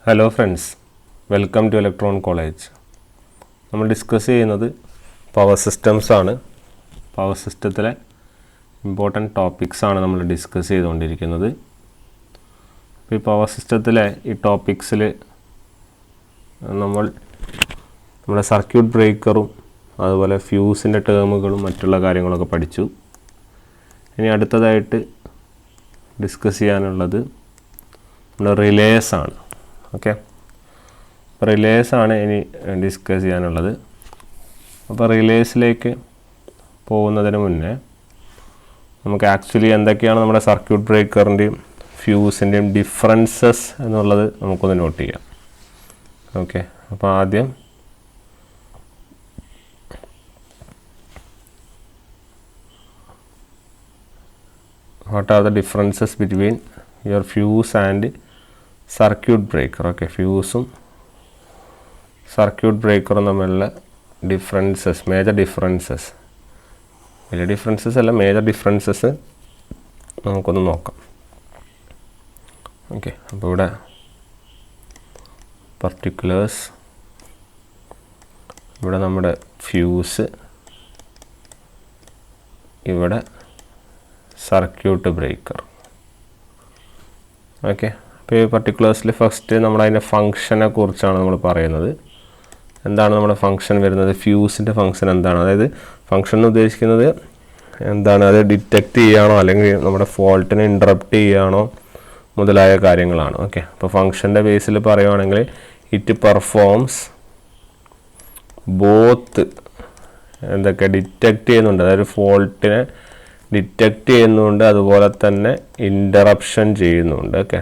Hello friends, welcome to electron college. നമ്മൾ discuss ചെയ്യുന്നത് power systems ആണ്. പവർ സിസ്റ്റത്തിലെ ഇമ്പോർട്ടൻറ്റ് ടോപ്പിക്സ് ആണ് നമ്മൾ ഡിസ്കസ് ചെയ്തുകൊണ്ടിരിക്കുന്നത്. അപ്പോൾ ഈ പവർ സിസ്റ്റത്തിലെ ഈ ടോപ്പിക്സിൽ നമ്മുടെ സർക്യൂട്ട് ബ്രേക്കറും അതുപോലെ ഫ്യൂസിൻ്റെ ടേമുകളും മറ്റുള്ള കാര്യങ്ങളൊക്കെ പഠിച്ചു. ഇനി അടുത്തതായിട്ട് ഡിസ്കസ് ചെയ്യാനുള്ളത് നമ്മുടെ റിലേസ് ആണ്. ഓക്കെ, അപ്പോൾ റിലേസ് ആണ് ഇനി ഡിസ്കസ് ചെയ്യാനുള്ളത്. അപ്പോൾ റിലേസിലേക്ക് പോകുന്നതിന് മുന്നേ നമുക്ക് ആക്ച്വലി എന്തൊക്കെയാണ് നമ്മുടെ സർക്യൂട്ട് ബ്രേക്കറിൻ്റെയും ഫ്യൂസിൻ്റെയും ഡിഫറൻസസ് എന്നുള്ളത് നമുക്കൊന്ന് നോട്ട് ചെയ്യാം. ഓക്കെ, അപ്പോൾ ആദ്യം what are the differences between your fuse and circuit breaker. Okay, ഫ്യൂസും സർക്യൂട്ട് ബ്രേക്കറും തമ്മിലുള്ള ഡിഫറൻസസ്, മേജർ ഡിഫറൻസസ്, വലിയ ഡിഫറൻസസ് അല്ല, മേജർ ഡിഫറൻസസ് നമുക്കൊന്ന് നോക്കാം. ഓക്കെ, അപ്പോൾ ഇവിടെ പർട്ടിക്കുലേഴ്സ്, ഇവിടെ നമ്മുടെ ഫ്യൂസ്, ഇവിടെ സർക്യൂട്ട് ബ്രേക്കർ. ഓക്കെ, ഇപ്പോൾ ഈ പർട്ടിക്കുലേഴ്സിൽ ഫസ്റ്റ് നമ്മളതിൻ്റെ ഫങ്ഷനെ കുറിച്ചാണ് നമ്മൾ പറയുന്നത്. എന്താണ് നമ്മുടെ ഫങ്ഷൻ വരുന്നത്, ഫ്യൂസിൻ്റെ ഫങ്ഷൻ എന്താണ്, അതായത് ഫങ്ഷൻ എന്ന് ഉദ്ദേശിക്കുന്നത് എന്താണ്, അത് ഡിറ്റക്റ്റ് ചെയ്യുകയാണോ അല്ലെങ്കിൽ നമ്മുടെ ഫോൾട്ടിനെ ഇൻറ്ററപ്റ്റ് ചെയ്യുകയാണോ മുതലായ കാര്യങ്ങളാണ്. ഓക്കെ, അപ്പോൾ ഫങ്ഷൻ്റെ ബേസിൽ പറയുകയാണെങ്കിൽ ഇറ്റ് പെർഫോംസ് ബോത്ത് എന്തൊക്കെ ഡിറ്റക്റ്റ് ചെയ്യുന്നുണ്ട്, അതായത് ഫോൾട്ടിനെ ഡിറ്റക്റ്റ് ചെയ്യുന്നുണ്ട്, അതുപോലെ തന്നെ ഇൻറ്ററപ്ഷൻ ചെയ്യുന്നുണ്ട്. Okay,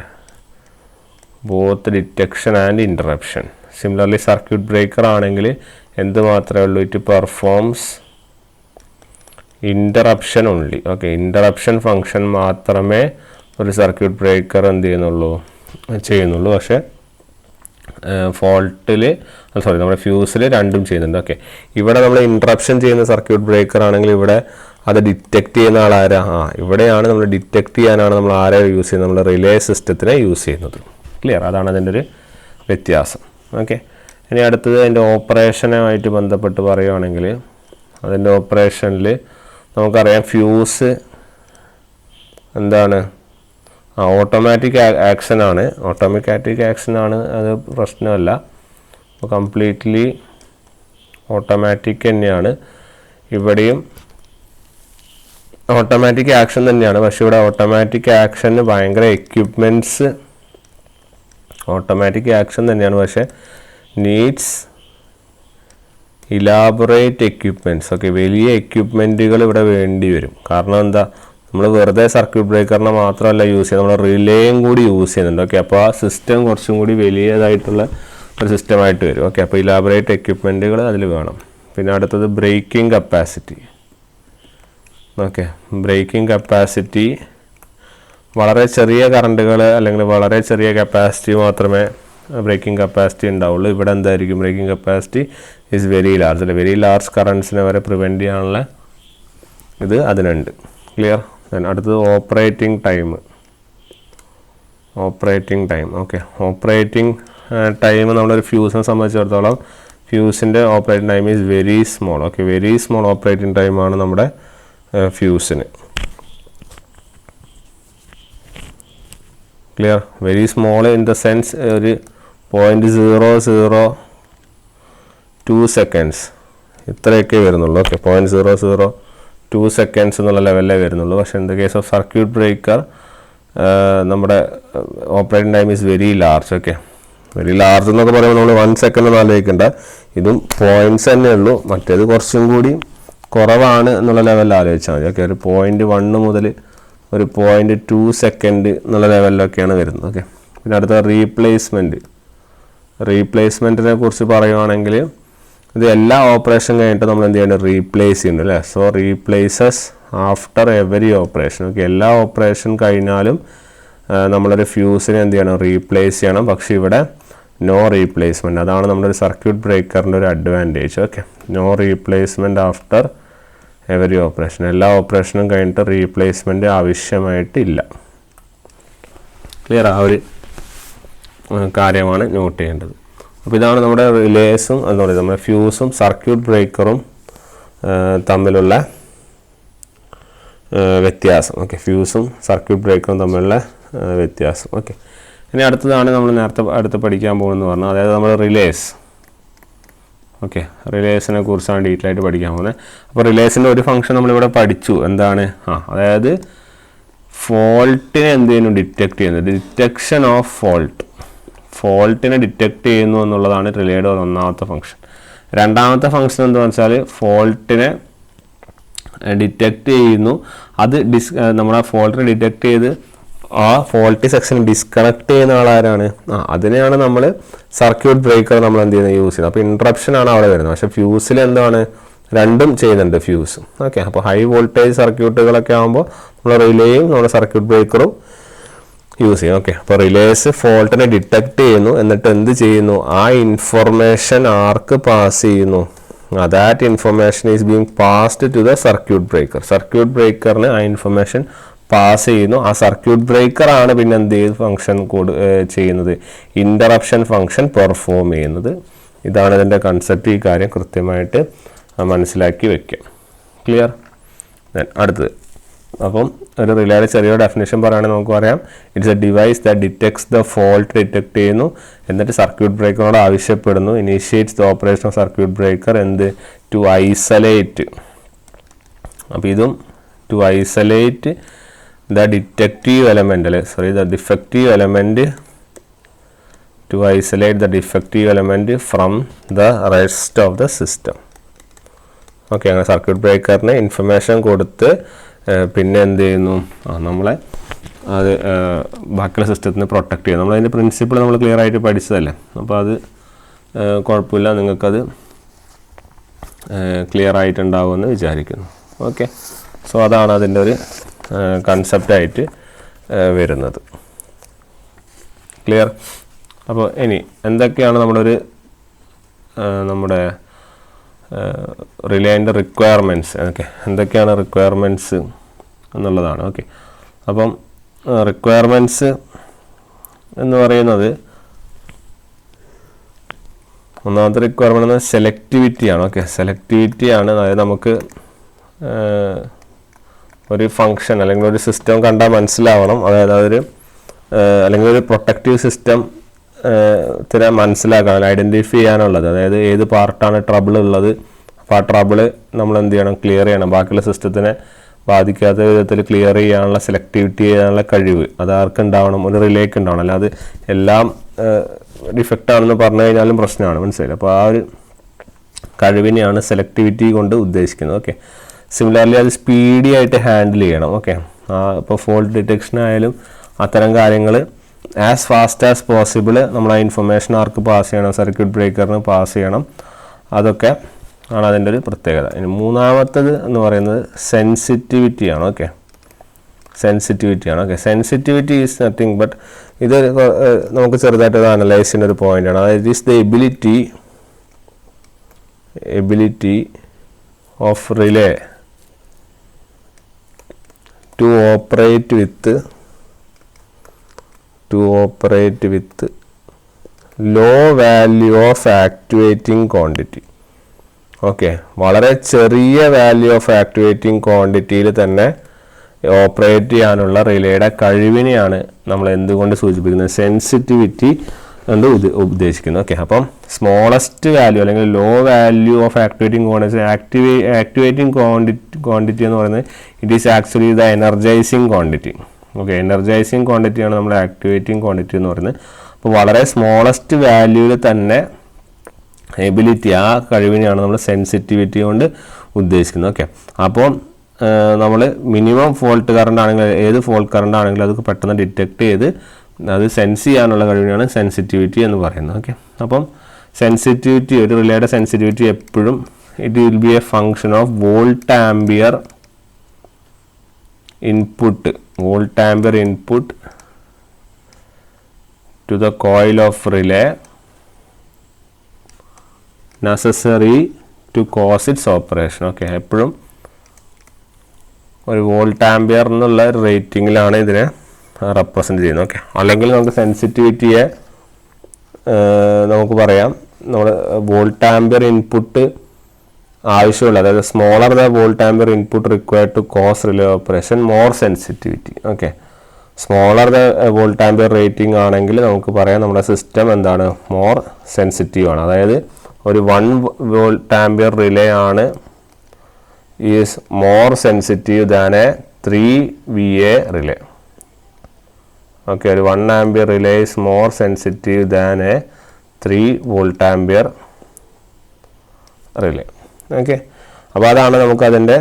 both detection and interruption. Similarly circuit breaker ആണെങ്കിൽ എന്ത് മാത്രമേ ഉള്ളൂ, it performs interruption only. Okay, interruption function മാത്രമേ ഒരു സർക്യൂട്ട് ബ്രേക്കർ എന്ത് ചെയ്യുന്നുള്ളൂ. പക്ഷേ നമ്മുടെ ഫ്യൂസിൽ രണ്ടും ചെയ്യുന്നുണ്ട്. ഓക്കെ, ഇവിടെ നമ്മൾ ഇൻറ്ററപ്ഷൻ ചെയ്യുന്ന സർക്യൂട്ട് ബ്രേക്കർ ആണെങ്കിൽ ഇവിടെ അത് ഡിറ്റക്റ്റ് ചെയ്യുന്ന ആളാരാ, ഇവിടെയാണ് നമ്മൾ ഡിറ്റക്റ്റ് ചെയ്യാനാണ് നമ്മൾ ആരെ യൂസ് ചെയ്യുന്നത്, നമ്മൾ റിലേ സിസ്റ്റത്തിനെ യൂസ് ചെയ്യുന്നത്. ക്ലിയർ, അതാണ് അതിൻ്റെ ഒരു വ്യത്യാസം. ഓക്കെ, ഇനി അടുത്തത് അതിൻ്റെ ഓപ്പറേഷനുമായിട്ട് ബന്ധപ്പെട്ട് പറയുകയാണെങ്കിൽ അതിൻ്റെ ഓപ്പറേഷനിൽ നമുക്കറിയാം ഫ്യൂസ് എന്താണ്, ഓട്ടോമാറ്റിക് ആക്ഷനാണ്. ഓട്ടോമാറ്റിക് ആക്ഷനാണ്, അത് പ്രശ്നമല്ല. അപ്പോൾ കംപ്ലീറ്റ്ലി ഓട്ടോമാറ്റിക് തന്നെയാണ്. ഇവിടെയും ഓട്ടോമാറ്റിക് ആക്ഷൻ തന്നെയാണ്. പക്ഷേ ഇവിടെ ഓട്ടോമാറ്റിക് ആക്ഷന് ഭയങ്കര എക്യുപ്മെൻറ്റ്സ്, ഓട്ടോമാറ്റിക് ആക്ഷൻ തന്നെയാണ്, പക്ഷേ നീഡ്സ് ഇലാബറേറ്റ് എക്യുപ്മെൻറ്റ്സ്. ഓക്കെ, വലിയ എക്യുപ്മെൻറ്റുകൾ ഇവിടെ വേണ്ടി വരും. കാരണം എന്താ, നമ്മൾ വെറുതെ സർക്യൂട്ട് ബ്രേക്കറിനെ മാത്രമല്ല യൂസ് ചെയ്യുന്നത്, നമ്മൾ റിലേയും കൂടി യൂസ് ചെയ്യുന്നുണ്ട്. ഓക്കെ, അപ്പോൾ ആ സിസ്റ്റം കുറച്ചും കൂടി വലിയതായിട്ടുള്ള ഒരു സിസ്റ്റമായിട്ട് വരും. ഓക്കെ, അപ്പോൾ ഇലാബറേറ്റ് എക്യുപ്മെൻറ്റുകൾ അതിൽ വേണം. പിന്നെ അടുത്തത് breaking capacity. Okay, breaking capacity വളരെ ചെറിയ കറണ്ടുകൾ അല്ലെങ്കിൽ വളരെ ചെറിയ കപ്പാസിറ്റി മാത്രമേ ബ്രേക്കിംഗ് കപ്പാസിറ്റി ഉണ്ടാവുള്ളൂ. ഇവിടെ എന്തായിരിക്കും, breaking capacity is very large, അല്ലെ വെരി ലാർജ് കറണ്ട്സിനെ വരെ പ്രിവെൻറ്റ് ചെയ്യാനുള്ള ഇത് അതിനുണ്ട്. ക്ലിയർ. അടുത്തത് operating time. Okay, operating time നമ്മളൊരു ഫ്യൂസിനെ സംബന്ധിച്ചിടത്തോളം ഫ്യൂസിൻ്റെ operating time is very small. Okay, very small operating ടൈമാണ് നമ്മുടെ ഫ്യൂസിന്. Clear, very small in the sense ഒരു 0.002 സെക്കൻഡ്സ് ഇത്രയൊക്കെ വരുന്നുള്ളൂ. ഓക്കെ, 0.002 സെക്കൻഡ്സ് എന്നുള്ള ലെവലിലേ വരുന്നുള്ളൂ. പക്ഷേ in the case of circuit breaker നമ്മുടെ operating time is very large. Okay, very large എന്നൊക്കെ പറയുമ്പോൾ നമ്മൾ 1 സെക്കൻഡ് ഒന്നും ആലോചിക്കേണ്ട, ഇതും പോയിൻറ്റ്സ് തന്നെ ഉള്ളൂ. മറ്റേത് കുറച്ചും കൂടി കുറവാണ് എന്നുള്ള ലെവലിൽ ആലോചിച്ചാൽ മതി. ഓക്കെ, ഒരു 0.1 മുതൽ ഒരു 0.2 സെക്കൻഡ് എന്നുള്ള ലെവലിലൊക്കെയാണ് വരുന്നത്. ഓക്കെ, പിന്നെ അടുത്ത റീപ്ലേസ്മെൻറ്റിനെ കുറിച്ച് പറയുകയാണെങ്കിൽ ഇത് എല്ലാ ഓപ്പറേഷൻ കഴിഞ്ഞിട്ട് നമ്മൾ എന്ത് ചെയ്യേണ്ടത്, റീപ്ലേസ് ചെയ്യുന്നുണ്ട് അല്ലേ. So replaces after every operation. Okay, എല്ലാ ഓപ്പറേഷൻ കഴിഞ്ഞാലും നമ്മളൊരു ഫ്യൂസിനെ എന്ത് ചെയ്യണം, റീപ്ലേസ് ചെയ്യണം. പക്ഷേ ഇവിടെ നോ റീപ്ലേസ്മെൻറ്റ്, അതാണ് നമ്മുടെ ഒരു സർക്യൂട്ട് ബ്രേക്കറിൻ്റെ ഒരു advantage. Okay, no replacement after every operation, എല്ലാ ഓപ്പറേഷനും കഴിഞ്ഞിട്ട് റീപ്ലേസ്മെൻറ്റ് ആവശ്യമായിട്ടില്ല. ക്ലിയർ, ആ ഒരു കാര്യമാണ് നോട്ട് ചെയ്യേണ്ടത്. അപ്പോൾ ഇതാണ് നമ്മുടെ റിലേസും എന്ന് പറയുന്നത് നമ്മുടെ ഫ്യൂസും സർക്യൂട്ട് ബ്രേക്കറും തമ്മിലുള്ള വ്യത്യാസം. ഓക്കെ, ഫ്യൂസും സർക്യൂട്ട് ബ്രേക്കറും തമ്മിലുള്ള വ്യത്യാസം. ഓക്കെ, ഇനി അടുത്തതാണ് നമ്മൾ അടുത്ത് പഠിക്കാൻ പോകുന്നത് പറഞ്ഞാൽ, അതായത് നമ്മൾ റിലേസ്. ഓക്കെ, റിലേസിനെ കുറിച്ചാണ് ഡീറ്റെയിൽ ആയിട്ട് പഠിക്കാൻ പോകുന്നത്. അപ്പോൾ റിലേസിൻ്റെ ഒരു ഫംഗ്ഷൻ നമ്മളിവിടെ പഠിച്ചു. എന്താണ്? അതായത് ഫോൾട്ടിനെ എന്ത് ചെയ്യുന്നു? ഡിറ്റക്ട് ചെയ്യുന്നത്. ഡിറ്റക്ഷൻ ഓഫ് ഫോൾട്ടിനെ ഡിറ്റക്ട് ചെയ്യുന്നു എന്നുള്ളതാണ് റിലേയുടെ ഒന്നാമത്തെ ഫംഗ്ഷൻ. രണ്ടാമത്തെ ഫംഗ്ഷൻ എന്താണെന്ന് വെച്ചാൽ ഫോൾട്ടിനെ ഡിറ്റക്ട് ചെയ്യുന്നു. അത് നമ്മുടെ ഫോൾട്ടിനെ ഡിറ്റക്ട് ചെയ്ത് ആ ഫോൾട്ടി സെക്ഷൻ ഡിസ്കണക്ട് ചെയ്യുന്ന ആളാരാണ്? അതിനെയാണ് നമ്മൾ സർക്യൂട്ട് ബ്രേക്കർ നമ്മൾ എന്ത് ചെയ്യുന്നത്? യൂസ് ചെയ്യുന്നത്. അപ്പോൾ ഇൻട്രപ്ഷനാണ് അവിടെ വരുന്നത്. പക്ഷേ ഫ്യൂസിൽ എന്താണ്? രണ്ടും ചെയ്യുന്നുണ്ട് ഫ്യൂസ്. ഓക്കെ, അപ്പോൾ ഹൈ വോൾട്ടേജ് സർക്യൂട്ടുകളൊക്കെ ആകുമ്പോൾ നമ്മൾ റിലേയും നമ്മുടെ സർക്യൂട്ട് ബ്രേക്കറും യൂസ് ചെയ്യും. ഓക്കെ, അപ്പോൾ റിലേസ് ഫോൾട്ടിനെ ഡിറ്റക്ട് ചെയ്യുന്നു, എന്നിട്ട് എന്ത് ചെയ്യുന്നു? ആ ഇൻഫർമേഷൻ ആർക്ക് പാസ് ചെയ്യുന്നു? That information is being passed to the circuit breaker. Circuit ബ്രേക്കറിന് ആ ഇൻഫർമേഷൻ പാസ് ചെയ്യുന്നു. ആ സർക്യൂട്ട് ബ്രേക്കർ ആണ് പിന്നെ എന്ത് ചെയ്ത് ഫംഗ്ഷൻ ചെയ്യുന്നത്? ഇൻ്ററപ്ഷൻ ഫംഗ്ഷൻ പെർഫോം ചെയ്യുന്നത്. ഇതാണ് ഇതിൻ്റെ കൺസെപ്റ്റ്. ഈ കാര്യം കൃത്യമായിട്ട് മനസ്സിലാക്കി വെക്കാം. ക്ലിയർ? അടുത്തത്, അപ്പം ഒരു റിലേയുടെ ചെറിയ ഡെഫിനേഷൻ പറയുകയാണെങ്കിൽ നമുക്ക് പറയാം, it's a device that detects the fault detect ചെയ്യുന്നു, എന്നിട്ട് സർക്യൂട്ട് ബ്രേക്കറിനോട് ആവശ്യപ്പെടുന്നു initiates the operation of circuit breaker to isolate. അപ്പോൾ ഇതും to isolate the defective element to isolate the defective element from the rest of the system. Okay, അങ്ങനെ circuit ബ്രേക്കറിന് information കൊടുത്ത് പിന്നെ എന്ത് ചെയ്യുന്നു? നമ്മളെ അത് ബാക്കിയുള്ള സിസ്റ്റത്തിന് പ്രൊട്ടക്ട് ചെയ്യും. നമ്മളതിൻ്റെ പ്രിൻസിപ്പിൾ നമ്മൾ ക്ലിയർ ആയിട്ട് പഠിച്ചതല്ലേ. അപ്പോൾ അത് കുഴപ്പമില്ല, നിങ്ങൾക്കത് ക്ലിയർ ആയിട്ടുണ്ടാവുമെന്ന് വിചാരിക്കുന്നു. ഓക്കെ, സോ അതാണ് അതിൻ്റെ ഒരു കൺസെപ്റ്റായിട്ട് വരുന്നത്. ക്ലിയർ? അപ്പോൾ ഇനി എന്തൊക്കെയാണ് നമ്മുടെ റിലേൻ്റെ റിക്വയർമെൻറ്റ്സ്? ഓക്കെ, എന്തൊക്കെയാണ് റിക്വയർമെൻറ്റ്സ് എന്നുള്ളതാണ്. ഓക്കെ, അപ്പം റിക്വയർമെൻറ്റ്സ് എന്ന് പറയുന്നത്, ഒന്നാമത്തെ റിക്വയർമെൻറ്റ് സെലക്ടിവിറ്റിയാണ്. ഓക്കെ, സെലക്ടിവിറ്റിയാണ്. അതായത് നമുക്ക് ഒരു ഫംഗ്ഷൻ അല്ലെങ്കിൽ ഒരു സിസ്റ്റം കണ്ടാൽ മനസ്സിലാവണം. അതായത് അല്ലെങ്കിൽ ഒരു പ്രൊട്ടക്റ്റീവ് സിസ്റ്റം മനസ്സിലാക്കാൻ, ഐഡൻറ്റിഫൈ ചെയ്യാനുള്ളത്. അതായത് ഏത് പാർട്ടാണ് ട്രബിൾ ഉള്ളത്, അപ്പോൾ ആ ട്രബിൾ നമ്മൾ എന്ത് ചെയ്യണം? ക്ലിയർ ചെയ്യണം. ബാക്കിയുള്ള സിസ്റ്റത്തിനെ ബാധിക്കാത്ത വിധത്തിൽ ക്ലിയർ ചെയ്യാനുള്ള, സെലക്ടിവിറ്റി ചെയ്യാനുള്ള കഴിവ് അത് ആർക്കുണ്ടാവണം? ഒരു റിലേക്ക് ഉണ്ടാവണം. അല്ലാതെ എല്ലാം ഡിഫക്റ്റ് ആണെന്ന് പറഞ്ഞു കഴിഞ്ഞാലും പ്രശ്നമാണ്. മനസ്സിലായില്ല? അപ്പോൾ ആ ഒരു കഴിവിനെയാണ് സെലക്ടിവിറ്റി കൊണ്ട് ഉദ്ദേശിക്കുന്നത്. ഓക്കെ, സിമിലർലി അത് സ്പീഡി ആയിട്ട് ഹാൻഡിൽ ചെയ്യണം. ഓക്കെ, ഇപ്പോൾ ഫോൾട്ട് ഡിറ്റക്ഷൻ ആയാലും അത്തരം കാര്യങ്ങൾ ആസ് ഫാസ്റ്റ് ആസ് പോസിബിൾ നമ്മൾ ആ ഇൻഫർമേഷൻ ആർക്ക് പാസ് ചെയ്യണം? സർക്യൂട്ട് ബ്രേക്കറിന് പാസ് ചെയ്യണം. അതൊക്കെ ആണ് അതിൻ്റെ ഒരു പ്രത്യേകത. ഇനി മൂന്നാമത്തത് എന്ന് പറയുന്നത് സെൻസിറ്റിവിറ്റിയാണ്. ഓക്കെ, സെൻസിറ്റിവിറ്റിയാണ്. Okay, sensitivity is nothing but, ഇത് നമുക്ക് ചെറുതായിട്ട് അനലൈസ് ചെയ്യുന്ന ഒരു പോയിൻ്റാണ്. അതായത് it is the ability of relay to operate with low value of actuating quantity. Okay, വളരെ ചെറിയ വാല്യൂ ഓഫ് ആക്ടിവേറ്റിംഗ് ക്വാണ്ടിറ്റിയിൽ തന്നെ ഓപ്പറേറ്റ് ചെയ്യാനുള്ള റിലേയുടെ കഴിവിനെയാണ് നമ്മൾ എന്തുകൊണ്ട് സൂചിപ്പിക്കുന്നത്? സെൻസിറ്റിവിറ്റി എന്ന് ഉദ്ദേശിക്കുന്നത്. ഓക്കെ, അപ്പം സ്മോളസ്റ്റ് വാല്യൂ അല്ലെങ്കിൽ low value of activating quantity, activating quantity എന്ന് പറയുന്നത് it is actually the energising quantity. Okay, energising ക്വാണ്ടിറ്റിയാണ് നമ്മുടെ ആക്ടിവേറ്റിംഗ് ക്വാണ്ടിറ്റി എന്ന് പറയുന്നത്. അപ്പോൾ വളരെ സ്മോളസ്റ്റ് വാല്യൂവിൽ തന്നെ എബിലിറ്റി, ആ കഴിവിനെയാണ് നമ്മൾ സെൻസിറ്റിവിറ്റി കൊണ്ട് ഉദ്ദേശിക്കുന്നത്. ഓക്കെ, അപ്പോൾ നമ്മൾ മിനിമം ഫോൾട്ട് കറണ്ട് ആണെങ്കിൽ, ഏത് ഫോൾട്ട് കറണ്ട് ആണെങ്കിലും അത് പെട്ടെന്ന് ഡിറ്റക്ട് ചെയ്ത് അത് സെൻസ് ചെയ്യാനുള്ള കഴിവിനാണ് സെൻസിറ്റിവിറ്റി എന്ന് പറയുന്നത്. ഓക്കെ, അപ്പം സെൻസിറ്റിവിറ്റി, ഒരു റിലേയുടെ സെൻസിറ്റിവിറ്റി എപ്പോഴും it will be a function of volt ampere input to the coil of relay necessary to cause its operation. Okay, എപ്പോഴും ഒരു വോൾട്ട് ആംബിയർ എന്നുള്ള റേറ്റിങ്ങിലാണ് ഇതിനെ റെപ്രസെൻറ്റ് ചെയ്യുന്നത്. ഓക്കെ, അല്ലെങ്കിൽ നമുക്ക് സെൻസിറ്റിവിറ്റിയെ നമുക്ക് പറയാം നമ്മൾ വോൾട്ട് ആംപിയർ ഇൻപുട്ട് ആവശ്യമുള്ള, അതായത് smaller the volt ampere input required to cause relay operation more sensitivity. Okay, smaller the volt ampere rating ആണെങ്കിൽ നമുക്ക് പറയാം നമ്മുടെ സിസ്റ്റം എന്താണ്, മോർ സെൻസിറ്റീവ് ആണ്. അതായത് ഒരു 1 വോൾട്ട് ആംപിയർ റിലേ ആണ് is more sensitive than A 3 VA relay. Okay, ഒരു 1 ampere relay is more sensitive than A 3 volt ampere relay. Okay, അപ്പോൾ അതാണ് നമുക്കതിൻ്റെ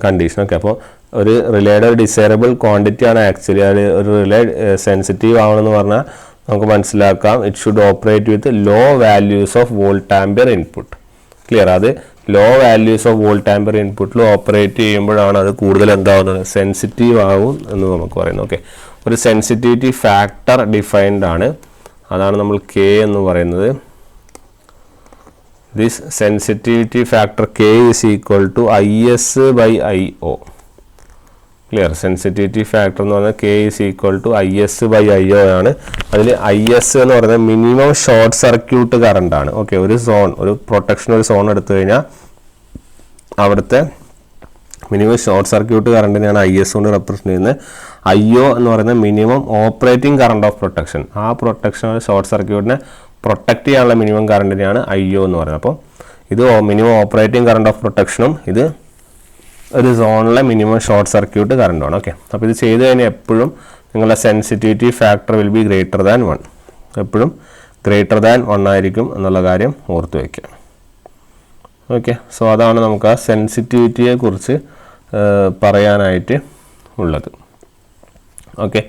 കണ്ടീഷൻ. ഓക്കെ, അപ്പോൾ ഒരു റിലേയുടെ ഒരു ഡിസൈറബിൾ ക്വാണ്ടിറ്റി ആണ് ആക്ച്വലി. അത് ഒരു റിലേ സെൻസിറ്റീവ് ആവണമെന്ന് പറഞ്ഞാൽ നമുക്ക് മനസ്സിലാക്കാം, it should operate with low values of volt ampere input. Clear? അത് low values of volt ampere ഇൻപുട്ടിൽ ഓപ്പറേറ്റ് ചെയ്യുമ്പോഴാണ് അത് കൂടുതൽ എന്താവുന്നത്, സെൻസിറ്റീവ് ആവും എന്ന് നമുക്ക് പറയുന്നത്. ഓക്കെ, ഒരു സെൻസിറ്റിവിറ്റി ഫാക്ടർ ഡിഫൈൻഡ് ആണ്, അതാണ് നമ്മൾ K എന്ന് പറയുന്നത്. This sensitivity factor K is equal to IS/IO. Clear? Sensitivity factor എന്ന് പറഞ്ഞാൽ K is equal to IS/IO ആണ്. അതിൽ IS എന്ന് പറയുന്നത് മിനിമം ഷോർട്ട് സർക്യൂട്ട് കറണ്ട് ആണ്. ഓക്കെ, ഒരു സോൺ, ഒരു പ്രൊട്ടക്ഷൻ, ഒരു സോൺ എടുത്തു കഴിഞ്ഞാൽ അവിടുത്തെ മിനിമം ഷോർട്ട് സർക്യൂട്ട് കറണ്ടിനെയാണ് IS കൊണ്ട് റെപ്രസെൻറ്റ് ചെയ്യുന്നത്. IO എന്ന് പറയുന്നത് minimum operating current of protection. ആ പ്രൊട്ടക്ഷൻ ഷോർട്ട് സർക്യൂട്ടിനെ പ്രൊട്ടക്റ്റ് ചെയ്യാനുള്ള മിനിമം കറണ്ടിനെയാണ് IO എന്ന് പറയുന്നത്. അപ്പോൾ ഇത് മിനിമം ഓപ്പറേറ്റിംഗ് കറണ്ട് ഓഫ് പ്രൊട്ടക്ഷനും ഇത് ഒരു സോണിലെ മിനിമം ഷോർട്ട് സർക്യൂട്ട് കറണ്ടുമാണ്. ഓക്കെ, അപ്പോൾ ഇത് ചെയ്ത് കഴിഞ്ഞാൽ എപ്പോഴും നിങ്ങളുടെ sensitivity factor will be greater than 1. എപ്പോഴും ഗ്രേറ്റർ ദാൻ 1 ആയിരിക്കും എന്നുള്ള കാര്യം ഓർത്ത് വയ്ക്കുക. ഓക്കെ, സോ അതാണ് നമുക്ക് ആ സെൻസിറ്റിവിറ്റിയെ കുറിച്ച് പറയാനായിട്ട് ഉള്ളത്. ഓക്കെ,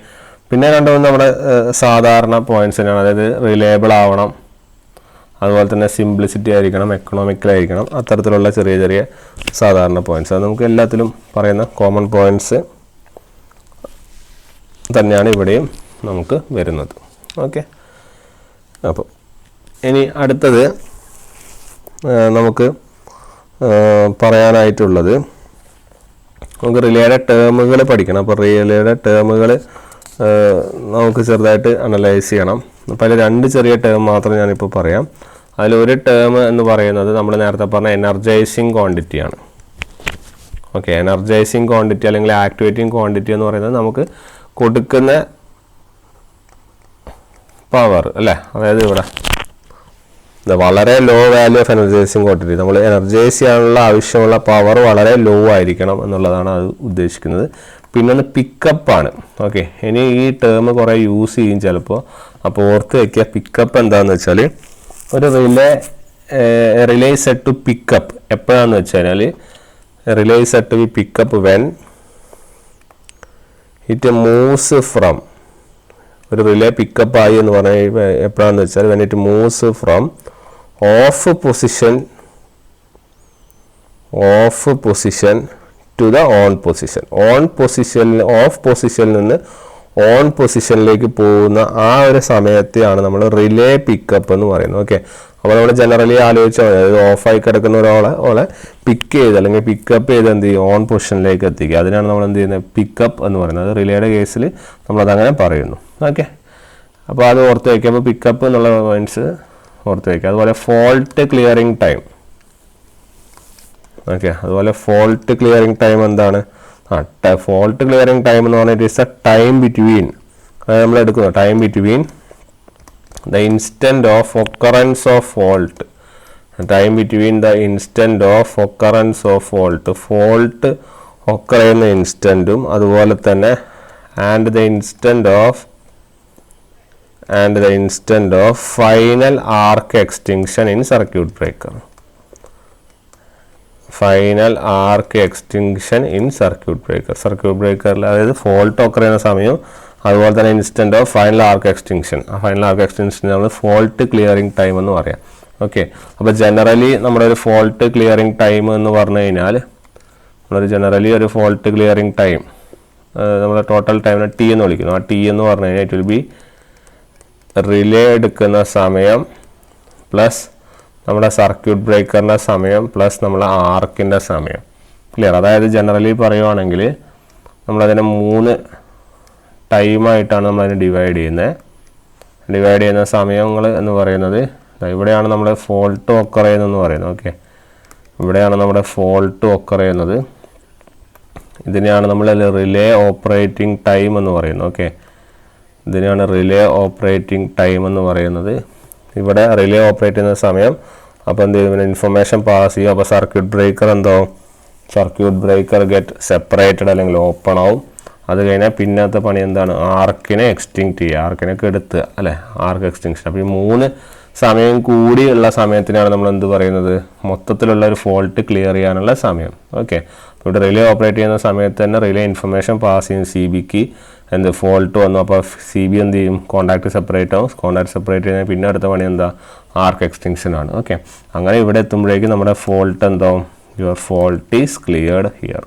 പിന്നെ രണ്ടുമൂന്ന് നമ്മുടെ സാധാരണ പോയിന്റ്സ് തന്നെയാണ്. അതായത് റിലയബിൾ ആവണം, അതുപോലെ തന്നെ സിംപ്ലിസിറ്റി ആയിരിക്കണം, എക്കണോമിക്കലായിരിക്കണം, അത്തരത്തിലുള്ള ചെറിയ ചെറിയ സാധാരണ പോയിന്റ്സ്. അത് നമുക്ക് എല്ലാത്തിലും പറയുന്ന കോമൺ പോയിന്റ്സ് തന്നെയാണ് ഇവിടെയും നമുക്ക് വരുന്നത്. ഓക്കെ, അപ്പോൾ ഇനി അടുത്തത് നമുക്ക് പറയാനായിട്ടുള്ളത്, നമുക്ക് റിലേയുടെ ടേമുകൾ പഠിക്കണം. അപ്പോൾ റിലേയുടെ ടേമുകൾ നമുക്ക് ചെറുതായിട്ട് അനലൈസ് ചെയ്യണം. അപ്പോൾ അതിൽ 2 ചെറിയ ടേം മാത്രം ഞാനിപ്പോൾ പറയാം. അതിലൊരു ടേം എന്ന് പറയുന്നത് നമ്മൾ നേരത്തെ പറഞ്ഞ എനർജൈസിങ് ക്വാണ്ടിറ്റിയാണ്. ഓക്കെ, എനർജൈസിങ് ക്വാണ്ടിറ്റി അല്ലെങ്കിൽ ആക്ടിവേറ്റിംഗ് ക്വാണ്ടിറ്റി എന്ന് പറയുന്നത് നമുക്ക് കൊടുക്കുന്ന പവർ അല്ലേ. അതായത് ഇവിടെ വളരെ low value of energising quantity, നമ്മൾ എനർജൈസ് ചെയ്യാനുള്ള ആവശ്യമുള്ള പവർ വളരെ ലോ ആയിരിക്കണം എന്നുള്ളതാണ് അത് ഉദ്ദേശിക്കുന്നത്. പിന്നെ ഒന്ന് പിക്കപ്പാണ്. ഓക്കെ, ഇനി ഈ ടേം കുറേ യൂസ് ചെയ്യും ചിലപ്പോൾ, അപ്പോൾ ഓർത്ത് വയ്ക്കുക. പിക്കപ്പ് എന്താണെന്ന് വെച്ചാൽ ഒരു റിലേ സെറ്റ് ടു പിക്കപ്പ് എപ്പോഴാണെന്ന് വെച്ച് കഴിഞ്ഞാൽ relay set to be pickup when it moves from, ഒരു റിലേ പിക്കപ്പ് ആയി എന്ന് പറഞ്ഞാൽ എപ്പോഴാണെന്ന് വെച്ചാൽ when it moves from off position to the on position. Off പൊസിഷനിൽ നിന്ന് ഓൺ പൊസിഷനിലേക്ക് പോകുന്ന ആ ഒരു സമയത്തെയാണ് നമ്മൾ റിലേ പിക്കപ്പ് എന്ന് പറയുന്നത്. ഓക്കെ, അപ്പോൾ നമ്മൾ ജനറലി ആലോചിച്ചാൽ മതി, അതായത് ഓഫായി കിടക്കുന്ന ഒരാളെ പിക്ക് ചെയ്ത് അല്ലെങ്കിൽ പിക്കപ്പ് ചെയ്ത് എന്ത് ചെയ്യും, ഓൺ പൊസിഷനിലേക്ക് എത്തിക്കുക. അതിനാണ് നമ്മൾ എന്ത് ചെയ്യുന്നത്, പിക്കപ്പ് എന്ന് പറയുന്നത്. റിലേയുടെ കേസിൽ നമ്മളതങ്ങനെ പറയുന്നു. ഓക്കെ, അപ്പോൾ അത് ഓർത്ത് വയ്ക്കുക. അപ്പോൾ പിക്കപ്പ് എന്നുള്ള പോയിന്റ്സ് ഓർത്ത് വയ്ക്കുക. അതുപോലെ ഫോൾട്ട് ക്ലിയറിംഗ് ടൈം. ഓക്കെ, അതുപോലെ ഫോൾട്ട് ക്ലിയറിംഗ് ടൈം എന്താണ്, ഫോൾട്ട് ക്ലിയറിംഗ് ടൈം എന്ന് പറഞ്ഞാൽ it is a time between, അതായത് നമ്മൾ എടുക്കുന്നു time between the instant of occurrence of fault, time between the instant of occurrence of fault occur ചെയ്യുന്ന ഇൻസ്റ്റൻറ്റും അതുപോലെ തന്നെ and the instant of final arc extinction in circuit breaker. Final arc extinction in circuit ബ്രേക്കറിൽ അതായത് fault occur ചെയ്യുന്ന സമയം, അതുപോലെ തന്നെ instant of final arc extinction. ആ ഫൈനൽ ആർക്ക് എക്സ്റ്റിങ്ഷൻ നമ്മൾ ഫോൾട്ട് ക്ലിയറിംഗ് ടൈം എന്ന് പറയാം. ഓക്കെ, അപ്പോൾ ജനറലി നമ്മുടെ ഒരു ഫോൾട്ട് ക്ലിയറിംഗ് ടൈം എന്ന് പറഞ്ഞു കഴിഞ്ഞാൽ ഒരു ഫോൾട്ട് ക്ലിയറിംഗ് ടൈം നമ്മൾ ടോട്ടൽ ടൈമിനെ T എന്ന് വിളിക്കുന്നു. ആ T എന്ന് പറഞ്ഞു കഴിഞ്ഞാൽ ഇറ്റ് വിൽ ബി റിലേ എടുക്കുന്ന സമയം പ്ലസ് നമ്മുടെ സർക്യൂട്ട് ബ്രേക്കറിൻ്റെ സമയം പ്ലസ് നമ്മളെ ആർക്കിൻ്റെ സമയം. ക്ലിയർ? അതായത് ജനറലി പറയുവാണെങ്കിൽ നമ്മളതിനെ 3 ടൈമായിട്ടാണ് നമ്മളതിനെ ഡിവൈഡ് ചെയ്യുന്നത്. ഡിവൈഡ് ചെയ്യുന്ന സമയങ്ങൾ എന്ന് പറയുന്നത് ഇവിടെയാണ് നമ്മൾ ഫോൾട്ട് ഒക്കർ ചെയ്യുന്നതെന്ന് പറയുന്നത്. ഓക്കെ, ഇവിടെയാണ് നമ്മുടെ ഫോൾട്ട് ഒക്കർ ചെയ്യുന്നത്. ഇതിനെയാണ് നമ്മൾ റിലേ ഓപ്പറേറ്റിംഗ് ടൈം എന്ന് പറയുന്നത്. ഓക്കെ, ഇതിനെയാണ് റിലേ ഓപ്പറേറ്റിംഗ് ടൈം എന്ന് പറയുന്നത്. ഇവിടെ റിലേ ഓപ്പറേറ്റ് ചെയ്യുന്ന സമയം അപ്പോൾ എന്ത് ചെയ്യും, ഇൻഫർമേഷൻ പാസ് ചെയ്യും. അപ്പോൾ സർക്യൂട്ട് ബ്രേക്കർ എന്താവും, സർക്യൂട്ട് ബ്രേക്കർ ഗെറ്റ് സെപ്പറേറ്റഡ് അല്ലെങ്കിൽ ഓപ്പൺ ആവും. അത് കഴിഞ്ഞാൽ പിന്നത്തെ പണി എന്താണ്, ആർക്കിനെ എക്സ്റ്റിങ്ക്റ്റ് ചെയ്യുക, ആർക്കിനെ കെടുത്തുക അല്ലേ, ആർക്ക് എക്സ്റ്റിങ്ഷൻ. അപ്പോൾ ഈ 3 സമയം കൂടിയുള്ള സമയത്തിനാണ് നമ്മൾ എന്ത് പറയുന്നത്, മൊത്തത്തിലുള്ള ഒരു ഫോൾട്ട് ക്ലിയർ ചെയ്യാനുള്ള സമയം. ഓക്കെ, ഇവിടെ റിലേ ഓപ്പറേറ്റ് ചെയ്യുന്ന സമയത്ത് തന്നെ റിലേ ഇൻഫർമേഷൻ പാസ് ചെയ്യും സി ബിക്ക്, എന്ത് ഫോൾട്ട് വന്നു. അപ്പോൾ സി ബി എന്ത് ചെയ്യും, കോൺടാക്ട് സെപ്പറേറ്റ് ആവും. കോൺടാക്ട് സെപ്പറേറ്റ് ചെയ്യുന്ന പിന്നെ അടുത്ത പണി എന്താ, ആർക്ക് എക്സ്റ്റൻഷൻ ആണ്. ഓക്കെ, അങ്ങനെ ഇവിടെ എത്തുമ്പോഴേക്കും നമ്മുടെ ഫോൾട്ട് എന്താവും, your fault is cleared here.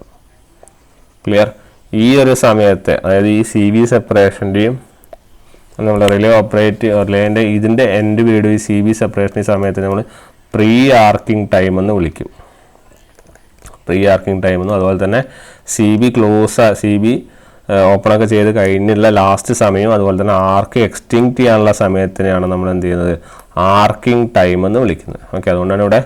Clear. ഈ ഒരു സമയത്തെ, അതായത് ഈ സി ബി സെപ്പറേഷൻ്റെയും നമ്മൾ റിലേ റിലേൻ്റെ ഇതിൻ്റെ എൻഡ് വീടും ഈ സി ബി സെപ്പറേഷൻ ഈ സമയത്ത് നമ്മൾ പ്രീ ആർക്കിംഗ് ടൈം എന്ന് വിളിക്കും. പ്രീ ആർക്കിംഗ് ടൈം എന്നും അതുപോലെ തന്നെ സി ബി ഓപ്പണൊക്കെ ചെയ്ത് കഴിഞ്ഞുള്ള ലാസ്റ്റ് സമയവും അതുപോലെ തന്നെ ആർക്ക് എക്സ്റ്റിങ്ക്റ്റ് ചെയ്യാനുള്ള സമയത്തിനെയാണ് നമ്മൾ എന്ത് ചെയ്യുന്നത്, ആർക്കിംഗ് ടൈം എന്ന് വിളിക്കുന്നത്. ഓക്കെ, അതുകൊണ്ടാണ് ഇവിടെ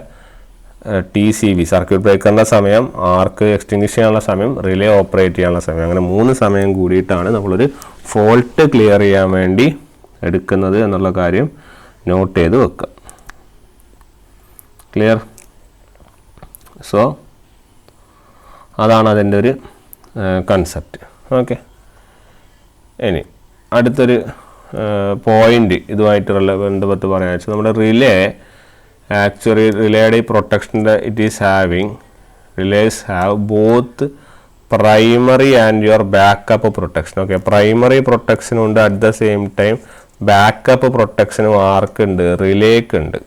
TCB സർക്യൂട്ട് ബ്രേക്കറിൻ്റെ സമയം, ആർക്ക് എക്സ്റ്റിങ്ക്വിഷ് ചെയ്യാനുള്ള സമയം, റിലേ ഓപ്പറേറ്റ് ചെയ്യാനുള്ള സമയം, അങ്ങനെ 3 സമയം കൂടിയിട്ടാണ് നമ്മളൊരു ഫോൾട്ട് ക്ലിയർ ചെയ്യാൻ വേണ്ടി എടുക്കുന്നത് എന്നുള്ള കാര്യം നോട്ട് ചെയ്ത് വെക്കുക. ക്ലിയർ. സോ അതാണ് അതിൻ്റെ ഒരു കൺസെപ്റ്റ്. ഓക്കെ, ഇനി അടുത്തൊരു പോയിൻ്റ് ഇതുമായിട്ട് ബന്ധപ്പെട്ട് പറയാൻ വെച്ചാൽ നമ്മുടെ റിലേ ആക്ച്വലി റിലേയുടെ ഈ പ്രൊട്ടക്ഷൻ്റെ relays have both primary and your backup protection. Okay, primary പ്രൊട്ടക്ഷനും ഉണ്ട്, at the same time backup പ്രൊട്ടക്ഷനും ആർക്കുണ്ട്, റിലേക്കുണ്ട്.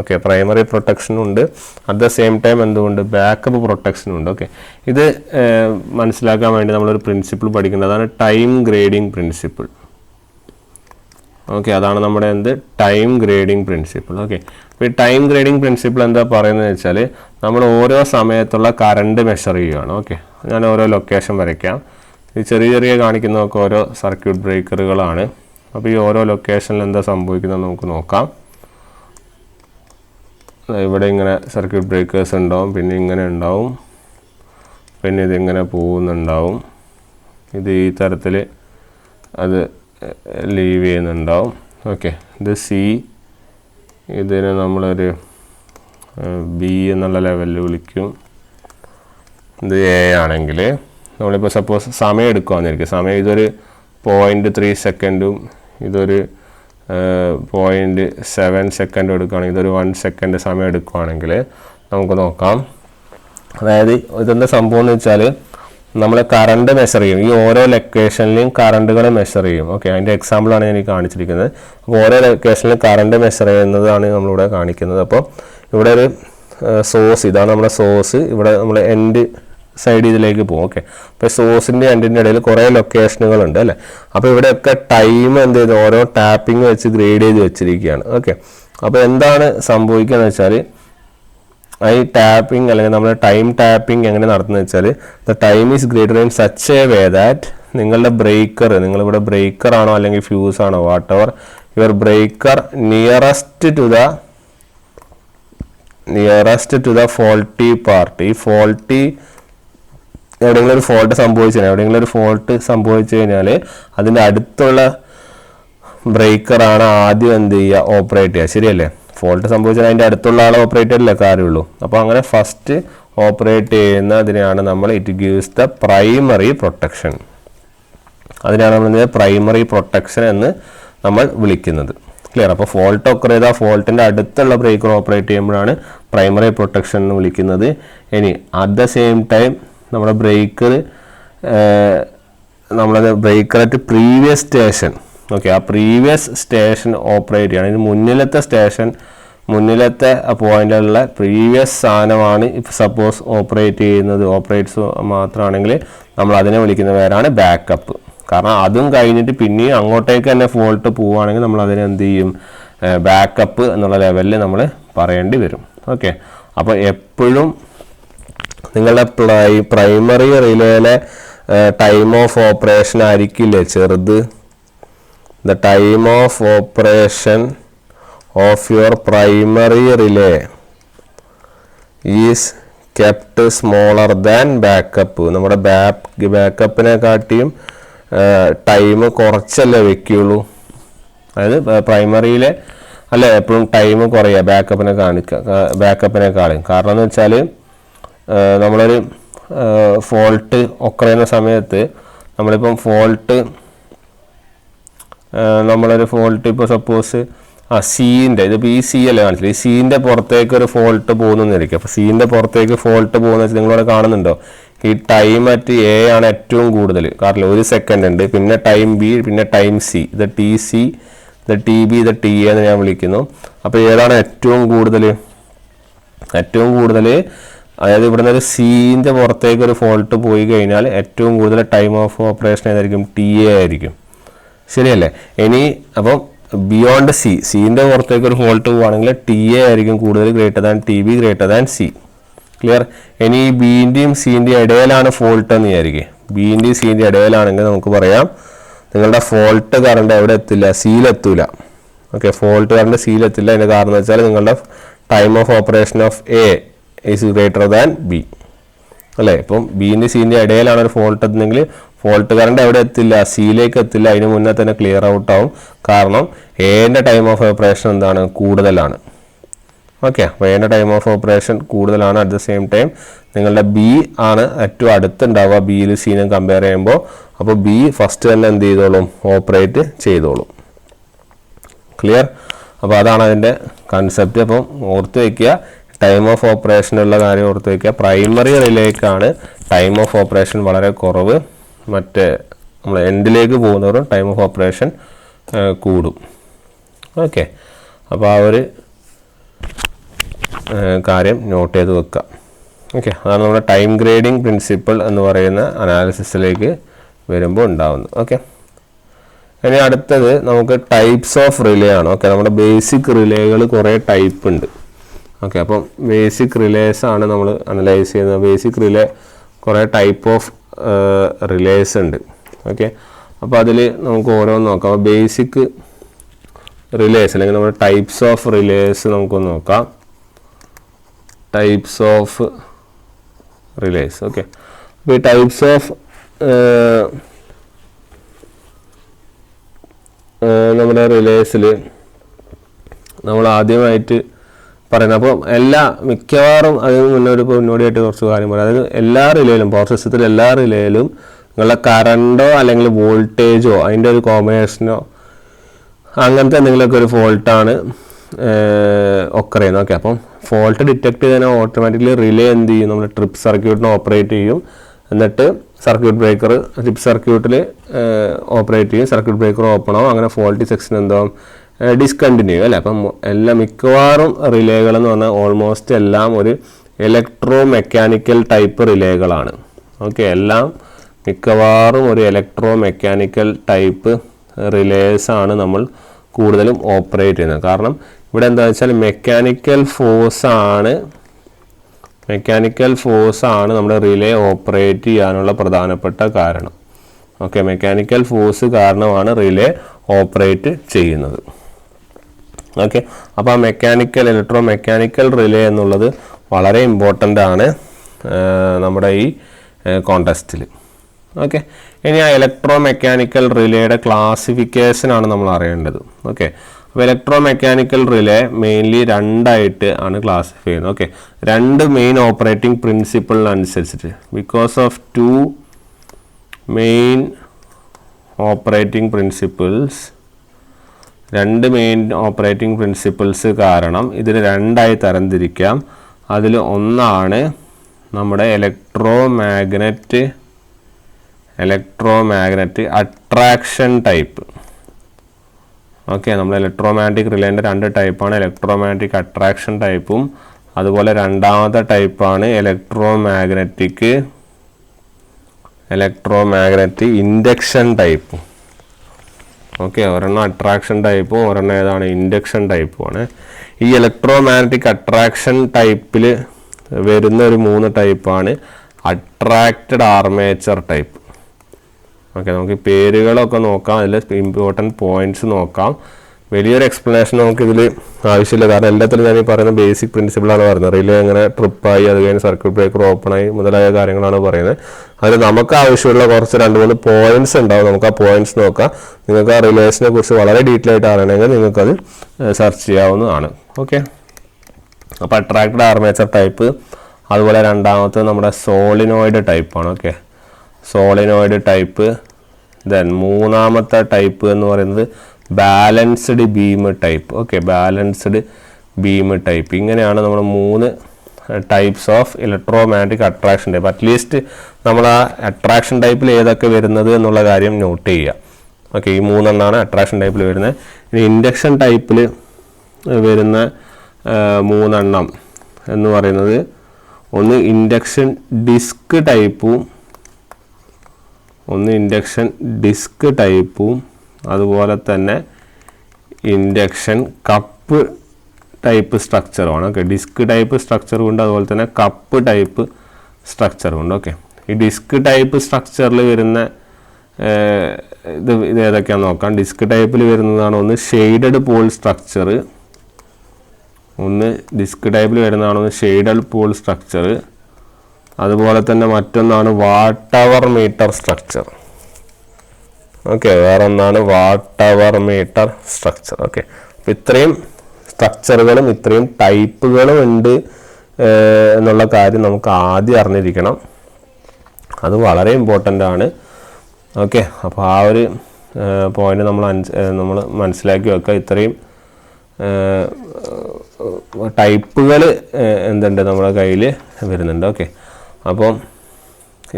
ഓക്കെ, പ്രൈമറി പ്രൊട്ടക്ഷനും ഉണ്ട്, അറ്റ് ദ സെയിം ടൈം എന്തുകൊണ്ട്, ബാക്കപ്പ് പ്രൊട്ടക്ഷനും ഉണ്ട്. ഓക്കെ, ഇത് മനസ്സിലാക്കാൻ വേണ്ടി നമ്മളൊരു പ്രിൻസിപ്പിൾ പഠിക്കുന്നത്, അതാണ് ടൈം ഗ്രേഡിംഗ് പ്രിൻസിപ്പിൾ. ഓക്കെ, അതാണ് നമ്മുടെ ടൈം ഗ്രേഡിംഗ് പ്രിൻസിപ്പിൾ. ഓക്കെ, അപ്പോൾ ഈ ടൈം ഗ്രേഡിംഗ് പ്രിൻസിപ്പിൾ എന്താ പറയുന്നത് വെച്ചാൽ നമ്മൾ ഓരോ സമയത്തുള്ള കറണ്ട് മെഷർ ചെയ്യുകയാണ്. ഓക്കെ, ഞാൻ ഓരോ ലൊക്കേഷൻ വരയ്ക്കാം. ഈ ചെറിയ ചെറിയ കാണിക്കുന്നതൊക്കെ ഓരോ സർക്യൂട്ട് ബ്രേക്കറുകളാണ്. അപ്പോൾ ഈ ഓരോ ലൊക്കേഷനിൽ എന്താ സംഭവിക്കുന്നത് നമുക്ക് നോക്കാം. ഇവിടെ ഇങ്ങനെ സർക്യൂട്ട് ബ്രേക്കേഴ്സ് ഉണ്ടാവും, പിന്നെ ഇങ്ങനെ ഉണ്ടാവും, പിന്നെ ഇതിങ്ങനെ പോകുന്നുണ്ടാവും, ഇത് ഈ തരത്തിൽ അത് ലീവ് ചെയ്യുന്നുണ്ടാവും. ഓക്കെ, ഇത് സി, ഇതിന് നമ്മളൊരു ബി എന്നുള്ള ലെവലിൽ വിളിക്കും. ഇത് എ ആണെങ്കിൽ നമ്മളിപ്പോൾ സപ്പോസ് സമയം എടുക്കുകയെന്നിരിക്കും, സമയം ഇതൊരു 0.3 സെക്കൻഡും ഇതൊരു 0.7 സെക്കൻഡ് എടുക്കുകയാണെങ്കിൽ, ഇതൊരു 1 സെക്കൻഡ് സമയം എടുക്കുകയാണെങ്കിൽ നമുക്ക് നോക്കാം. അതായത് ഇതെന്താ സംഭവം എന്ന് വെച്ചാൽ നമ്മൾ കറണ്ട് മെഷർ ചെയ്യും, ഈ ഓരോ ലൊക്കേഷനിലും കറണ്ടുകൾ മെഷർ ചെയ്യും. ഓക്കെ, അതിൻ്റെ എക്സാമ്പിളാണ് ഞാൻ ഈ കാണിച്ചിരിക്കുന്നത്. അപ്പോൾ ഓരോ ലൊക്കേഷനിലും കറണ്ട് മെഷർ ചെയ്യുന്നതാണ് നമ്മളിവിടെ കാണിക്കുന്നത്. അപ്പോൾ ഇവിടെ ഒരു സോഴ്സ്, ഇതാണ് നമ്മുടെ സോഴ്സ്, ഇവിടെ നമ്മൾ എൻഡ് സൈഡ് ഇതിലേക്ക് പോകും. ഓക്കെ, അപ്പോൾ സോഴ്സിൻ്റെ എൻഡിൻ്റെ ഇടയിൽ കുറേ ലൊക്കേഷനുകളുണ്ട് അല്ലേ. അപ്പോൾ ഇവിടെയൊക്കെ ടൈം എന്ത് ചെയ്ത് ഓരോ ടാപ്പിംഗ് വെച്ച് ഗ്രേഡ് ചെയ്ത് വെച്ചിരിക്കുകയാണ്. ഓക്കെ, അപ്പോൾ എന്താണ് സംഭവിക്കുക എന്ന് വെച്ചാൽ ഈ ടാപ്പിംഗ് അല്ലെങ്കിൽ നമ്മൾ ടൈം ടാപ്പിംഗ് എങ്ങനെ നടത്തുന്നത് വെച്ചാൽ the time is greater in such a way that നിങ്ങളുടെ ബ്രേക്കർ, നിങ്ങളിവിടെ ബ്രേക്കർ ആണോ അല്ലെങ്കിൽ ഫ്യൂസ് ആണോ, whatever your breaker nearest to the faulty part, ഈ ഫോൾട്ടി എവിടെയെങ്കിലും ഒരു ഫോൾട്ട് സംഭവിച്ചു കഴിഞ്ഞാൽ അതിൻ്റെ അടുത്തുള്ള ബ്രേക്കറാണ് ആദ്യം എന്ത് ചെയ്യുക, ഓപ്പറേറ്റ് ചെയ്യുക. ശരിയല്ലേ, ഫോൾട്ട് സംഭവിച്ചാൽ അതിൻ്റെ അടുത്തുള്ള ആളെ ഓപ്പറേറ്റ് ചെയ്യല്ലേ കാര്യമുള്ളൂ. അപ്പോൾ അങ്ങനെ ഫസ്റ്റ് ഓപ്പറേറ്റ് ചെയ്യുന്നതിനെയാണ് നമ്മൾ it gives the primary protection, അതിനാണ് നമ്മൾ പ്രൈമറി പ്രൊട്ടക്ഷൻ എന്ന് നമ്മൾ വിളിക്കുന്നത്. ക്ലിയർ. അപ്പോൾ ഫോൾട്ട് ഒക്കർ ചെയ്താൽ ഫോൾട്ടിൻ്റെ അടുത്തുള്ള ബ്രേക്കർ ഓപ്പറേറ്റ് ചെയ്യുമ്പോഴാണ് പ്രൈമറി പ്രൊട്ടക്ഷൻ എന്ന് വിളിക്കുന്നത്. ഇനി അറ്റ് ദ സെയിം ടൈം നമ്മുടെ breaker at previous station, okay, ആ പ്രീവിയസ് സ്റ്റേഷൻ ഓപ്പറേറ്റ് ചെയ്യണം. ഇതിന് മുന്നിലത്തെ പോയിന്റിലുള്ള പ്രീവിയസ് സാധനമാണ് ഇഫ് സപ്പോസ് ഓപ്പറേറ്റ്സ് മാത്രമാണെങ്കിൽ നമ്മൾ അതിനെ വിളിക്കുന്ന പേരാണ് ബാക്കപ്പ്. കാരണം അതും കഴിഞ്ഞിട്ട് പിന്നെയും അങ്ങോട്ടേക്ക് തന്നെ ഫോൾട്ട് പോവുകയാണെങ്കിൽ നമ്മൾ അതിനെ എന്ത് ചെയ്യും, ബാക്കപ്പ് എന്നുള്ള ലെവലിൽ നമ്മൾ പറയേണ്ടി വരും. ഓക്കെ, അപ്പോൾ എപ്പോഴും നിങ്ങളുടെ പ്രൈമറി റിലേയിലെ ടൈം ഓഫ് ഓപ്പറേഷൻ ആയിരിക്കില്ലേ ചെറുത്, the time of operation of your primary relay is kept smaller than backup. നമ്മുടെ ബാക്കപ്പിനെ കാട്ടിയും ടൈം കുറച്ചല്ലേ വെക്കുള്ളൂ. അതായത് പ്രൈമറിയിലെ അല്ലേ എപ്പോഴും ടൈം കുറയുക ബാക്കപ്പിനെക്കാളും. കാരണം എന്ന് വെച്ചാൽ നമ്മളൊരു ഫോൾട്ട് ഒക്കെ ചെയ്യുന്ന സമയത്ത് നമ്മളിപ്പം നമ്മളൊരു ഫോൾട്ട് ഇപ്പോൾ സപ്പോസ് സീൻ്റെ ഇതിപ്പോൾ ഈ സി അല്ലേ കാണിച്ചില്ല, ഈ സീൻ്റെ പുറത്തേക്ക് ഒരു ഫോൾട്ട് പോകുന്നതായിരിക്കും. അപ്പോൾ സീൻ്റെ പുറത്തേക്ക് ഫോൾട്ട് പോകുന്ന വെച്ചാൽ നിങ്ങളിവിടെ കാണുന്നുണ്ടോ, ഈ ടൈം അറ്റ് എ ആണ് ഏറ്റവും കൂടുതൽ. കാരണം 1 സെക്കൻഡ് ഉണ്ട്, പിന്നെ ടൈം ബി, പിന്നെ ടൈം സി, ഇത് ടി സി, ഇത് ടി ബി, ഇത് ടി എ എന്ന് ഞാൻ വിളിക്കുന്നു. അപ്പോൾ ഏതാണ് ഏറ്റവും കൂടുതൽ? അതായത് ഇവിടുന്ന് ഒരു സീൻ്റെ പുറത്തേക്ക് ഒരു ഫോൾട്ട് പോയി കഴിഞ്ഞാൽ ഏറ്റവും കൂടുതൽ ടൈം ഓഫ് ഓപ്പറേഷൻ ഏതായിരിക്കും? ടി എ ആയിരിക്കും. ശരിയല്ലേ? ഇനി അപ്പം ബിയോണ്ട് സീൻ്റെ പുറത്തേക്ക് ഒരു ഫോൾട്ട് പോവുകയാണെങ്കിൽ ടി എ ആയിരിക്കും കൂടുതൽ, greater than T B, greater than C. Clear? ഇനി ഈ ബിൻ്റെയും സീൻ്റെയും ഇടയിലാണ് ഫോൾട്ട് എന്ന് വിചാരിക്കുക. ബിൻ്റെയും സീൻ്റെയും ഇടയിലാണെങ്കിൽ നമുക്ക് പറയാം നിങ്ങളുടെ ഫോൾട്ട് കറണ്ട് എവിടെ എത്തില്ല? സിയിലെത്തൂല. ഓക്കെ, ഫോൾട്ട് കറണ്ട് സിയിലെത്തില്ല. അതിൻ്റെ കാരണം എന്ന് വെച്ചാൽ നിങ്ങളുടെ time of operation of A is greater than B അല്ലേ. ഇപ്പം ബിൻ്റെ സീൻ്റെ ഇടയിലാണ് ഒരു ഫോൾട്ട് എത്തുന്നെങ്കിൽ ഫോൾട്ട് കറണ്ട് എവിടെ എത്തില്ല? സിയിലേക്ക് എത്തില്ല. അതിന് മുന്നേ തന്നെ ക്ലിയർ ഔട്ട് ആവും. കാരണം എൻ്റെ ടൈം ഓഫ് ഓപ്പറേഷൻ എന്താണ്? കൂടുതലാണ്. ഓക്കെ, അപ്പോൾ എൻ്റെ ടൈം ഓഫ് ഓപ്പറേഷൻ കൂടുതലാണ്. അറ്റ് ദ സെയിം ടൈം നിങ്ങളുടെ ബി ആണ് ഏറ്റവും അടുത്തുണ്ടാവുക ബിയിൽ സീനും കമ്പയർ ചെയ്യുമ്പോൾ. അപ്പോൾ ബി ഫസ്റ്റ് തന്നെ എന്ത് ചെയ്തോളും? ഓപ്പറേറ്റ് ചെയ്തോളും. ക്ലിയർ? അപ്പോൾ അതാണ് അതിൻ്റെ കൺസെപ്റ്റ്. അപ്പം ഓർത്ത് വയ്ക്കുക, ടൈം ഓഫ് ഓപ്പറേഷനുള്ള കാര്യം ഓർത്ത് വയ്ക്കുക. പ്രൈമറി റിലേക്കാണ് ടൈം ഓഫ് ഓപ്പറേഷൻ വളരെ കുറവ്. മറ്റേ നമ്മൾ എൻഡിലേക്ക് പോകുന്നവരും ടൈം ഓഫ് ഓപ്പറേഷൻ കൂടും. ഓക്കെ, അപ്പോൾ ആ ഒരു കാര്യം നോട്ട് ചെയ്ത് വെക്കുക. ഓക്കെ, അതാണ് നമ്മുടെ ടൈം ഗ്രേഡിംഗ് പ്രിൻസിപ്പിൾ എന്ന് പറയുന്ന അനാലിസിസിലേക്ക് വരുമ്പോൾ ഉണ്ടാവുന്നത്. ഓക്കെ, ഇനി അടുത്തത് നമുക്ക് ടൈപ്സ് ഓഫ് റിലേ ആണ്. ഓക്കെ, നമ്മുടെ ബേസിക് റിലേകൾ കുറേ ടൈപ്പ് ഉണ്ട്. ഓക്കെ, അപ്പം ബേസിക് റിലേസ് ആണ് നമ്മൾ അനലൈസ് ചെയ്യുന്നത്. ബേസിക് റിലേ കുറേ ടൈപ്പ് ഓഫ് റിലേസ് ഉണ്ട്. ഓക്കെ, അപ്പോൾ അതിൽ നമുക്ക് ഓരോന്ന് നോക്കാം. അപ്പോൾ ബേസിക് റിലേസ് അല്ലെങ്കിൽ നമ്മുടെ ടൈപ്സ് ഓഫ് റിലേസ് നമുക്കൊന്ന് നോക്കാം. Types of relays. ഓക്കെ, അപ്പോൾ ഈ ടൈപ്സ് ഓഫ് നമ്മുടെ റിലേസിൽ നമ്മൾ ആദ്യമായിട്ട് പറയുന്നത്, അപ്പോൾ മിക്കവാറും അതിന് മുന്നോടിയായിട്ട് കുറച്ച് കാര്യം പറയാം. അതായത് എല്ലാ റിലേയിലും, പവർ സിസ്റ്റത്തിൽ എല്ലാ റിലേയിലും നിങ്ങളുടെ കറണ്ടോ അല്ലെങ്കിൽ വോൾട്ടേജോ അതിൻ്റെ ഒരു കോമ്പിനേഷനോ അങ്ങനത്തെ എന്തെങ്കിലുമൊക്കെ ഒരു ഫോൾട്ടാണ് ഒക്കെ ചെയ്യുന്നത്. ഓക്കെ, അപ്പം ഫോൾട്ട് ഡിറ്റക്ട് ചെയ്താൽ ഓട്ടോമാറ്റിക്കലി റിലേ എന്ത് ചെയ്യും? നമ്മൾ ട്രിപ്പ് സർക്യൂട്ടിനെ ഓപ്പറേറ്റ് ചെയ്യും. എന്നിട്ട് സർക്യൂട്ട് ബ്രേക്കർ ട്രിപ്പ് സർക്യൂട്ടിൽ ഓപ്പറേറ്റ് ചെയ്യും. സർക്യൂട്ട് ബ്രേക്കർ ഓപ്പൺ ആവും. അങ്ങനെ ഫോൾട്ടി സെക്ഷൻ എന്താവും? ഡിസ്കണ്ടിന്യൂ അല്ലേ. അപ്പം മിക്കവാറും റിലേകളെന്ന് പറഞ്ഞാൽ ഓൾമോസ്റ്റ് എല്ലാം ഒരു ഇലക്ട്രോ മെക്കാനിക്കൽ ടൈപ്പ് റിലേകളാണ്. ഓക്കെ, എല്ലാം മിക്കവാറും ഒരു ഇലക്ട്രോ മെക്കാനിക്കൽ ടൈപ്പ് റിലേസാണ് നമ്മൾ കൂടുതലും ഓപ്പറേറ്റ് ചെയ്യുന്നത്. കാരണം ഇവിടെ എന്താ വെച്ചാൽ മെക്കാനിക്കൽ ഫോഴ്സാണ് നമ്മുടെ റിലേ ഓപ്പറേറ്റ് ചെയ്യാനുള്ള പ്രധാനപ്പെട്ട കാരണം. ഓക്കെ, മെക്കാനിക്കൽ ഫോഴ്സ് കാരണമാണ് റിലേ ഓപ്പറേറ്റ് ചെയ്യുന്നത്. ഓക്കെ, അപ്പോൾ ആ ഇലക്ട്രോ മെക്കാനിക്കൽ റിലേ എന്നുള്ളത് വളരെ ഇമ്പോർട്ടൻ്റ് ആണ് നമ്മുടെ ഈ കോണ്ടെസ്റ്റിൽ. ഓക്കെ, ഇനി ആ ഇലക്ട്രോ മെക്കാനിക്കൽ റിലേയുടെ ക്ലാസിഫിക്കേഷനാണ് നമ്മൾ അറിയേണ്ടത്. ഓക്കെ, അപ്പോൾ ഇലക്ട്രോ മെക്കാനിക്കൽ റിലേ മെയിൻലി രണ്ടായിട്ട് ആണ് ക്ലാസിഫൈ ചെയ്യുന്നത്. ഓക്കെ, രണ്ട് മെയിൻ ഓപ്പറേറ്റിംഗ് പ്രിൻസിപ്പിളിനനുസരിച്ചിട്ട് because of two main operating principles, രണ്ട് മെയിൻ ഓപ്പറേറ്റിംഗ് പ്രിൻസിപ്പിൾസ് കാരണം ഇതിന് രണ്ടായി തരംതിരിക്കാം. അതിൽ ഒന്നാണ് നമ്മുടെ electro attraction type. Okay, നമ്മൾ ഇലക്ട്രോമാഗ്നറ്റിക് റിലേൻ്റെ രണ്ട് ടൈപ്പാണ്. ഇലക്ട്രോമാഗ്നറ്റിക് അട്രാക്ഷൻ ടൈപ്പും അതുപോലെ രണ്ടാമത്തെ ടൈപ്പാണ് ഇലക്ട്രോമാഗ്നറ്റിക് ഇൻഡക്ഷൻ ടൈപ്പും. ഓക്കെ, ഒരെണ്ണം അട്രാക്ഷൻ ടൈപ്പും ഒരെണ്ണം ഏതാണ്? ഇൻഡക്ഷൻ ടൈപ്പുമാണ്. ഈ ഇലക്ട്രോമാഗ്നറ്റിക് അട്രാക്ഷൻ ടൈപ്പിൽ വരുന്ന ഒരു 3 ടൈപ്പാണ് അട്രാക്റ്റഡ് ആർമേച്ചർ ടൈപ്പ്. ഓക്കെ, നമുക്ക് പേരുകളൊക്കെ നോക്കാം, അതിൽ ഇമ്പോർട്ടൻറ്റ് പോയിന്റ്സ് നോക്കാം. വലിയൊരു എക്സ്പ്ലനേഷൻ നമുക്കിതിൽ ആവശ്യമില്ല, കാരണം എല്ലാത്തിലും ഞാൻ ഈ പറയുന്ന ബേസിക് പ്രിൻസിപ്പിളാണ് പറയുന്നത്. റിലേ എങ്ങനെ ട്രിപ്പായി, അത് കഴിഞ്ഞ് സർക്യൂട്ട് ബ്രേക്കർ ഓപ്പണായി മുതലായ കാര്യങ്ങളാണ് പറയുന്നത്. അതിൽ നമുക്ക് ആവശ്യമുള്ള കുറച്ച് 2-3 പോയിന്റ്സ് ഉണ്ടാവും. നമുക്ക് ആ പോയിന്റ്സ് നോക്കാം. നിങ്ങൾക്ക് ആ റിലേസിനെ കുറിച്ച് വളരെ ഡീറ്റെയിൽ ആയിട്ട് അറിയണമെങ്കിൽ നിങ്ങൾക്കത് സെർച്ച് ചെയ്യാവുന്നതാണ്. ഓക്കെ, അപ്പോൾ അട്രാക്റ്റഡ് ആർമേച്ചർ ടൈപ്പ്, അതുപോലെ രണ്ടാമത്തെ നമ്മുടെ സോളിനോയിഡ് ടൈപ്പാണ്. Okay, solenoid type. ദെൻ മൂന്നാമത്തെ ടൈപ്പ് എന്ന് പറയുന്നത് balanced beam type. Okay, balanced beam type. ഇങ്ങനെയാണ് നമ്മൾ 3 types of electromagnetic attraction type. At least നമ്മൾ ആ അട്രാക്ഷൻ ടൈപ്പിൽ ഏതൊക്കെ വരുന്നത് എന്നുള്ള കാര്യം നോട്ട് ചെയ്യുക. ഓക്കെ, ഈ 3 എണ്ണമാണ് അട്രാക്ഷൻ ടൈപ്പിൽ വരുന്നത്. ഇനി ഇൻഡക്ഷൻ ടൈപ്പിൽ വരുന്ന 3 എണ്ണം എന്ന് പറയുന്നത്, ഒന്ന് ഇൻഡക്ഷൻ ഡിസ്ക് ടൈപ്പും, അതുപോലെ തന്നെ ഇൻഡക്ഷൻ കപ്പ് ടൈപ്പ് സ്ട്രക്ചറുമാണ്. ഓക്കെ, ഡിസ്ക് ടൈപ്പ് സ്ട്രക്ചറും ഉണ്ട്, അതുപോലെ തന്നെ കപ്പ് ടൈപ്പ് സ്ട്രക്ചറും ഉണ്ട്. ഓക്കെ, ഈ ഡിസ്ക് ടൈപ്പ് സ്ട്രക്ചറിൽ വരുന്ന ഇത് ഏതൊക്കെയാണെന്ന് നോക്കാം. ഡിസ്ക് ടൈപ്പിൽ വരുന്നതാണ് ഒന്ന് shaded pole structure, shaded pole structure, അതുപോലെ തന്നെ മറ്റൊന്നാണ് വാട്ട് മീറ്റർ സ്ട്രക്ചർ. ഓക്കെ, വേറെ ഒന്നാണ് വാട്ട് മീറ്റർ സ്ട്രക്ചർ. ഓക്കെ, അപ്പോൾ ഇത്രയും സ്ട്രക്ചറുകളും ഇത്രയും ടൈപ്പുകളും ഉണ്ട് എന്നുള്ള കാര്യം നമുക്ക് ആദ്യം അറിഞ്ഞിരിക്കണം. അത് വളരെ ഇമ്പോർട്ടൻ്റ് ആണ്. ഓക്കെ, അപ്പോൾ ആ ഒരു പോയിന്റ് നമ്മൾ മനസ്സിലാക്കി വെക്കുക. ഇത്രയും ടൈപ്പുകൾ എന്തുണ്ട് നമ്മുടെ കയ്യിൽ വരുന്നുണ്ട്. ഓക്കെ, അപ്പം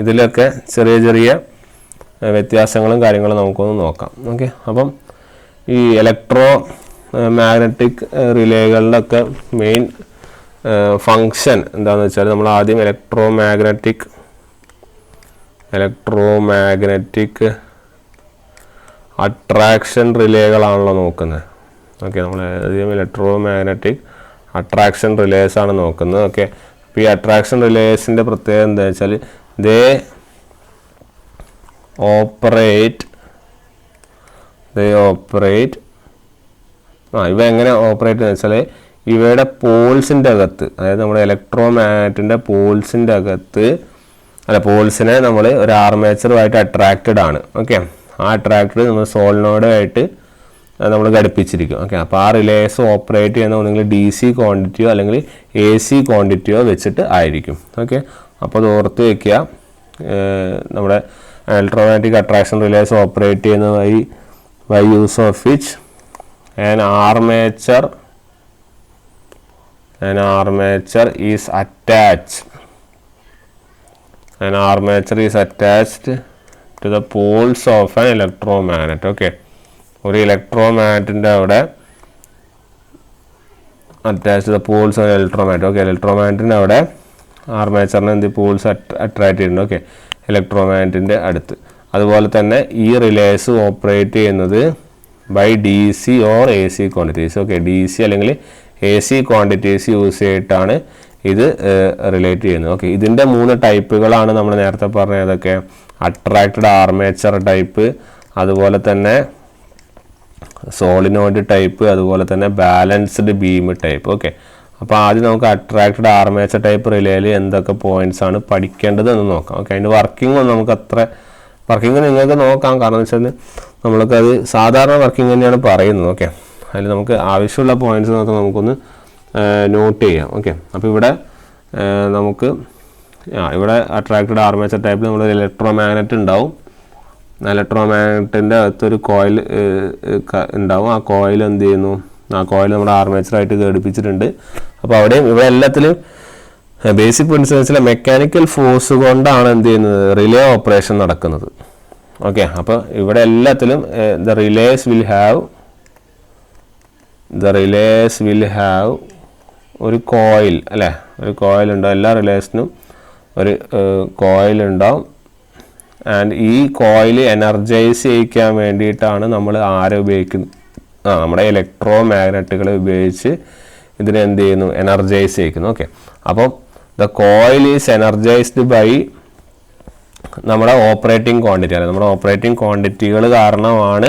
ഇതിലൊക്കെ ചെറിയ ചെറിയ വ്യത്യാസങ്ങളും കാര്യങ്ങളും നമുക്കൊന്ന് നോക്കാം. ഓക്കെ, അപ്പം ഈ ഇലക്ട്രോ മാഗ്നറ്റിക് റിലേകളിലൊക്കെ മെയിൻ ഫങ്ഷൻ എന്താണെന്ന് വെച്ചാൽ, നമ്മൾ ആദ്യം ഇലക്ട്രോ മാഗ്നറ്റിക് അട്രാക്ഷൻ റിലേകളാണല്ലോ നോക്കുന്നത്. ഓക്കെ, നമ്മൾ ആദ്യം ഇലക്ട്രോ മാഗ്നറ്റിക് അട്രാക്ഷൻ റിലേസാണ് നോക്കുന്നത്. ഓക്കെ, അപ്പോൾ ഈ അട്രാക്ഷൻ റിലേസിൻ്റെ പ്രത്യേകത എന്താ വെച്ചാൽ, ദേ ഓപ്പറേറ്റ് ഇവ എങ്ങനെ ഓപ്പറേറ്റ് എന്ന് വെച്ചാൽ, ഇവയുടെ പോൾസിൻ്റെ അകത്ത്, അതായത് നമ്മുടെ ഇലക്ട്രോ മാഗ്നറ്റിൻ്റെ പോൾസിൻ്റെ അകത്ത്, പോൾസിനെ നമ്മൾ ഒരു ആർമേച്ചറുമായിട്ട് അട്രാക്റ്റഡ് ആണ്. ഓക്കെ, ആ അട്രാക്റ്റഡ് നമ്മൾ സോളിനോയിഡായിട്ട് നമ്മൾ ഘടിപ്പിച്ചിരിക്കും. ഓക്കെ, അപ്പോൾ ആ റിലേസ് ഓപ്പറേറ്റ് ചെയ്യുന്ന ഒന്നെങ്കിൽ DC ക്വാണ്ടിറ്റിയോ അല്ലെങ്കിൽ AC ക്വാണ്ടിറ്റിയോ വെച്ചിട്ട് ആയിരിക്കും. ഓക്കെ, അപ്പോൾ അത് ഓർത്ത് വയ്ക്കുക. നമ്മുടെ ഇലക്ട്രോമാഗ്നറ്റിക് അട്രാക്ഷൻ റിലേസ് ഓപ്പറേറ്റ് ചെയ്യുന്നതായി by use of which an armature is attached to the poles of an electromagnet. Okay, ഒരു ഇലക്ട്രോമാഗ്നറ്റിൻ്റെ അവിടെ attach to the poles of electromagnet. Okay, ഇലക്ട്രോമാഗ്നറ്റിൻ്റെ അവിടെ ആർമേച്ചറിന് എന്ത് പോൾസ് അട്രാക്ട് ചെയ്യുന്നുണ്ട്. ഓക്കെ, ഇലക്ട്രോമാഗ്നറ്റിൻ്റെ അടുത്ത്. അതുപോലെ തന്നെ ഈ റിലേസ് ഓപ്പറേറ്റ് ചെയ്യുന്നത് by DC or AC quantities. Okay, DC അല്ലെങ്കിൽ AC ക്വാണ്ടിറ്റീസ് യൂസ് ചെയ്തിട്ടാണ് ഇത് റിലേറ്റ് ചെയ്യുന്നത്. ഓക്കെ, ഇതിൻ്റെ 3 ടൈപ്പുകളാണ് നമ്മൾ നേരത്തെ പറഞ്ഞ ഏതൊക്കെ, അട്രാക്റ്റഡ് ആർമേച്ചർ ടൈപ്പ്, അതുപോലെ തന്നെ സോളിനോയിഡ് ടൈപ്പ്, അതുപോലെ തന്നെ ബാലൻസ്ഡ് ബീം ടൈപ്പ്. ഓക്കെ, അപ്പോൾ ആദ്യം നമുക്ക് അട്രാക്റ്റഡ് ആർമേച്ചർ ടൈപ്പ് റിലേയിൽ എന്തൊക്കെ പോയിന്റ്സ് ആണ് പഠിക്കേണ്ടത് എന്ന് നോക്കാം. ഓക്കെ, അതിൻ്റെ വർക്കിംഗ് നമുക്ക് വർക്കിംഗ് നിങ്ങൾക്ക് നോക്കാം, കാരണം എന്ന് വെച്ചാൽ നമ്മൾക്കത് സാധാരണ വർക്കിംഗ് തന്നെയാണ് പറയുന്നത്. ഓക്കെ, അതിൽ നമുക്ക് ആവശ്യമുള്ള പോയിന്റ്സ് നമുക്കൊന്ന് നോട്ട് ചെയ്യാം. ഓക്കെ, അപ്പോൾ ഇവിടെ നമുക്ക് ഇവിടെ അട്രാക്റ്റഡ് ആർമേച്ചർ ടൈപ്പിൽ നമ്മൾ ഇലക്ട്രോമാഗ്നറ്റ് ഉണ്ടാവും. ഇലക്ട്രോമാഗ്നറ്റിൻ്റെ അകത്തൊരു കോയിൽ ഉണ്ടാവും. ആ കോയിൽ എന്ത് ചെയ്യുന്നു, ആ കോയിൽ നമ്മുടെ ആർമേച്ചറായിട്ട് ഘടിപ്പിച്ചിട്ടുണ്ട്. അപ്പോൾ അവിടെയും ഇവിടെ എല്ലാത്തിലും ബേസിക് പ്രിൻസിപ്പിൾസിലെ മെക്കാനിക്കൽ ഫോഴ്സ് കൊണ്ടാണ് എന്ത് ചെയ്യുന്നത്, റിലേ ഓപ്പറേഷൻ നടക്കുന്നത്. ഓക്കെ, അപ്പോൾ ഇവിടെ എല്ലാത്തിലും ദ റിലേസ് വിൽ ഹാവ് ഒരു കോയിൽ, അല്ലേ, ഒരു കോയിൽ ഉണ്ടാവും. എല്ലാ റിലേസിനും ഒരു കോയിൽ ഉണ്ടാവും. ആൻഡ് ഈ കോയിൽ എനർജൈസ് ചെയ്യിക്കാൻ വേണ്ടിയിട്ടാണ് നമ്മൾ ഉപയോഗിക്കുന്നത്, നമ്മുടെ ഇലക്ട്രോ മാഗ്നറ്റുകൾ ഉപയോഗിച്ച് ഇതിനെ എന്ത് ചെയ്യുന്നു, എനർജൈസ് ചെയ്യിക്കുന്നു. ഓക്കെ, അപ്പം the coil is energised by നമ്മുടെ ഓപ്പറേറ്റിംഗ് ക്വാണ്ടിറ്റി അല്ലെ, നമ്മുടെ ഓപ്പറേറ്റിംഗ് ക്വാണ്ടിറ്റികൾ കാരണമാണ്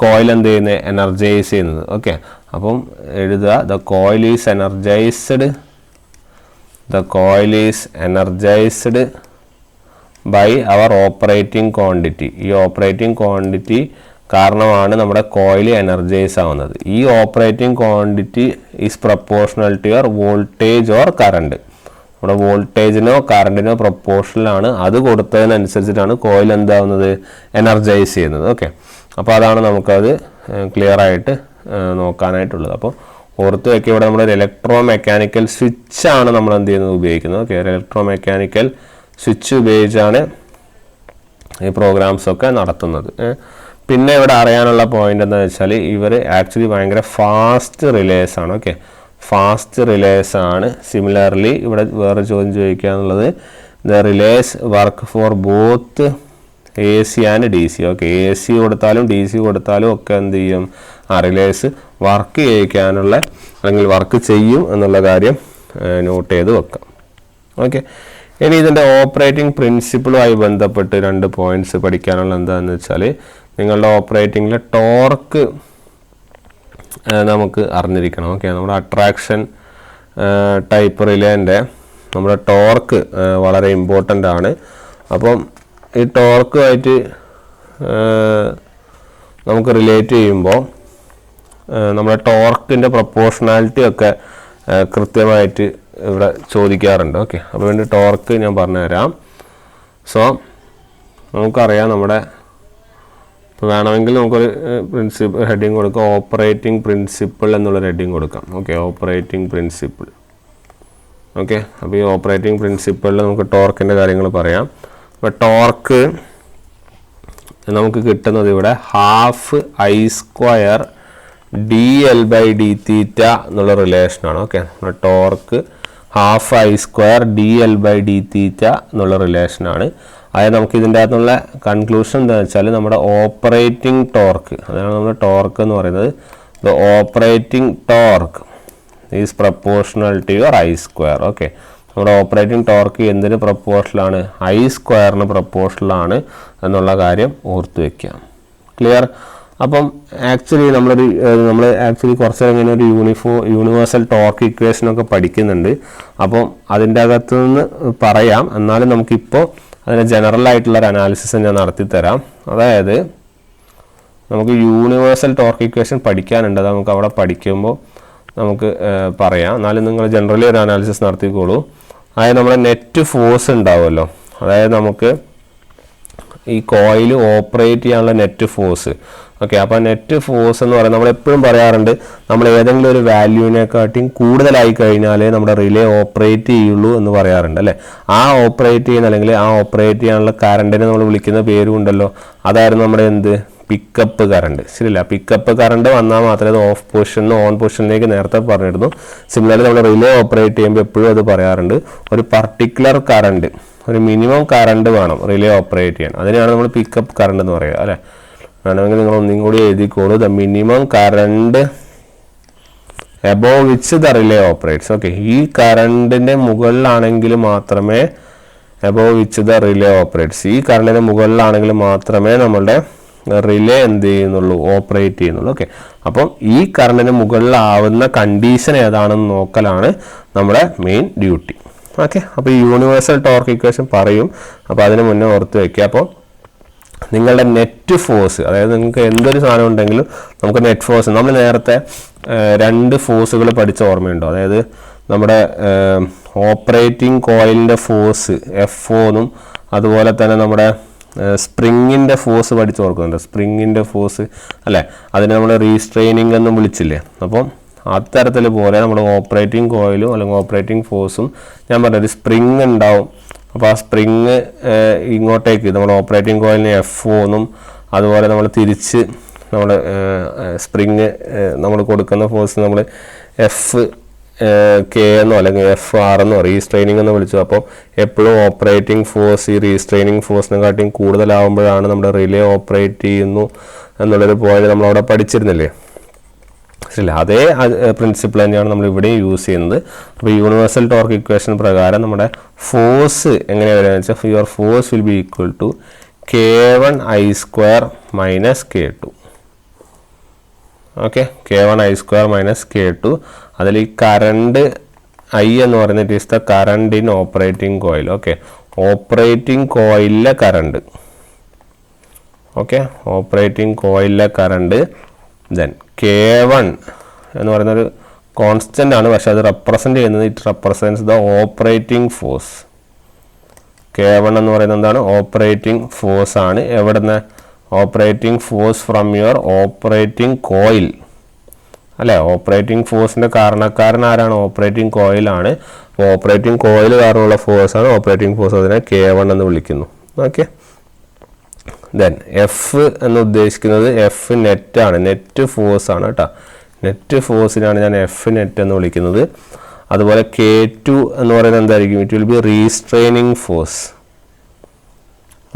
കോയിൽ എന്ത് ചെയ്യുന്നത്, എനർജൈസ് ചെയ്യുന്നത്. ഓക്കെ, അപ്പം എഴുതുക the coil is energised by our operating quantity. ഈ ഓപ്പറേറ്റിംഗ് ക്വാണ്ടിറ്റി കാരണമാണ് നമ്മുടെ കോയിൽ എനർജൈസ് ആവുന്നത്. ഈ operating quantity is proportional to your voltage or current. നമ്മുടെ വോൾട്ടേജിനോ കറണ്ടിനോ പ്രപ്പോർഷണലാണ്. അത് കൊടുത്തതിനനുസരിച്ചിട്ടാണ് കോയിൽ എന്താവുന്നത്, എനർജൈസ് ചെയ്യുന്നത്. ഓക്കെ, അപ്പോൾ അതാണ് നമുക്കത് ക്ലിയർ ആയിട്ട് നോക്കാനായിട്ടുള്ളത്. അപ്പോൾ ഓർത്ത് വയ്ക്കുക, ഇവിടെ നമ്മുടെ ഇലക്ട്രോ മെക്കാനിക്കൽ സ്വിച്ചാണ് നമ്മൾ എന്ത് ചെയ്യുന്നത്, ഉപയോഗിക്കുന്നത്. ഓക്കെ, ഇലക്ട്രോ മെക്കാനിക്കൽ സ്വിച്ച് ഉപയോഗിച്ചാണ് ഈ പ്രോഗ്രാംസൊക്കെ നടത്തുന്നത്. പിന്നെ ഇവിടെ അറിയാനുള്ള പോയിന്റ് എന്താണെന്ന് വെച്ചാൽ ഇവർ ആക്ച്വലി ഭയങ്കര ഫാസ്റ്റ് റിലേസ് ആണ്. ഓക്കെ, ഫാസ്റ്റ് റിലേസ് ആണ്. സിമിലർലി ഇവിടെ വേറെ ചോദ്യം ചോദിക്കുക എന്നുള്ളത്, the relays work for both AC and DC. Okay, AC കൊടുത്താലും DC കൊടുത്താലും ഒക്കെ എന്ത് ചെയ്യും, ആ റിലേസ് വർക്ക് ചെയ്യിക്കാനുള്ള അല്ലെങ്കിൽ വർക്ക് ചെയ്യും എന്നുള്ള കാര്യം നോട്ട് ചെയ്ത് വെക്കാം. ഓക്കെ, ഇനി ഇതിൻ്റെ ഓപ്പറേറ്റിംഗ് പ്രിൻസിപ്പിളുമായി ബന്ധപ്പെട്ട് 2 പോയിന്റ്സ് പഠിക്കാനുള്ള എന്താണെന്ന് വെച്ചാൽ, നിങ്ങളുടെ ഓപ്പറേറ്റിങ്ങിലെ ടോർക്ക് നമുക്ക് അറിഞ്ഞിരിക്കണം. ഓക്കെ, നമ്മുടെ അട്രാക്ഷൻ ടൈപ്പ് റിലേൻ്റെ നമ്മുടെ ടോർക്ക് വളരെ ഇമ്പോർട്ടൻ്റ് ആണ്. അപ്പം ഈ ടോർക്കുമായിട്ട് നമുക്ക് റിലേറ്റ് ചെയ്യുമ്പോൾ നമ്മുടെ ടോർക്കിൻ്റെ പ്രപ്പോർഷണാലിറ്റി ഒക്കെ കൃത്യമായിട്ട് ഇവിടെ ചോദിക്കാറുണ്ട്. ഓക്കെ, അപ്പോൾ വേണ്ടി ടോർക്ക് ഞാൻ പറഞ്ഞുതരാം. സോ നമുക്കറിയാം, നമ്മുടെ ഇപ്പോൾ വേണമെങ്കിൽ നമുക്കൊരു ഹെഡിങ് കൊടുക്കാം, ഓപ്പറേറ്റിംഗ് പ്രിൻസിപ്പിൾ എന്നുള്ളൊരു ഹെഡിങ് കൊടുക്കാം. Okay, operating principle. ഓക്കെ, അപ്പോൾ ഈ ഓപ്പറേറ്റിംഗ് പ്രിൻസിപ്പിളിൽ നമുക്ക് ടോർക്കിൻ്റെ കാര്യങ്ങൾ പറയാം. അപ്പോൾ ടോർക്ക് നമുക്ക് കിട്ടുന്നത് ഇവിടെ ½ I²dl/dθ എന്നുള്ള റിലേഷനാണ്. ഓക്കെ, ടോർക്ക് ½ I²dl/dθ എന്നുള്ള റിലേഷനാണ്. അതായത് നമുക്ക് ഇതിൻ്റെ അകത്തുള്ള കൺക്ലൂഷൻ എന്താണെന്ന് വെച്ചാൽ, നമ്മുടെ ഓപ്പറേറ്റിംഗ് ടോർക്ക്, അതാണ് നമ്മുടെ ടോർക്ക് എന്ന് പറയുന്നത്, the operating torque is proportional to your I². Okay, നമ്മുടെ ഓപ്പറേറ്റിംഗ് ടോർക്ക് എന്തിന് പ്രപ്പോർഷണലാണ്, I² പ്രപ്പോർഷണലാണ് എന്നുള്ള കാര്യം ഓർത്ത് വയ്ക്കുക. ക്ലിയർ? അപ്പം ആക്ച്വലി നമ്മൾ കുറച്ച് ഇങ്ങനെ ഒരു യൂണിവേഴ്സൽ ടോർക്ക് ഇക്വേഷനൊക്കെ പഠിക്കുന്നുണ്ട്. അപ്പം അതിൻ്റെ അകത്തു നിന്ന് പറയാം, എന്നാലും നമുക്കിപ്പോൾ അതിന് ജനറൽ ആയിട്ടുള്ളൊരു അനാലിസിസ് ഞാൻ നടത്തിത്തരാം. അതായത് നമുക്ക് യൂണിവേഴ്സൽ ടോർക്ക് ഇക്വേഷൻ പഠിക്കാനുണ്ട്, അത് നമുക്ക് അവിടെ പഠിക്കുമ്പോൾ നമുക്ക് പറയാം. എന്നാലും നിങ്ങൾ ജനറലി ഒരു അനാലിസിസ് നടത്തിക്കോളൂ. അതായത് നമ്മുടെ നെറ്റ് ഫോഴ്സ് ഉണ്ടാവുമല്ലോ, അതായത് നമുക്ക് ഈ കോയിൽ ഓപ്പറേറ്റ് ചെയ്യാനുള്ള നെറ്റ് ഫോഴ്സ്. ഓക്കെ, അപ്പോൾ നെറ്റ് ഫോഴ്സ് എന്ന് പറയുന്നത് നമ്മളെപ്പോഴും പറയാറുണ്ട്, നമ്മൾ ഏതെങ്കിലും ഒരു വാല്യൂവിനെക്കാട്ടിയും കൂടുതലായി കഴിഞ്ഞാലേ നമ്മുടെ റിലേ ഓപ്പറേറ്റ് ചെയ്യുള്ളൂ എന്ന് പറയാറുണ്ട് അല്ലേ. ആ ഓപ്പറേറ്റ് ചെയ്യുന്ന അല്ലെങ്കിൽ ആ ഓപ്പറേറ്റ് ചെയ്യാനുള്ള കറണ്ടിനെ നമ്മൾ വിളിക്കുന്ന പേരും ഉണ്ടല്ലോ, അതായിരുന്നു നമ്മുടെ പിക്കപ്പ് കറണ്ട്. ശരിയല്ല, പിക്കപ്പ് കറണ്ട് വന്നാൽ മാത്രമേ അത് ഓഫ് പൊസിഷൻ ഓൺ പൊസിഷനിലേക്ക് നേരത്തെ പറഞ്ഞിരുന്നു. സിമിലർലി നമ്മൾ റിലേ ഓപ്പറേറ്റ് ചെയ്യുമ്പോൾ എപ്പോഴും അത് പറയാറുണ്ട്, ഒരു പർട്ടിക്കുലർ കറണ്ട്, ഒരു മിനിമം കറണ്ട് വേണം റിലേ ഓപ്പറേറ്റ് ചെയ്യാൻ. അതിനെയാണ് നമ്മൾ പിക്കപ്പ് കറണ്ട് എന്ന് പറയുക അല്ലേ. വേണമെങ്കിൽ നിങ്ങൾ ഒന്നും കൂടി എഴുതിക്കോളൂ, the minimum current above which the relay operates. Okay, ഈ കറണ്ടിൻ്റെ മുകളിലാണെങ്കിൽ മാത്രമേ above which the relay operates, ഈ കറണ്ടിൻ്റെ മുകളിലാണെങ്കിൽ മാത്രമേ നമ്മളുടെ റിലേ എന്ത് ചെയ്യുന്നുള്ളൂ, ഓപ്പറേറ്റ് ചെയ്യുന്നുള്ളൂ. ഓക്കെ, അപ്പം ഈ കറണ്ടിന് മുകളിലാവുന്ന കണ്ടീഷൻ ഏതാണെന്ന് നോക്കലാണ് നമ്മുടെ മെയിൻ ഡ്യൂട്ടി. ഓക്കെ, അപ്പോൾ ഈ യൂണിവേഴ്സൽ ടോർക്ക് ഇക്വേഷൻ പറയും, അപ്പോൾ അതിന് മുന്നേ ഓർത്ത് വയ്ക്കുക. അപ്പോൾ നിങ്ങളുടെ നെറ്റ് ഫോഴ്സ്, അതായത് നിങ്ങൾക്ക് എന്തൊരു സാധനം ഉണ്ടെങ്കിലും നമുക്ക് നെറ്റ് ഫോഴ്സ്, നമ്മൾ നേരത്തെ 2 ഫോഴ്സുകൾ പഠിച്ച ഓർമ്മയുണ്ടോ? അതായത് നമ്മുടെ ഓപ്പറേറ്റിംഗ് കോയിലിൻ്റെ ഫോഴ്സ് FO എന്നും അതുപോലെ തന്നെ നമ്മുടെ സ്പ്രിങ്ങിൻ്റെ ഫോഴ്സ് പഠിച്ച് ഓർക്കുന്നുണ്ട്, സ്പ്രിങ്ങിൻ്റെ ഫോഴ്സ് അല്ലേ, അതിനെ നമ്മൾ റീസ്ട്രെയിനിങ് എന്നും വിളിച്ചില്ലേ. അപ്പം അത്തരത്തിൽ പോലെ നമ്മുടെ ഓപ്പറേറ്റിംഗ് കോയിലും അല്ലെങ്കിൽ ഓപ്പറേറ്റിംഗ് ഫോഴ്സും ഞാൻ പറഞ്ഞൊരു സ്പ്രിങ് ഉണ്ടാവും. അപ്പോൾ ആ സ്പ്രിങ് ഇങ്ങോട്ടേക്ക് നമ്മൾ ഓപ്പറേറ്റിംഗ് കോയിലിന് FO എന്നും അതുപോലെ നമ്മൾ തിരിച്ച് നമ്മൾ സ്പ്രിങ് നമ്മൾ കൊടുക്കുന്ന ഫോഴ്സ് നമ്മൾ FK എന്നോ അല്ലെങ്കിൽ FR എന്നോ റീസ്ട്രെയിനിങ് എന്ന് വിളിച്ചു. അപ്പോൾ എപ്പോഴും ഓപ്പറേറ്റിംഗ് ഫോഴ്സ് ഈ റീസ്ട്രെയിനിങ് ഫോഴ്സിനെക്കാട്ടിയും കൂടുതലാവുമ്പോഴാണ് നമ്മുടെ റിലേ ഓപ്പറേറ്റ് ചെയ്യുന്നു എന്നുള്ളൊരു പോയിന്റ് നമ്മളവിടെ പഠിച്ചിരുന്നില്ലേ. ശരിയല്ലേ? അതേ പ്രിൻസിപ്പിൾ തന്നെയാണ് നമ്മൾ ഇവിടെയും യൂസ് ചെയ്യുന്നത്. അപ്പോൾ യൂണിവേഴ്സൽ ടോർക്ക് ഇക്വേഷൻ പ്രകാരം നമ്മുടെ ഫോഴ്സ് എങ്ങനെയാണ് വരിക എന്ന് വെച്ചാൽ your force will be equal to K1I² minus K2. Okay, K1I² minus K2. അതിൽ ഈ കറണ്ട് I എന്ന് പറയുന്നത് it is the current in operating coil. Okay, operating കോയിലിലെ കറണ്ട്. ഓക്കെ, ഓപ്പറേറ്റിംഗ് കോയിലിലെ കറണ്ട്. ദെൻ K1 എന്ന് പറയുന്നൊരു കോൺസ്റ്റൻ്റ് ആണ്, പക്ഷെ അത് റെപ്രസെൻ്റ് ചെയ്യുന്നത് it represents the operating force. K1 എന്ന് പറയുന്നത് എന്താണ്? ഓപ്പറേറ്റിംഗ് ഫോഴ്സ് ആണ്. എവിടുന്ന്? Operating force from your operating coil അല്ലേ? ഓപ്പറേറ്റിംഗ് ഫോഴ്സിൻ്റെ കാരണക്കാരൻ ആരാണ്? ഓപ്പറേറ്റിംഗ് കോയിലാണ്. അപ്പോൾ ഓപ്പറേറ്റിംഗ് കോയിൽ കാരണമുള്ള ഫോഴ്സാണ് ഓപ്പറേറ്റിംഗ് ഫോഴ്സ്. അതിനെ K1 എന്ന് വിളിക്കുന്നു. ഓക്കെ, ദെൻ എഫ് എന്ന് ഉദ്ദേശിക്കുന്നത് എഫ് നെറ്റ് ആണ്, നെറ്റ് ഫോഴ്സ് ആണ് കേട്ടോ. നെറ്റ് ഫോഴ്സിനാണ് ഞാൻ എഫ് നെറ്റ് എന്ന് വിളിക്കുന്നത്. അതുപോലെ K2 എന്ന് പറയുന്നത് എന്തായിരിക്കും? It will be restraining force.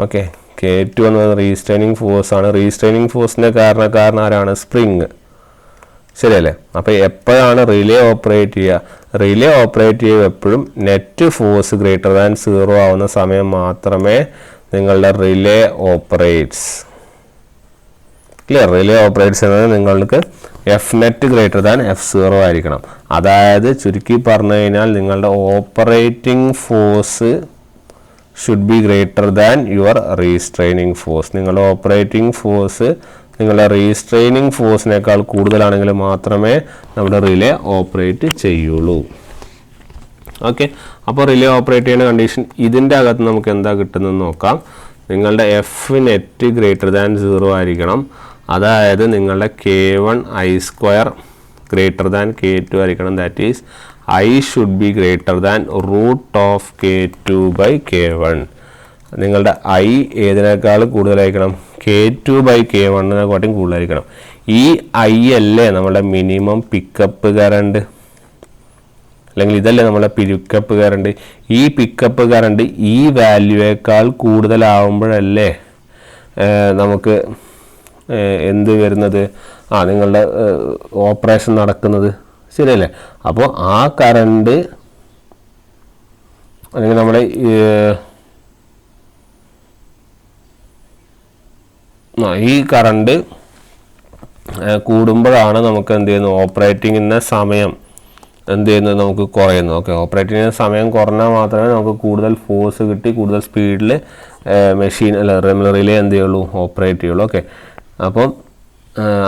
Okay, K2 എന്ന് പറയുന്നത് റീസ്ട്രെയിനിങ് ഫോഴ്സ് ആണ്. റീസ്ട്രെയിനിങ് ഫോഴ്സിൻ്റെ കാരണക്കാരൻ ആരാണ്? സ്പ്രിങ്. ശരിയല്ലേ? അപ്പോൾ എപ്പോഴാണ് റിലേ ഓപ്പറേറ്റ് ചെയ്യുക? റിലേ ഓപ്പറേറ്റ് ചെയ്യുക എപ്പോഴും നെറ്റ് ഫോഴ്സ് ഗ്രേറ്റർ ദാൻ 0 ആവുന്ന സമയം മാത്രമേ നിങ്ങളുടെ relay operates. Clear? Relay operates എന്നത് നിങ്ങൾക്ക് F net greater than F0 ആയിരിക്കണം. അതായത് ചുരുക്കി പറഞ്ഞു കഴിഞ്ഞാൽ നിങ്ങളുടെ operating force should be greater than your restraining force. നിങ്ങളുടെ ഓപ്പറേറ്റിംഗ് ഫോഴ്സ് നിങ്ങളുടെ റീസ്ട്രെയിനിങ് ഫോഴ്സിനേക്കാൾ കൂടുതലാണെങ്കിൽ മാത്രമേ നമ്മുടെ റിലേ ഓപ്പറേറ്റ് ചെയ്യുള്ളൂ. ഓക്കെ, അപ്പോൾ റിലേ ഓപ്പറേറ്റ് ചെയ്യുന്ന കണ്ടീഷൻ ഇതിൻ്റെ അകത്ത് നമുക്ക് എന്താ കിട്ടുന്നതെന്ന് നോക്കാം. നിങ്ങളുടെ എഫ് നെറ്റ് ഗ്രേറ്റർ ദാൻ 0 ആയിരിക്കണം. അതായത് നിങ്ങളുടെ K1I² ഗ്രേറ്റർ ദാൻ K2 ആയിരിക്കണം. That is I should be greater than √K2/K1. നിങ്ങളുടെ I ഏതിനേക്കാൾ കൂടുതലായിരിക്കണം? K2/K1 കൂടുതലായിരിക്കണം. ഈ I അല്ലേ നമ്മുടെ മിനിമം പിക്കപ്പ് കറണ്ട്, അല്ലെങ്കിൽ ഇതല്ലേ നമ്മളെ പിക്കപ്പ് കറണ്ട്. ഈ പിക്കപ്പ് കറണ്ട് ഈ വാല്യൂയേക്കാൾ കൂടുതലാവുമ്പോഴല്ലേ നമുക്ക് എന്ത് വരുന്നത്? നിങ്ങളുടെ ഓപ്പറേഷൻ നടക്കുന്നത്. ശരിയല്ലേ? അപ്പോൾ ആ കറണ്ട് അല്ലെങ്കിൽ നമ്മുടെ ഈ കറണ്ട് കൂടുമ്പോഴാണ് നമുക്ക് എന്ത് ചെയ്യുന്നു? ഓപ്പറേറ്റിങ്ങിൻ്റെ സമയം എന്ത് ചെയ്യുന്നത്? നമുക്ക് കുറയുന്നു. ഓക്കെ, ഓപ്പറേറ്റിങ്ങിൻ്റെ സമയം കുറഞ്ഞാൽ മാത്രമേ നമുക്ക് കൂടുതൽ ഫോഴ്സ് കിട്ടി കൂടുതൽ സ്പീഡിൽ മെഷീൻ റിലേ എന്ത് ചെയ്യുള്ളൂ? ഓപ്പറേറ്റ് ചെയ്യുള്ളൂ. ഓക്കെ, അപ്പം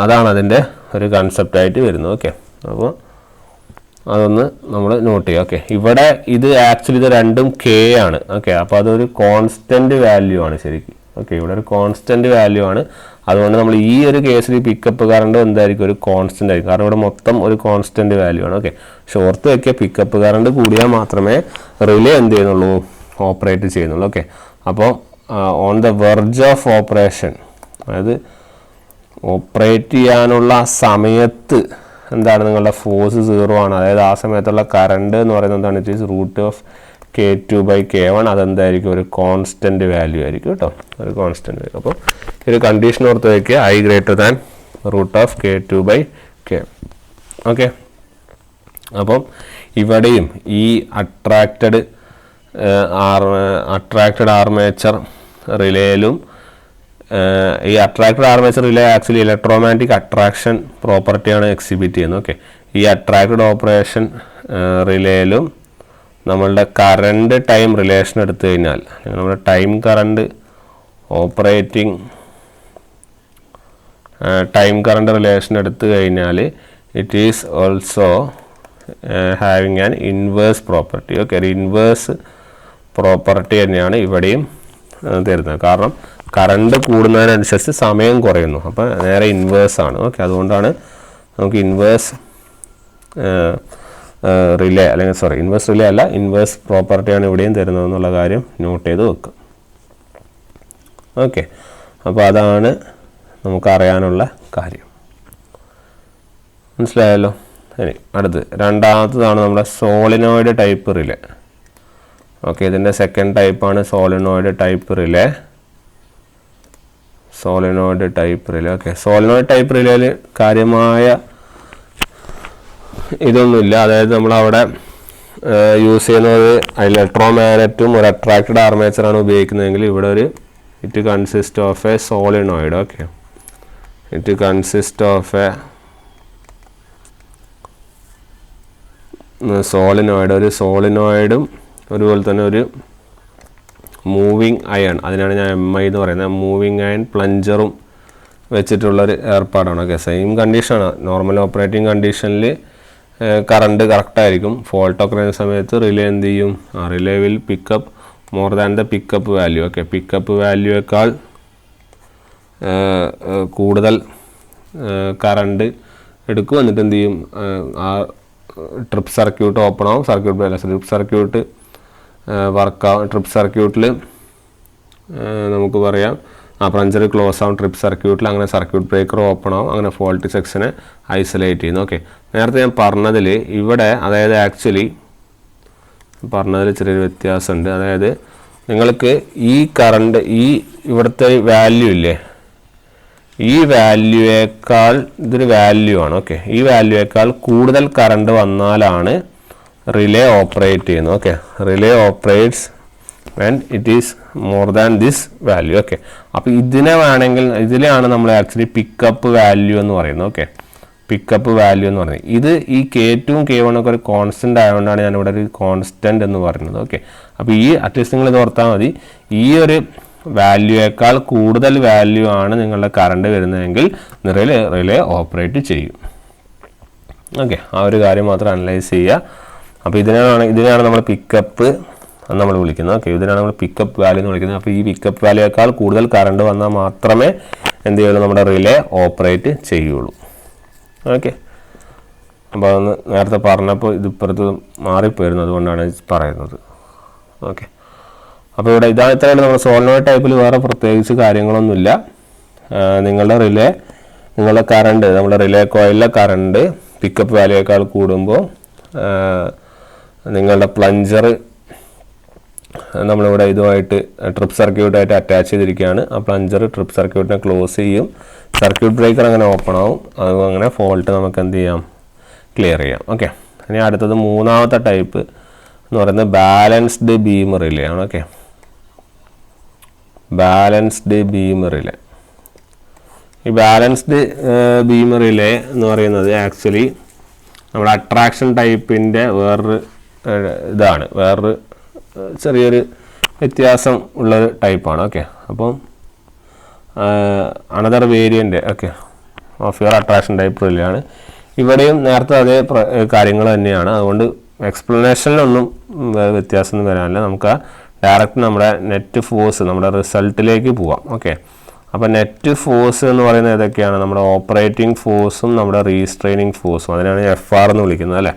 അതാണ് അതിൻ്റെ ഒരു കൺസെപ്റ്റായിട്ട് വരുന്നത്. ഓക്കെ, അപ്പോൾ അതൊന്ന് നമ്മൾ നോട്ട് ചെയ്യുക. ഓക്കെ, ഇവിടെ ഇത് ആക്ച്വലി ഇത് രണ്ടും K ആണ്. ഓക്കെ, അപ്പോൾ അതൊരു കോൺസ്റ്റൻറ്റ് വാല്യൂ ആണ് ശരിക്കും. ഓക്കെ, ഇവിടെ ഒരു കോൺസ്റ്റൻറ്റ് വാല്യൂ ആണ്. അതുകൊണ്ട് നമ്മൾ ഈ ഒരു കേസിൽ പിക്കപ്പ് കറണ്ട് എന്തായിരിക്കും? ഒരു കോൺസ്റ്റൻ്റ് ആയിരിക്കും. കാരണം ഇവിടെ മൊത്തം ഒരു കോൺസ്റ്റൻറ്റ് വാല്യൂ ആണ്. ഓക്കെ, പക്ഷെ ഓർത്ത് വയ്ക്കുക, പിക്കപ്പ് കറണ്ട് കൂടിയാൽ മാത്രമേ റിലേ എന്ത് ചെയ്യുന്നുള്ളൂ? ഓപ്പറേറ്റ് ചെയ്യുന്നുള്ളൂ. ഓക്കെ, അപ്പോൾ on the verge of operation, അതായത് ഓപ്പറേറ്റ് ചെയ്യാനുള്ള സമയത്ത് എന്താണ്? നിങ്ങളുടെ ഫോഴ്സ് 0 ആണ്. അതായത് ആ സമയത്തുള്ള കറണ്ട് എന്ന് പറയുന്നത് എന്താണ്? It is √K2/K1. അതെന്തായിരിക്കും? ഒരു കോൺസ്റ്റൻറ്റ് വാല്യൂ ആയിരിക്കും കേട്ടോ, ഒരു കോൺസ്റ്റൻറ്റ് വാല്യൂ. അപ്പോൾ ഒരു കണ്ടീഷൻ ഓർത്ത് വയ്ക്കുക, I greater than √K2/K. Okay, അപ്പം ഇവിടെയും ഈ അട്രാക്റ്റഡ് ആർമേച്ചർ റിലേയിലും ഈ attracted armature relay actually electromagnetic attraction പ്രോപ്പർട്ടിയാണ് എക്സിബിറ്റ് ചെയ്യുന്നത്. ഓക്കെ, ഈ അട്രാക്റ്റഡ് ഓപ്പറേഷൻ റിലേയിലും നമ്മളുടെ കറണ്ട് ടൈം റിലേഷൻ എടുത്തു കഴിഞ്ഞാൽ നമ്മുടെ time current operating time current relation എടുത്തു കഴിഞ്ഞാൽ it is also having an inverse property. Okay, ഒരു ഇൻവേഴ്സ് പ്രോപ്പർട്ടി തന്നെയാണ് ഇവിടെയും തരുന്നത്. കാരണം കറണ്ട് കൂടുന്നതിനനുസരിച്ച് സമയം കുറയുന്നു. അപ്പോൾ നേരെ ഇൻവേഴ്സ് ആണ്. ഓക്കെ, അതുകൊണ്ടാണ് നമുക്ക് ഇൻവേഴ്സ് റിലേ അല്ലെങ്കിൽ ഇൻവേഴ്സ് റിലേ അല്ല, ഇൻവേഴ്സ് പ്രോപ്പർട്ടിയാണ് ഇവിടെയും തരുന്നതെന്നുള്ള കാര്യം നോട്ട് ചെയ്ത് വെക്കുക. ഓക്കെ, അപ്പോൾ അതാണ് നമുക്കറിയാനുള്ള കാര്യം. മനസ്സിലായല്ലോ? ഇനി അടുത്ത് രണ്ടാമത്തതാണ് നമ്മുടെ സോളിനോയിഡ് ടൈപ്പ് റിലേ. ഓക്കെ, ഇതിൻ്റെ സെക്കൻഡ് ടൈപ്പാണ് solenoid type relay. Okay, solenoid type റിലേയിൽ കാര്യമായ ഇതൊന്നുമില്ല. അതായത് നമ്മളവിടെ യൂസ് ചെയ്യുന്നത് ഇലക്ട്രോമാഗ്നറ്റും ഒരു അട്രാക്റ്റഡ് ആർമേച്ചറാണ് ഉപയോഗിക്കുന്നതെങ്കിൽ ഇവിടെ ഒരു it consist of A solenoid. Okay, it consist of A solenoid, ഒരു സോളിനോയിഡും അതുപോലെ തന്നെ ഒരു മൂവിങ് അയൺ, അതിനാണ് ഞാൻ MI എന്ന് പറയുന്നത്. മൂവിങ് അയൺ പ്ലഞ്ചറും വെച്ചിട്ടുള്ളൊരു ഏർപ്പാടാണ്. ഓക്കെ, സെയിം കണ്ടീഷനാണ്. നോർമൽ ഓപ്പറേറ്റിംഗ് കണ്ടീഷനിൽ കറണ്ട് കറക്റ്റായിരിക്കും. ഫോൾട്ട് ഒക്കെ വരുന്ന സമയത്ത് റിലേ എന്ത് ചെയ്യും? Relay will pickup more than the pickup value. Okay, pickup വാല്യൂയേക്കാൾ കൂടുതൽ കറണ്ട് എടുക്കും. എന്നിട്ട് എന്ത് ചെയ്യും? ആ ട്രിപ്പ് സർക്യൂട്ട് ഓപ്പൺ ആവും. ട്രിപ്പ് സർക്യൂട്ട് വർക്കാവും. ട്രിപ്പ് സർക്യൂട്ടിൽ നമുക്ക് പറയാം പ്ലഞ്ചർ ക്ലോസ് ആവും ട്രിപ്പ് സർക്യൂട്ടിൽ. അങ്ങനെ സർക്യൂട്ട് ബ്രേക്കർ ഓപ്പൺ ആവും. അങ്ങനെ ഫോൾട്ട് സെക്ഷനെ ഐസൊലേറ്റ് ചെയ്യുന്നു. ഓക്കെ, നേരത്തെ ഞാൻ പറഞ്ഞതിൽ ഇവിടെ അതായത് ആക്ച്വലി പറഞ്ഞതിൽ ചെറിയൊരു വ്യത്യാസമുണ്ട്. അതായത് നിങ്ങൾക്ക് ഈ കറണ്ട് ഈ ഇവിടുത്തെ വാല്യൂ ഇല്ലേ, ഈ വാല്യൂയേക്കാൾ ഇതൊരു വാല്യൂ ആണ്. ഓക്കെ, ഈ വാല്യൂയേക്കാൾ കൂടുതൽ കറണ്ട് വന്നാലാണ് റിലേ ഓപ്പറേറ്റ് ചെയ്യുന്നത്. Okay, relay operates when it is more than this value. Okay, അപ്പോൾ ഇതിനെ വേണമെങ്കിൽ ഇതിലാണ് നമ്മൾ ആക്ച്വലി പിക്കപ്പ് വാല്യൂ എന്ന് പറയുന്നത്. ഓക്കെ, പിക്കപ്പ് വാല്യൂ എന്ന് പറയുന്നത് ഇത് ഈ K2 K1 ഒക്കെ ഒരു കോൺസ്റ്റൻ്റ് ആയതുകൊണ്ടാണ് ഞാനിവിടെ ഒരു കോൺസ്റ്റൻ്റ് എന്ന് പറയുന്നത്. ഓക്കെ, അപ്പോൾ ഈ അറ്റ്ലീസ്റ്റ് നിങ്ങൾ ഇത് ഓർത്താൽ മതി. ഈ ഒരു വാല്യൂയേക്കാൾ കൂടുതൽ വാല്യൂ ആണ് നിങ്ങളുടെ കറണ്ട് വരുന്നതെങ്കിൽ റിലേ ഓപ്പറേറ്റ് ചെയ്യും. ഓക്കെ, ആ ഒരു കാര്യം മാത്രം അനലൈസ് ചെയ്യുക. അപ്പോൾ ഇതിനാണ് നമ്മൾ പിക്കപ്പ് നമ്മൾ വിളിക്കുന്നത്. ഓക്കെ, ഇതിനാണ് നമ്മൾ പിക്കപ്പ് വാല്യൂ എന്ന് വിളിക്കുന്നത്. അപ്പോൾ ഈ പിക്കപ്പ് വാല്യൂയേക്കാൾ കൂടുതൽ കറണ്ട് വന്നാൽ മാത്രമേ എന്ത് ചെയ്യുള്ളൂ? നമ്മുടെ റിലേ ഓപ്പറേറ്റ് ചെയ്യുള്ളൂ. ഓക്കെ, അപ്പോൾ അതൊന്ന് നേരത്തെ പറഞ്ഞപ്പോൾ ഇതിപ്പുറത്ത് മാറിപ്പോയിരുന്നു, അതുകൊണ്ടാണ് പറയുന്നത്. ഓക്കെ, അപ്പോൾ ഇവിടെ ഇത്രയാണ് നമ്മുടെ സോളിനോയിഡ് ടൈപ്പിൽ. വേറെ പ്രത്യേകിച്ച് കാര്യങ്ങളൊന്നുമില്ല. നിങ്ങളുടെ കറണ്ട് നമ്മുടെ റിലേ കോയിലിലെ കറണ്ട് പിക്കപ്പ് വാല്യൂയേക്കാൾ കൂടുമ്പോൾ നിങ്ങളുടെ പ്ലഞ്ചർ നമ്മളിവിടെ ഇതുമായിട്ട് ട്രിപ്പ് സർക്യൂട്ടായിട്ട് അറ്റാച്ച് ചെയ്തിരിക്കുകയാണ്. ആ പ്ലഞ്ചർ ട്രിപ്പ് സർക്യൂട്ടിനെ ക്ലോസ് ചെയ്യും. സർക്യൂട്ട് ബ്രേക്കർ അങ്ങനെ ഓപ്പൺ ആവും. അത് അങ്ങനെ ഫോൾട്ട് നമുക്ക് എന്ത് ചെയ്യാം? ക്ലിയർ ചെയ്യാം. ഓക്കെ, ഇനി അടുത്തത് മൂന്നാമത്തെ ടൈപ്പ് എന്ന് പറയുന്നത് ബാലൻസ്ഡ് ബീം റിലേ ആണ്. Okay, balanced beam relay. ഈ ബാലൻസ്ഡ് ബീം റിലേ എന്ന് പറയുന്നത് ആക്ച്വലി നമ്മുടെ അട്രാക്ഷൻ ടൈപ്പിൻ്റെ വേറൊരു ചെറിയൊരു വ്യത്യാസം ഉള്ളൊരു ടൈപ്പാണ്. ഓക്കെ, അപ്പം another variant okay of your attraction type relay ആണ്. ഇവിടെയും നേരത്തെ അതേ കാര്യങ്ങൾ തന്നെയാണ്. അതുകൊണ്ട് എക്സ്പ്ലനേഷനിലൊന്നും വ്യത്യാസമൊന്നും വരാനില്ല. നമുക്ക് ഡയറക്റ്റ് നമ്മുടെ നെറ്റ് ഫോഴ്സ് നമ്മുടെ റിസൾട്ടിലേക്ക് പോവാം. ഓക്കെ, അപ്പോൾ നെറ്റ് ഫോഴ്സ് എന്ന് പറയുന്നത് ഏതൊക്കെയാണ്? നമ്മുടെ ഓപ്പറേറ്റിംഗ് ഫോഴ്സും നമ്മുടെ റീസ്ട്രെയിനിങ് ഫോഴ്സും. അതിനാണ് FR എന്ന് വിളിക്കുന്നത് അല്ലേ.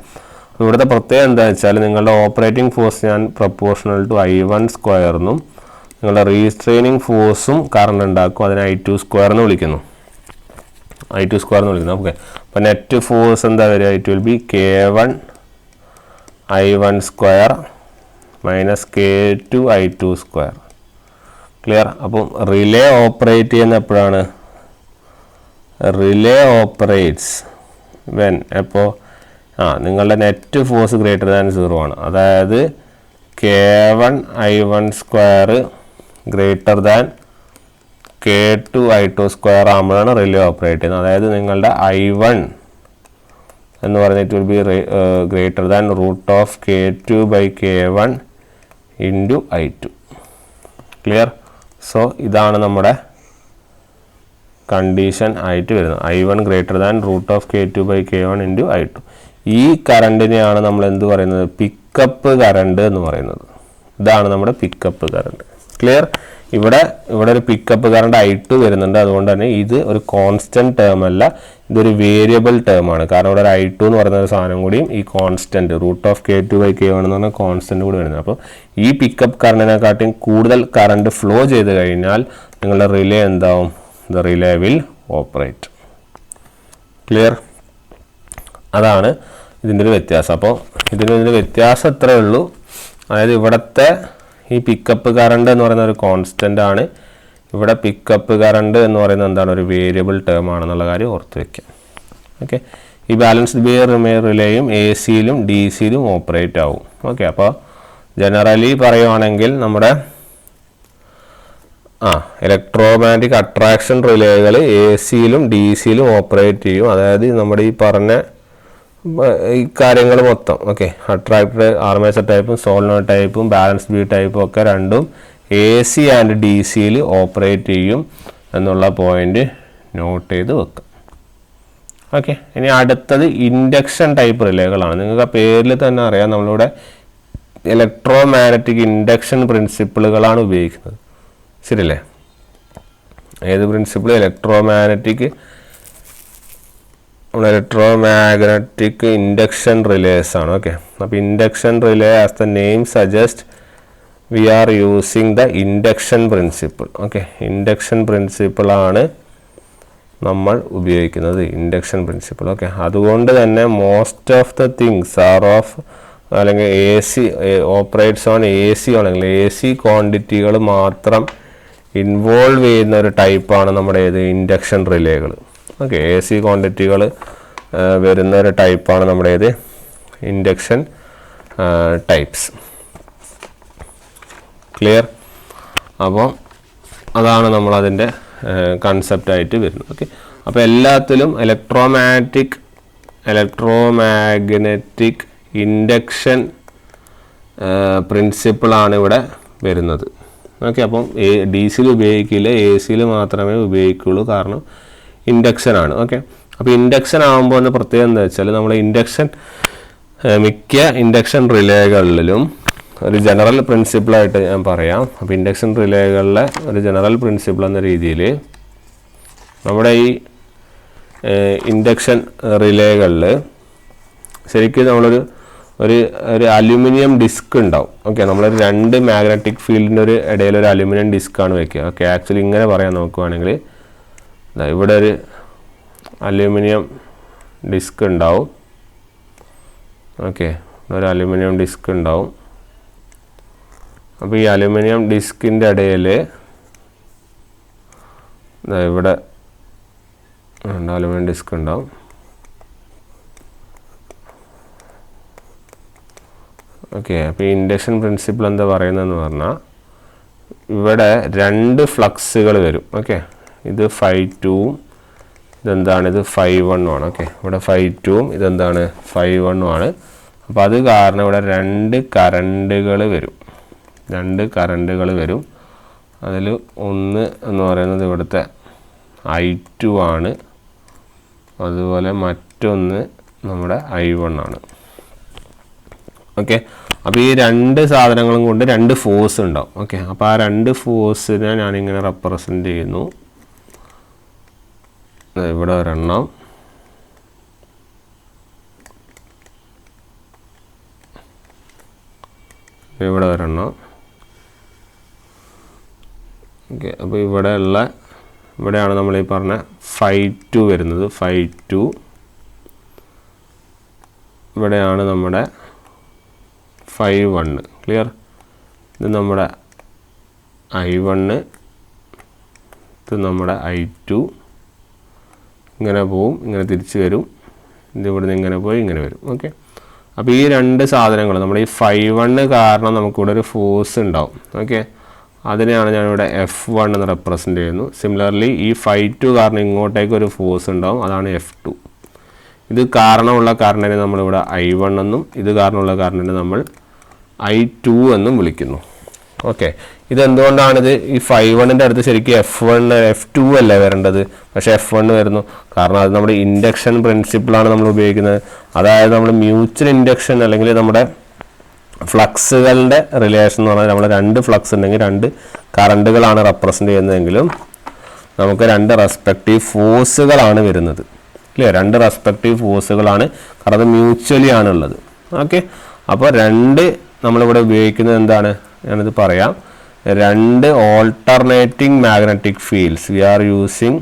ഇവിടുത്തെ പ്രത്യേകം എന്താണെന്ന് വെച്ചാൽ നിങ്ങളുടെ ഓപ്പറേറ്റിംഗ് ഫോഴ്സ് ഞാൻ പ്രപ്പോർഷണൽ ടു I1 സ്ക്വയറിനും നിങ്ങളുടെ റീസ്ട്രെയിനിങ് ഫോഴ്സും കറണ്ട് ഉണ്ടാക്കും. അതിനെ I2 സ്ക്വയർ എന്ന് വിളിക്കുന്നു. ഓക്കെ, അപ്പോൾ നെറ്റ് ഫോഴ്സ് എന്താ വരിക? It will B K1 I1 square minus K2 I2 square. Clear? അപ്പം റിലേ ഓപ്പറേറ്റ് ചെയ്യുന്ന എപ്പോഴാണ്? റിലേ ഓപ്പറേറ്റ്സ് വെൻ എപ്പോൾ നിങ്ങളുടെ നെറ്റ് ഫോഴ്സ് ഗ്രേറ്റർ ദാൻ 0 ആണ്. അതായത് K1 I1 square greater than K2 I2 square ആകുമ്പോഴാണ് റിലേ ഓപ്പറേറ്റ് ചെയ്യുന്നത്. അതായത് നിങ്ങളുടെ I1 എന്ന് പറയുന്നത് it will be greater than root of K2 by K1 into I2. Clear? So ഇതാണ് നമ്മുടെ കണ്ടീഷൻ ആയിട്ട് വരുന്നത്. I1 greater than root of K2 by K1 into I2. ഈ കറണ്ടിനെയാണ് നമ്മൾ എന്ത് പറയുന്നത്? പിക്കപ്പ് കറണ്ട് എന്ന് പറയുന്നത്. ഇതാണ് നമ്മുടെ പിക്കപ്പ് കറണ്ട്. ക്ലിയർ? ഇവിടെ ഒരു പിക്കപ്പ് കറണ്ട് I2 വരുന്നുണ്ട്. അതുകൊണ്ട് തന്നെ ഇത് ഒരു കോൺസ്റ്റൻറ്റ് ടേം അല്ല, ഇതൊരു വേരിയബിൾ ടേം ആണ്. കാരണം ഇവിടെ ഒരു I2 എന്ന് പറയുന്ന ഒരു സാധനം കൂടിയും ഈ constant root of K2 by K1 എന്ന് പറഞ്ഞാൽ കോൺസ്റ്റൻറ്റ് കൂടി വരുന്നത്. അപ്പോൾ ഈ പിക്കപ്പ് കറണ്ടിനെക്കാട്ടിയും കൂടുതൽ കറണ്ട് ഫ്ലോ ചെയ്ത് കഴിഞ്ഞാൽ നിങ്ങളുടെ റിലേ എന്താവും? The relay will operate. Clear? അതാണ് ഇതിൻ്റെ ഒരു വ്യത്യാസം. അപ്പോൾ ഇതിൻ്റെ വ്യത്യാസം ഇത്രയേ ഉള്ളൂ. അതായത് ഇവിടുത്തെ ഈ പിക്കപ്പ് കറണ്ട് എന്ന് പറയുന്ന ഒരു കോൺസ്റ്റൻ്റ് ആണ്. ഇവിടെ പിക്കപ്പ് കറണ്ട് എന്ന് പറയുന്നത് എന്താണ്? ഒരു വേരിയബിൾ ടേം ആണെന്നുള്ള കാര്യം ഓർത്ത് വയ്ക്കാം. ഓക്കെ, ഈ ബാലൻസ്ഡ് ബി റിലേയും എ സിയിലും ഡി സിയിലും ഓപ്പറേറ്റ് ആവും. ഓക്കെ, അപ്പോൾ ജനറലി പറയുവാണെങ്കിൽ നമ്മുടെ ഇലക്ട്രോമാഗ്നറ്റിക് അട്രാക്ഷൻ റിലേകൾ എ സിയിലും ഡി സിയിലും ഓപ്പറേറ്റ് ചെയ്യും. അതായത് നമ്മുടെ ഈ പറഞ്ഞ ഈ കാര്യങ്ങൾ മൊത്തം ഓക്കെ, അട്രാക്ടർ ആർമേച്ചർ ടൈപ്പും സോളിനോയിഡ് ടൈപ്പും ബാലൻസ്ഡ് ബി ടൈപ്പും ഒക്കെ രണ്ടും എ സി ആൻഡ് ഡി സിയിൽ ഓപ്പറേറ്റ് ചെയ്യും എന്നുള്ള പോയിന്റ് നോട്ട് ചെയ്ത് വെക്കാം. ഓക്കെ, ഇനി അടുത്തത് ഇൻഡക്ഷൻ ടൈപ്പ് റിലേകളാണ്. നിങ്ങൾക്ക് ആ പേരിൽ തന്നെ അറിയാം, നമ്മളിവിടെ ഇലക്ട്രോമാഗ്നറ്റിക് ഇൻഡക്ഷൻ പ്രിൻസിപ്പിളുകളാണ് ഉപയോഗിക്കുന്നത്. ശരിയല്ലേ? ഏത് പ്രിൻസിപ്പിൾ? ഇലക്ട്രോമാഗ്നറ്റിക് ഇൻഡക്ഷൻ റിലേസ് ആണ്. ഓക്കെ, അപ്പോൾ induction relay as the name suggest we are using the induction principle. Okay, induction പ്രിൻസിപ്പിളാണ് നമ്മൾ ഉപയോഗിക്കുന്നത്, ഇൻഡക്ഷൻ പ്രിൻസിപ്പിൾ. ഓക്കെ, അതുകൊണ്ട് തന്നെ most of the things are of അല്ലെങ്കിൽ A C operates on A C ആണെങ്കിൽ A C ക്വാണ്ടിറ്റികൾ മാത്രം involve ചെയ്യുന്ന ഒരു ടൈപ്പാണ് നമ്മുടെ ഏത് ഇൻഡക്ഷൻ റിലേകൾ. ഓക്കെ, എ സി ക്വാണ്ടിറ്റികൾ വരുന്ന ഒരു ടൈപ്പാണ് നമ്മുടെ ഏത് ഇൻഡക്ഷൻ ടൈപ്സ്. ക്ലിയർ? അപ്പോൾ അതാണ് നമ്മളതിൻ്റെ കൺസെപ്റ്റായിട്ട് വരുന്നത്. ഓക്കെ, അപ്പോൾ എല്ലാത്തിലും ഇലക്ട്രോമാഗ്നറ്റിക് ഇൻഡക്ഷൻ പ്രിൻസിപ്പിളാണ് ഇവിടെ വരുന്നത്. ഓക്കെ, അപ്പം ഡി സിയിൽ ഉപയോഗിക്കില്ല, എ സിയിൽ മാത്രമേ ഉപയോഗിക്കുള്ളൂ, കാരണം ഇൻഡക്ഷൻ ആണ്. ഓക്കെ, അപ്പോൾ ഇൻഡക്ഷൻ ആകുമ്പോൾ ഒന്ന് പ്രത്യേകം എന്താ വെച്ചാൽ നമ്മൾ മിക്ക ഇൻഡക്ഷൻ റിലേകളിലും ഒരു ജനറൽ പ്രിൻസിപ്പിളായിട്ട് ഞാൻ പറയാം. അപ്പോൾ ഇൻഡക്ഷൻ റിലേകളിലെ ഒരു ജനറൽ പ്രിൻസിപ്പിൾ എന്ന രീതിയിൽ നമ്മുടെ ഈ ഇൻഡക്ഷൻ റിലേകളിൽ ശരിക്കും നമ്മളൊരു അലുമിനിയം ഡിസ്ക് ഉണ്ടാവും. ഓക്കെ, നമ്മളൊരു രണ്ട് മാഗ്നറ്റിക് ഫീൽഡിൻ്റെ ഒരു ഇടയിൽ ഒരു അലുമിനിയം ഡിസ്ക്കാണ് വെക്കുക. ഓക്കെ, ആക്ച്വലി ഇങ്ങനെ പറയാൻ നോക്കുകയാണെങ്കിൽ ഇവിടെ ഒരു അലുമിനിയം ഡിസ്ക് ഉണ്ടാവും. ഓക്കെ, ഒരു അലുമിനിയം ഡിസ്ക് ഉണ്ടാവും. അപ്പോൾ ഈ അലുമിനിയം ഡിസ്കിൻ്റെ ഇടയിൽ ഇവിടെ അലുമിനിയം ഡിസ്ക് ഉണ്ടാവും. ഓക്കെ, അപ്പോൾ ഈ ഇൻഡക്ഷൻ പ്രിൻസിപ്പിൾ എന്താ പറയുന്നതെന്ന് പറഞ്ഞാൽ ഇവിടെ രണ്ട് ഫ്ലക്സുകൾ വരും. ഓക്കെ, ഇത് φ2 ഇതെന്താണ്? ഇത് φ1 ആണ്. ഓക്കെ, ഇവിടെ φ2 ഇതെന്താണ്? φ1 ആണ്. അപ്പോൾ അത് കാരണം ഇവിടെ രണ്ട് കറണ്ടുകൾ വരും. അതിൽ ഒന്ന് എന്ന് പറയുന്നത് ഇവിടുത്തെ I2 ആണ്, അതുപോലെ മറ്റൊന്ന് നമ്മുടെ I1 ആണ്. ഓക്കെ, അപ്പോൾ ഈ രണ്ട് സാധനങ്ങളും കൊണ്ട് രണ്ട് ഫോഴ്സ് ഉണ്ടാവും. ഓക്കെ, അപ്പോൾ ആ രണ്ട് ഫോഴ്സിനെ ഞാനിങ്ങനെ റെപ്രസെൻ്റ് ചെയ്യുന്നു. ഇവിടെ ഒരെണ്ണം, ഇവിടെ ഒരെണ്ണം. ഓക്കെ, അപ്പോൾ ഇവിടെയാണ് നമ്മൾ ഈ പറഞ്ഞ φ2 വരുന്നത്. φ2 ഇവിടെയാണ് നമ്മുടെ φ1. ക്ലിയർ? ഇത് നമ്മുടെ I1, ഇത് നമ്മുടെ I2. ഇങ്ങനെ പോവും, ഇങ്ങനെ തിരിച്ച് വരും. ഇത് ഇവിടുന്ന് ഇങ്ങനെ പോയി ഇങ്ങനെ വരും. ഓക്കെ, അപ്പോൾ ഈ രണ്ട് സാധനങ്ങൾ നമ്മുടെ ഈ φ1 കാരണം നമുക്കിവിടെ ഒരു ഫോഴ്സ് ഉണ്ടാവും. ഓക്കെ, അതിനെയാണ് ഞാനിവിടെ F1 എന്ന് റെപ്രസെൻ്റ് ചെയ്യുന്നു. സിമിലർലി ഈ φ2 കാരണം ഇങ്ങോട്ടേക്ക് ഒരു ഫോഴ്സ് ഉണ്ടാവും, അതാണ് F2. ഇത് കാരണമുള്ള കറണ്ടിനെ നമ്മളിവിടെ I1 എന്നും ഇത് കാരണമുള്ള കറണ്ടിനെ നമ്മൾ I2 എന്നും വിളിക്കുന്നു. ഓക്കെ, ഇതെന്തുകൊണ്ടാണിത്? ഈ φ1ൻ്റെ അടുത്ത് ശരിക്കും F2 അല്ലേ വരേണ്ടത്, പക്ഷേ F1 വരുന്നു. കാരണം അത് നമ്മുടെ ഇൻഡക്ഷൻ പ്രിൻസിപ്പിളാണ് നമ്മൾ ഉപയോഗിക്കുന്നത്. അതായത് നമ്മൾ മ്യൂച്വൽ ഇൻഡക്ഷൻ അല്ലെങ്കിൽ നമ്മുടെ ഫ്ലക്സുകളുടെ റിലേഷൻ എന്ന് പറഞ്ഞാൽ നമ്മൾ രണ്ട് ഫ്ലക്സ് ഉണ്ടെങ്കിൽ രണ്ട് കറണ്ടുകളാണ് റെപ്രസെൻ്റ് ചെയ്യുന്നതെങ്കിലും നമുക്ക് രണ്ട് റെസ്പെക്റ്റീവ് ഫോഴ്സുകളാണ് വരുന്നത്. ഇല്ലേ? രണ്ട് റെസ്പെക്റ്റീവ് ഫോഴ്സുകളാണ്, കാരണം അത് മ്യൂച്വലി ആണുള്ളത്. ഓക്കെ, അപ്പോൾ രണ്ട് നമ്മളിവിടെ ഉപയോഗിക്കുന്നത് എന്താണ്? ഞാനിത് പറയാം. രണ്ട് alternating magnetic fields. We are using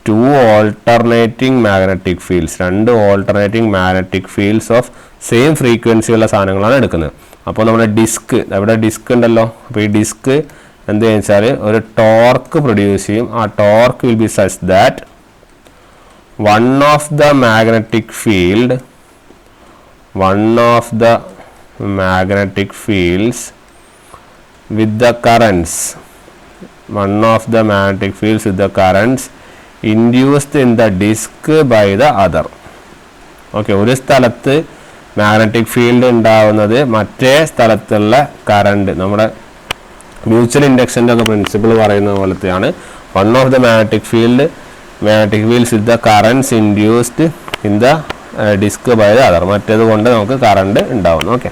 2 alternating magnetic fields. രണ്ട് alternating magnetic fields of same ഫ്രീക്വൻസിയുള്ള സാധനങ്ങളാണ് എടുക്കുന്നത്. അപ്പോൾ നമ്മുടെ ഡിസ്ക്, അവിടെ ഡിസ്ക് ഉണ്ടല്ലോ. അപ്പോൾ ഈ ഡിസ്ക് എന്തെന്ന് വെച്ചാൽ ഒരു ടോർക്ക് പ്രൊഡ്യൂസ് ചെയ്യും. ആ torque will be such that one of the magnetic fields with the currents induced in the disk by the other. Okay, ഒരു സ്ഥലത്ത് മാഗ്നറ്റിക് ഫീൽഡ് ഉണ്ടാവുന്നത് മറ്റേ സ്ഥലത്തുള്ള കറണ്ട്, നമ്മുടെ മ്യൂച്വൽ ഇൻഡക്ഷൻ്റെ ഒക്കെ പ്രിൻസിപ്പിൾ പറയുന്ന പോലത്തെയാണ്. One of the magnetic fields with the currents induced in the disc by the other, മറ്റേത് കൊണ്ട് നമുക്ക് കറണ്ട് ഉണ്ടാവുന്നു. ഓക്കെ,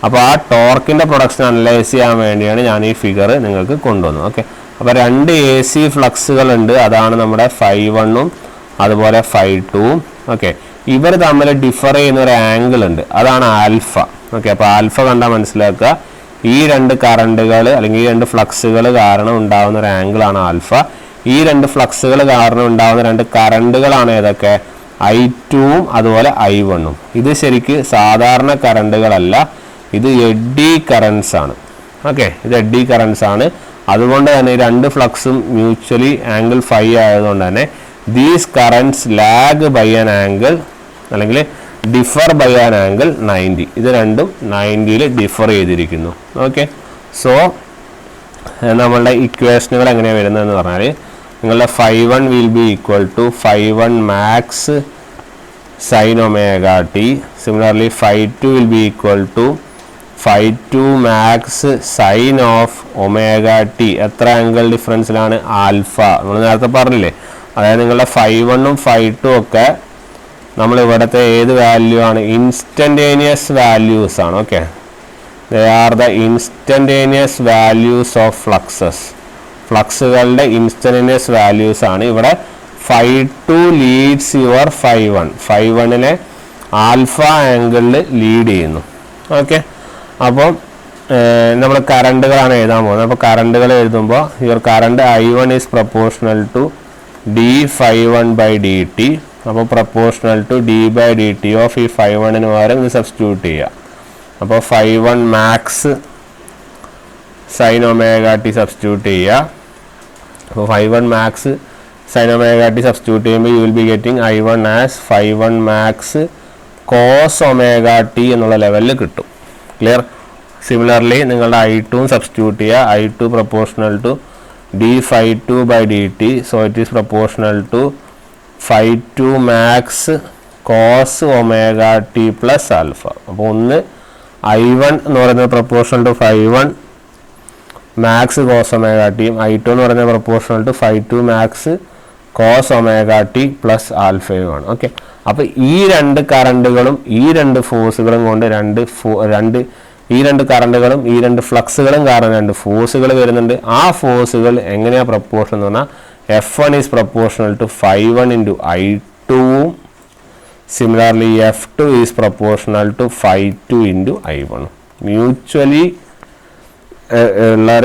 അപ്പോൾ ആ ടോർക്കിൻ്റെ പ്രൊഡക്ഷൻ അനലൈസ് ചെയ്യാൻ വേണ്ടിയാണ് ഞാൻ ഈ ഫിഗർ നിങ്ങൾക്ക് കൊണ്ടുവന്നത്. ഓക്കെ, അപ്പോൾ രണ്ട് AC ഫ്ലക്സുകളുണ്ട്, അതാണ് നമ്മുടെ φ1 അതുപോലെ φ2. ഓക്കെ, ഇവർ തമ്മിൽ ഡിഫർ ചെയ്യുന്ന ഒരു ആംഗിൾ ഉണ്ട്, അതാണ് ആൽഫ. ഓക്കെ, അപ്പോൾ ആൽഫ കണ്ടാൽ മനസ്സിലാക്കുക, ഈ രണ്ട് കറണ്ടുകൾ അല്ലെങ്കിൽ ഈ രണ്ട് ഫ്ലക്സുകൾ കാരണം ഉണ്ടാകുന്ന ഒരു ആംഗിളാണ് ആൽഫ. ഈ രണ്ട് ഫ്ലക്സുകൾ കാരണം ഉണ്ടാകുന്ന രണ്ട് കറണ്ടുകളാണ് ഏതൊക്കെ? I2ഉം അതുപോലെ I1ഉം. ഇത് ശരിക്ക് സാധാരണ കറണ്ടുകളല്ല, ഇത് എഡ്ഡി കറൻസ് ആണ്. ഓക്കെ, ഇത് എഡ്ഡി കറൻസ് ആണ്. അതുകൊണ്ട് തന്നെ ഈ രണ്ട് ഫ്ലക്സും മ്യൂച്വലി ആംഗിൾ φ ആയതുകൊണ്ട് തന്നെ these currents lag by an angle അല്ലെങ്കിൽ ഡിഫർ ബൈ ആൻ ആംഗിൾ 90. ഇത് രണ്ടും 90ൽ ഡിഫർ ചെയ്തിരിക്കുന്നു. ഓക്കെ, സോ നമ്മളുടെ ഇക്വേഷനുകൾ എങ്ങനെയാണ് വരുന്നതെന്ന് പറഞ്ഞാൽ നിങ്ങളുടെ φ1 will be equal to φ1 max sine omega t. Similarly φ2 will be equal to φ2 max sine of omega t. എത്ര ആംഗിൾ ഡിഫറൻസിലാണ്? ആൽഫ. നമ്മൾ നേരത്തെ പറഞ്ഞില്ലേ, അതായത് നിങ്ങളുടെ φ1ഉം φ2 ഒക്കെ നമ്മൾ ഇവിടുത്തെ ഏത് വാല്യൂ ആണ്? ഇൻസ്റ്റൻറ്റേനിയസ് വാല്യൂസ് ആണ്. Okay, they are the instantaneous values of fluxes. ഫ്ലക്സുകളുടെ ഇൻസ്റ്റൻറ്റേനിയസ് വാല്യൂസ് ആണ്. ഇവിടെ φ2 ലീഡ്സ് യുവർ φ1. φ1നെ ആൽഫ ആംഗിളിൽ ലീഡ് ചെയ്യുന്നു. ഓക്കെ, അപ്പം നമ്മൾ കറണ്ടുകളാണ് എഴുതാൻ പോകുന്നത്. അപ്പോൾ കറണ്ടുകൾ എഴുതുമ്പോൾ your current I1 is proportional to dφ1/dt. അപ്പോൾ പ്രപ്പോർഷണൽ ടു d/dt ഓഫ് ഈ φ1ന് പകരം ഇത് സബ്സ്റ്റിറ്റ്യൂട്ട് ചെയ്യുക. അപ്പോൾ φ1 max sine omega t substitute ചെയ്യുക. അപ്പോൾ φ1 max sine omega t substitute ചെയ്യുമ്പോൾ you will be getting I1 as φ1 max cos omega t എന്നുള്ള ലെവലിൽ കിട്ടും. ക്ലിയർ? സിമിലർലി നിങ്ങളുടെ I2 സബ്സ്റ്റിറ്റ്യൂട്ട് ചെയ്യുക. I2 proportional to dφ2/dt. So it is proportional to φ2 max cos omega t plus alpha. അപ്പോൾ ഒന്ന് I1 എന്ന് പറയുന്നത് proportional to φ1 max cos omega ടിയും I2 എന്ന് പറയുന്നത് proportional to φ2 max cos omega t plus ആൽഫയുമാണ്. Okay, അപ്പോൾ ഈ രണ്ട് കറണ്ടുകളും ഈ രണ്ട് ഫോഴ്സുകളും കൊണ്ട് ഈ രണ്ട് കറണ്ടുകളും ഈ രണ്ട് ഫ്ലക്സുകളും കാരണം രണ്ട് ഫോഴ്സുകൾ വരുന്നുണ്ട്. ആ ഫോഴ്സുകൾ എങ്ങനെയാണ് പ്രപ്പോർഷൻ എന്ന് പറഞ്ഞാൽ F1 is proportional to φ1 into I2ഉം similarly F2 is proportional to φ2 into I1. Mutually ഉള്ള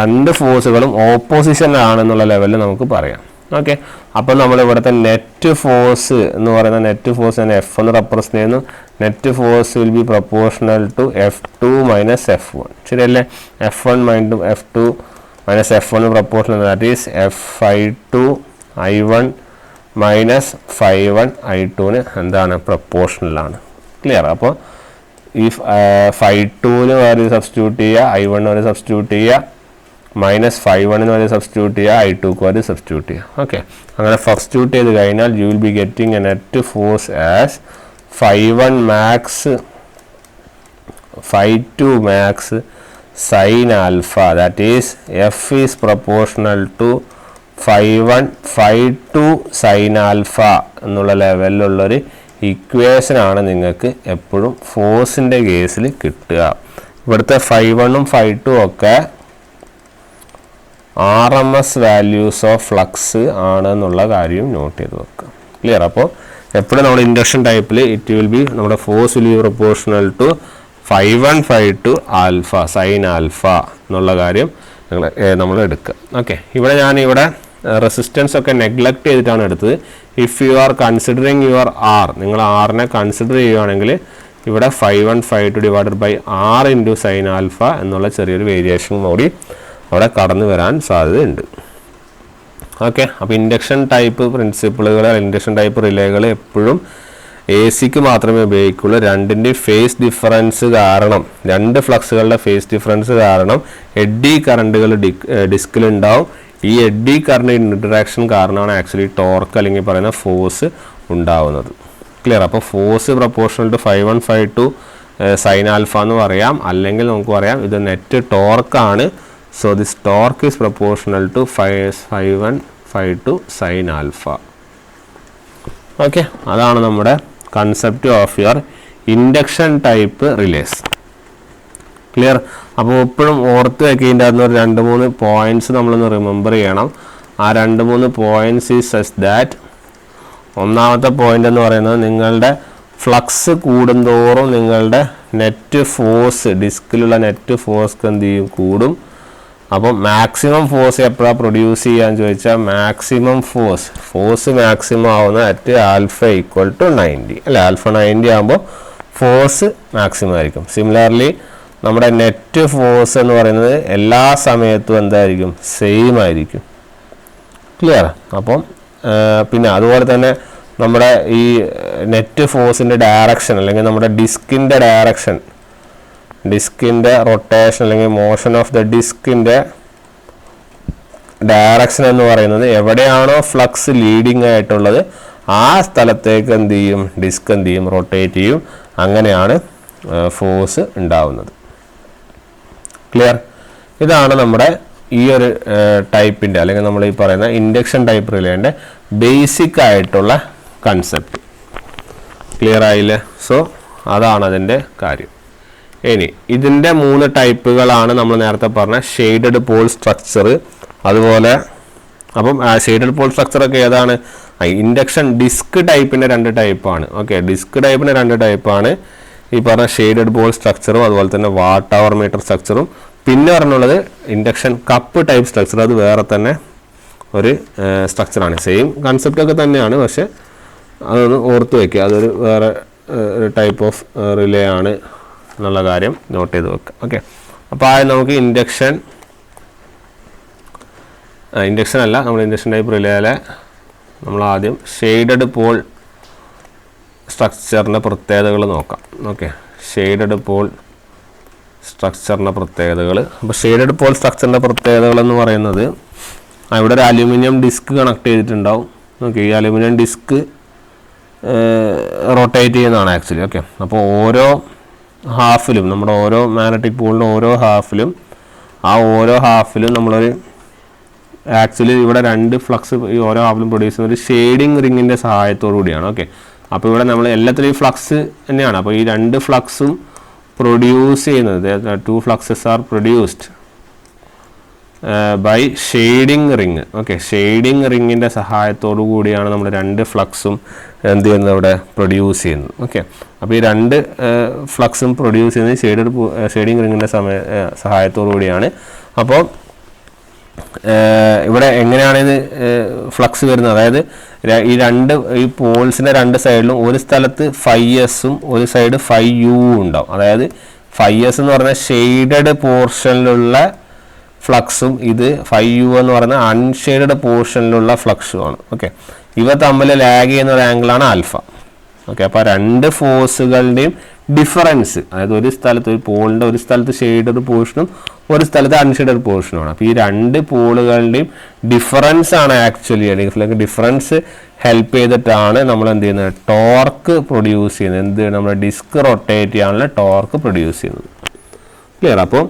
രണ്ട് ഫോഴ്സുകളും ഓപ്പോസിഷനിലാണെന്നുള്ള ലെവലിൽ നമുക്ക് പറയാം. ഓക്കെ, അപ്പോൾ നമ്മൾ ഇവിടുത്തെ നെറ്റ് ഫോഴ്സ് എന്ന് പറയുന്ന നെറ്റ് ഫോഴ്സ് തന്നെ F എന്ന് റെപ്രസെൻ്റ് ചെയ്യുന്നു. Net force will be proportional to F2 minus F1. ശരിയല്ലേ? F1 minus F2 minus F1 proportional, that is F(φ2) I1 minus φ1 I2ന് എന്താണ്? പ്രപ്പോർഷണലാണ്. ക്ലിയർ? അപ്പോൾ ഈ φ2ന് വരെ സബ്സ്റ്റിറ്റ്യൂട്ട് ചെയ്യുക, I1 വരെ സബ്സ്റ്റിറ്റ്യൂട്ട് ചെയ്യുക, മൈനസ് φ1ന് വരെ സബ്സ്റ്റിറ്റ്യൂട്ട് ചെയ്യുക, I2ക്ക് വരെ സബ്സ്റ്റിറ്റ്യൂട്ട് ചെയ്യുക. ഓക്കെ, അങ്ങനെ സബ്സ്റ്റിറ്റ്യൂട്ട് ചെയ്ത് കഴിഞ്ഞാൽ you will be getting a net force as φ1 max φ2 max sine alpha, that is F is proportional to φ1 φ2 sine alpha എന്നുള്ള ലെവലിലുള്ളൊരു ഇക്വേഷനാണ് നിങ്ങൾക്ക് എപ്പോഴും ഫോഴ്സിൻ്റെ കേസിൽ കിട്ടുക. ഇവിടുത്തെ φ1ഉം φ2 ഒക്കെ RMS വാല്യൂസ് ഓഫ് ഫ്ലക്സ് ആണെന്നുള്ള കാര്യം നോട്ട് ചെയ്ത് വെക്കുക. ക്ലിയർ? അപ്പോൾ എപ്പോഴും നമ്മുടെ ഇൻഡക്ഷൻ ടൈപ്പിൽ ഇറ്റ് വിൽ ബി നമ്മുടെ force will be proportional to φ1 φ2 alpha sine alpha എന്നുള്ള കാര്യം നമ്മൾ എടുക്കുക. ഓക്കെ, ഇവിടെ റെസിസ്റ്റൻസ് ഒക്കെ നെഗ്ലക്റ്റ് ചെയ്തിട്ടാണ് എടുത്തത്. If you are considering your R, നിങ്ങൾ ആറിനെ കൺസിഡർ ചെയ്യുകയാണെങ്കിൽ ഇവിടെ φ1 φ2 divided by R into sine alpha എന്നുള്ള ചെറിയൊരു വേരിയേഷൻ കൂടി അവിടെ കടന്നു വരാൻ സാധ്യതയുണ്ട്. ഓക്കെ. അപ്പോൾ ഇൻഡക്ഷൻ ടൈപ്പ് പ്രിൻസിപ്പിളുകൾ, ഇൻഡക്ഷൻ ടൈപ്പ് റിലേകൾ എപ്പോഴും AC മാത്രമേ ഉപയോഗിക്കുള്ളൂ. രണ്ടിൻ്റെ ഫേസ് ഡിഫറൻസ് കാരണം, രണ്ട് ഫ്ലക്സുകളുടെ ഫേസ് ഡിഫറൻസ് കാരണം എഡ്ഡി കറണ്ടുകൾ ഡിസ്കിലുണ്ടാവും. ഈ എഡ്ഡി കറണ്ട് ഇൻട്രാക്ഷൻ കാരണമാണ് ആക്ച്വലി ടോർക്ക് അല്ലെങ്കിൽ പറയുന്ന ഫോഴ്സ് ഉണ്ടാവുന്നത്. ക്ലിയർ? അപ്പോൾ force proportional to 5 1 5 2 sine alpha എന്ന് പറയാം, അല്ലെങ്കിൽ നമുക്ക് പറയാം ഇത് നെറ്റ് ടോർക്കാണ്. So this torque is proportional to 5 1 5 2 sine alpha. Okay, അതാണ് നമ്മുടെ concept of your induction type relays. Clear? അപ്പോൾ എപ്പോഴും ഓർത്ത് വയ്ക്കേണ്ട ഒരു 2-3 പോയിന്റ്സ് നമ്മളൊന്ന് റിമെമ്പർ ചെയ്യണം. ആ 2-3 പോയിന്റ്സ് ഈസ് സച്ച് ദാറ്റ്, ഒന്നാമത്തെ പോയിന്റ് എന്ന് പറയുന്നത് നിങ്ങളുടെ ഫ്ലക്സ് കൂടുന്തോറും നിങ്ങളുടെ നെറ്റ് ഫോഴ്സ്, ഡിസ്കിലുള്ള നെറ്റ് ഫോഴ്സ് എന്ത് ചെയ്യും? കൂടും. അപ്പം മാക്സിമം ഫോഴ്സ് എപ്പോഴാണ് പ്രൊഡ്യൂസ് ചെയ്യാന്ന് ചോദിച്ചാൽ മാക്സിമം ഫോഴ്സ് മാക്സിമം ആവുന്ന അറ്റ് ആൽഫ ഈക്വൽ ടു 90 അല്ലേ? ആൽഫ 90 ആകുമ്പോൾ ഫോഴ്സ് മാക്സിമം ആയിരിക്കും. സിമിലർലി നമ്മുടെ നെറ്റ് ഫോഴ്സ് എന്ന് പറയുന്നത് എല്ലാ സമയത്തും എന്തായിരിക്കും? സെയിം ആയിരിക്കും. ക്ലിയർ? അപ്പം പിന്നെ അതുപോലെ തന്നെ നമ്മുടെ ഈ നെറ്റ് ഫോഴ്സിൻ്റെ ഡയറക്ഷൻ അല്ലെങ്കിൽ നമ്മുടെ ഡിസ്കിൻ്റെ ഡയറക്ഷൻ, ഡിസ്കിൻ്റെ റൊട്ടേഷൻ അല്ലെങ്കിൽ മോഷൻ ഓഫ് ദ ഡിസ്കിൻ്റെ ഡയറക്ഷൻ എന്ന് പറയുന്നത് എവിടെയാണോ ഫ്ലക്സ് ലീഡിങ് ആയിട്ടുള്ളത് ആ സ്ഥലത്തേക്ക് എന്ത് ചെയ്യും? ഡിസ്ക് എന്ത് ചെയ്യും? റൊട്ടേറ്റ് ചെയ്യും. അങ്ങനെയാണ് ഫോഴ്സ് ഉണ്ടാവുന്നത്. ക്ലിയർ? ഇതാണ് നമ്മുടെ ഈ ഒരു ടൈപ്പിൻ്റെ അല്ലെങ്കിൽ നമ്മൾ ഈ പറയുന്ന ഇൻഡക്ഷൻ ടൈപ്പ് റിലേൻ്റെ ബേസിക് ആയിട്ടുള്ള കൺസെപ്റ്റ്. ക്ലിയർ ആയില്ലേ? സോ അതാണ് അതിൻ്റെ കാര്യം. ഇനി ഇതിൻ്റെ 3 ടൈപ്പുകളാണ് നമ്മൾ നേരത്തെ പറഞ്ഞ ഷെയ്ഡഡ് പോൾ സ്ട്രക്ചർ. അതുപോലെ അപ്പം ഷെയ്ഡഡ് പോൾ സ്ട്രക്ചറൊക്കെ ഏതാണ്? ഇൻഡക്ഷൻ ഡിസ്ക് ടൈപ്പിൻ്റെ 2 ടൈപ്പാണ്. ഓക്കെ, ഡിസ്ക് ടൈപ്പിൻ്റെ 2 ടൈപ്പാണ് ഈ പറഞ്ഞ ഷെയ്ഡഡ് പോൾ സ്ട്രക്ചറും അതുപോലെ തന്നെ വാട്ട് അവർ മീറ്റർ സ്ട്രക്ചറും. പിന്നെ പറഞ്ഞുള്ളത് ഇൻഡക്ഷൻ കപ്പ് ടൈപ്പ് സ്ട്രക്ചർ. അത് വേറെ തന്നെ ഒരു സ്ട്രക്ചറാണ്. സെയിം കൺസെപ്റ്റൊക്കെ തന്നെയാണ്, പക്ഷെ അതൊന്ന് ഓർത്ത് വയ്ക്കുക. അതൊരു വേറെ ഒരു ടൈപ്പ് ഓഫ് റിലേ ആണ് എന്നുള്ള കാര്യം നോട്ട് ചെയ്ത് വെക്കുക. ഓക്കെ, അപ്പോൾ ആദ്യം നമുക്ക് ഇൻഡക്ഷൻ അല്ല, നമ്മൾ ഇൻഡക്ഷൻ ടൈപ്പ് റിലേയിലെ നമ്മൾ ആദ്യം ഷെയ്ഡഡ് പോൾ സ്ട്രക്ചറിൻ്റെ പ്രത്യേകതകൾ നോക്കാം. ഓക്കെ, ഷെയ്ഡഡ് പോൾ സ്ട്രക്ചറിൻ്റെ പ്രത്യേകതകൾ. അപ്പോൾ ഷെയ്ഡഡ് പോൾ സ്ട്രക്ചറിൻ്റെ പ്രത്യേകതകൾ എന്ന് പറയുന്നത് ഇവിടെ ഒരു അലുമിനിയം ഡിസ്ക് കണക്ട് ചെയ്തിട്ടുണ്ടാവും. ഓക്കെ, ഈ അലുമിനിയം ഡിസ്ക് റൊട്ടേറ്റ് ചെയ്യുന്നതാണ് ആക്ച്വലി. ഓക്കെ, അപ്പോൾ ഓരോ ഹാഫിലും നമ്മുടെ ഓരോ മാഗ്നറ്റിക് പോളിൻ്റെ ഓരോ ഹാഫിലും നമ്മളൊരു ആക്ച്വലി ഇവിടെ 2 ഫ്ലക്സ് ഈ ഓരോ ഹാഫിലും പ്രൊഡ്യൂസ് ചെയ്യുന്ന ഒരു ഷെയ്ഡിങ് റിങ്ങിൻ്റെ സഹായത്തോടു കൂടിയാണ്. ഓക്കെ, അപ്പോൾ ഇവിടെ നമ്മൾ എല്ലാത്തിലും ഈ ഫ്ലക്സ് തന്നെയാണ്. അപ്പോൾ ഈ 2 ഫ്ലക്സും പ്രൊഡ്യൂസ് ചെയ്യുന്നത് 2 fluxes are produced by shading ring. Okay, shading റിങ്ങിൻ്റെ സഹായത്തോടു കൂടിയാണ് നമ്മൾ 2 ഫ്ലക്സും എന്ത് ചെയ്യുന്നത് ഇവിടെ പ്രൊഡ്യൂസ് ചെയ്യുന്നത്. ഓക്കെ, അപ്പോൾ ഈ 2 ഫ്ലക്സും പ്രൊഡ്യൂസ് ചെയ്യുന്നത് ഷെയ്ഡിങ് റിങ്ങിൻ്റെ സഹായത്തോടു കൂടിയാണ്. അപ്പോൾ ഇവിടെ എങ്ങനെയാണ് ഇത് ഫ്ലക്സ് വരുന്നത്? അതായത് ഈ പോൾസിൻ്റെ 2 സൈഡിലും ഒരു സ്ഥലത്ത് 5s ഒരു സൈഡ് 5u ഉണ്ടാവും. അതായത് 5s എന്ന് പറഞ്ഞാൽ ഷെയ്ഡഡ് പോർഷനിലുള്ള ഫ്ലക്സും ഇത് 5u എന്ന് പറയുന്ന അൺഷെയ്ഡഡ് പോർഷനിലുള്ള ഫ്ലക്സുമാണ്. ഓക്കെ, ഇവ തമ്മിൽ ലാഗ് ചെയ്യുന്ന ഒരു ആംഗിളാണ് ആൽഫ. ഓക്കെ, അപ്പോൾ 2 ഫോഴ്സുകളുടെയും ഡിഫറൻസ്, അതായത് ഒരു സ്ഥലത്ത് ഒരു പോളിൻ്റെ ഒരു സ്ഥലത്ത് ഷെയ്ഡഡ് പോർഷനും ഒരു സ്ഥലത്ത് അൺഷെയ്ഡഡ് പോർഷനുമാണ്. അപ്പോൾ ഈ 2 പോളുകളുടെയും ഡിഫറൻസ് ആണ് ആക്ച്വലി, അല്ലെങ്കിൽ ഡിഫറൻസ് ഹെൽപ്പ് ചെയ്തിട്ടാണ് നമ്മൾ എന്ത് ചെയ്യുന്നത്? ടോർക്ക് പ്രൊഡ്യൂസ് ചെയ്യുന്നത്. എന്ത്? നമ്മുടെ ഡിസ്ക് റൊട്ടേറ്റ് ചെയ്യാനുള്ള ടോർക്ക് പ്രൊഡ്യൂസ് ചെയ്യുന്നത്. ക്ലിയർ? അപ്പോൾ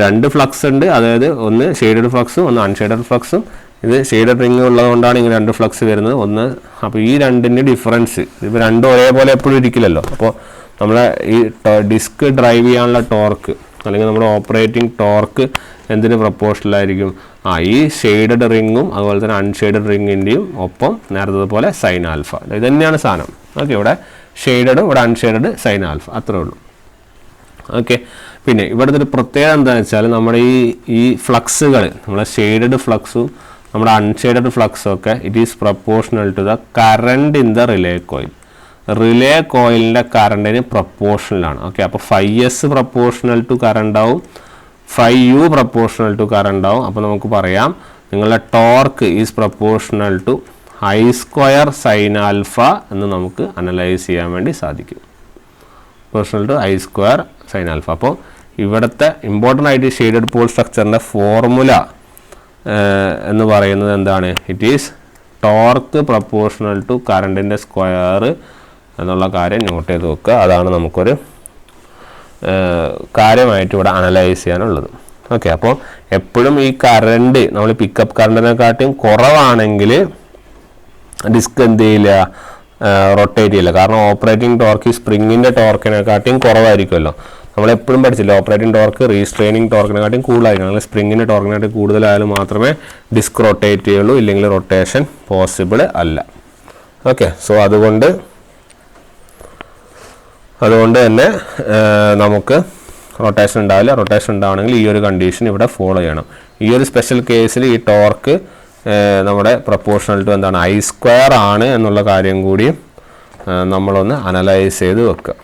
2 ഫ്ലക്സ് ഉണ്ട്, അതായത് ഒന്ന് ഷെയ്ഡഡ് ഫ്ലക്സും ഒന്ന് അൺഷെയ്ഡഡ് ഫ്ലക്സും. ഇത് ഷെയ്ഡഡ് റിങ് ഉള്ളതുകൊണ്ടാണ് ഇങ്ങനെ 2 ഫ്ലക്സ് വരുന്നത്. ഒന്ന്, അപ്പോൾ ഈ 2ൻ്റെ ഡിഫറൻസ്, ഇപ്പോൾ 2 ഒരേപോലെ എപ്പോഴും ഇരിക്കില്ലല്ലോ. അപ്പോൾ നമ്മളെ ഈ ഡിസ്ക് ഡ്രൈവ് ചെയ്യാനുള്ള ടോർക്ക് അല്ലെങ്കിൽ നമ്മുടെ ഓപ്പറേറ്റിംഗ് ടോർക്ക് എന്തിന് പ്രപ്പോർഷണലായിരിക്കും? ഈ ഷെയ്ഡഡ് റിങ്ങും അതുപോലെ തന്നെ അൺഷെയ്ഡഡ് റിങ്ങിൻ്റെയും ഒപ്പം നേരത്തെ പോലെ സൈൻ ആൽഫ. ഇത് തന്നെയാണ് സാധനം. ഓക്കെ, ഇവിടെ ഷെയ്ഡഡ്, ഇവിടെ അൺഷെയ്ഡഡ്, സൈൻ ആൽഫ, അത്രേ ഉള്ളൂ. ഓക്കെ, പിന്നെ ഇവിടുത്തെ ഒരു പ്രത്യേകത എന്താണെന്ന് വെച്ചാൽ നമ്മുടെ ഈ ഫ്ലക്സുകൾ, നമ്മളെ ഷെയ്ഡഡ് ഫ്ലക്സും നമ്മുടെ അൺഷെയ്ഡഡ് ഫ്ലക്സും ഒക്കെ it is proportional to the current in the relay coil. Relay കോയിലിൻ്റെ കറണ്ടിന് പ്രപ്പോർഷണലാണ്. ഓക്കെ, അപ്പോൾ 5s പ്രപ്പോർഷണൽ ടു കറണ്ട് ആവും, 5u പ്രപ്പോർഷണൽ ടു കറണ്ട് ആവും. അപ്പോൾ നമുക്ക് പറയാം നിങ്ങളുടെ torque is proportional to I square sine alpha എന്ന് നമുക്ക് അനലൈസ് ചെയ്യാൻ വേണ്ടി സാധിക്കും. Proportional to I square sine alpha. അപ്പോൾ ഇവിടുത്തെ ഇമ്പോർട്ടൻ്റ് ആയിട്ട് ഷെയ്ഡഡ് പോൾ സ്ട്രക്ചറിൻ്റെ ഫോർമുല എന്ന് പറയുന്നത് എന്താണ്? It is torque proportional to കറണ്ടിൻ്റെ സ്ക്വയർ എന്നുള്ള കാര്യം നോട്ട് ചെയ്ത് വെക്കുക. അതാണ് നമുക്കൊരു കാര്യമായിട്ട് ഇവിടെ അനലൈസ് ചെയ്യാനുള്ളത്. ഓക്കെ, അപ്പോൾ എപ്പോഴും ഈ കറണ്ട് നമ്മൾ പിക്കപ്പ് കറണ്ടിനെക്കാട്ടിയും കുറവാണെങ്കിൽ ഡിസ്ക് എന്ത് ചെയ്യില്ല? റൊട്ടേറ്റ് ചെയ്യില്ല. കാരണം ഓപ്പറേറ്റിംഗ് ടോർക്ക് ഈ സ്പ്രിങ്ങിൻ്റെ ടോർക്കിനെക്കാട്ടിയും കുറവായിരിക്കുമല്ലോ. നമ്മളെപ്പോഴും പഠിച്ചില്ല ഓപ്പറേറ്റിംഗ് ടോർക്ക് റീസ്ട്രെയിനിങ് ടോർക്കിനെക്കാട്ടിയും കൂടുതലായിരിക്കും. അല്ലെങ്കിൽ സ്പ്രിങ്ങിൻ്റെ ടോർക്കിനെക്കാട്ടി കൂടുതലായാലും മാത്രമേ ഡിസ്ക് റൊട്ടേറ്റ് ചെയ്യുള്ളൂ, ഇല്ലെങ്കിൽ റൊട്ടേഷൻ പോസിബിൾ അല്ല. ഓക്കെ, സോ അതുകൊണ്ട് തന്നെ നമുക്ക് റൊട്ടേഷൻ ഉണ്ടാവില്ല. റൊട്ടേഷൻ ഉണ്ടാവണമെങ്കിൽ ഈ ഒരു കണ്ടീഷൻ ഇവിടെ ഫോളോ ചെയ്യണം. ഈ ഒരു സ്പെഷ്യൽ കേസിൽ ഈ ടോർക്ക് നമ്മുടെ പ്രപ്പോർഷണൽ ടു എന്താണ്? ഐ സ്ക്വയർ ആണ് എന്നുള്ള കാര്യം കൂടി നമ്മളൊന്ന് അനലൈസ് ചെയ്ത് വെക്കുക.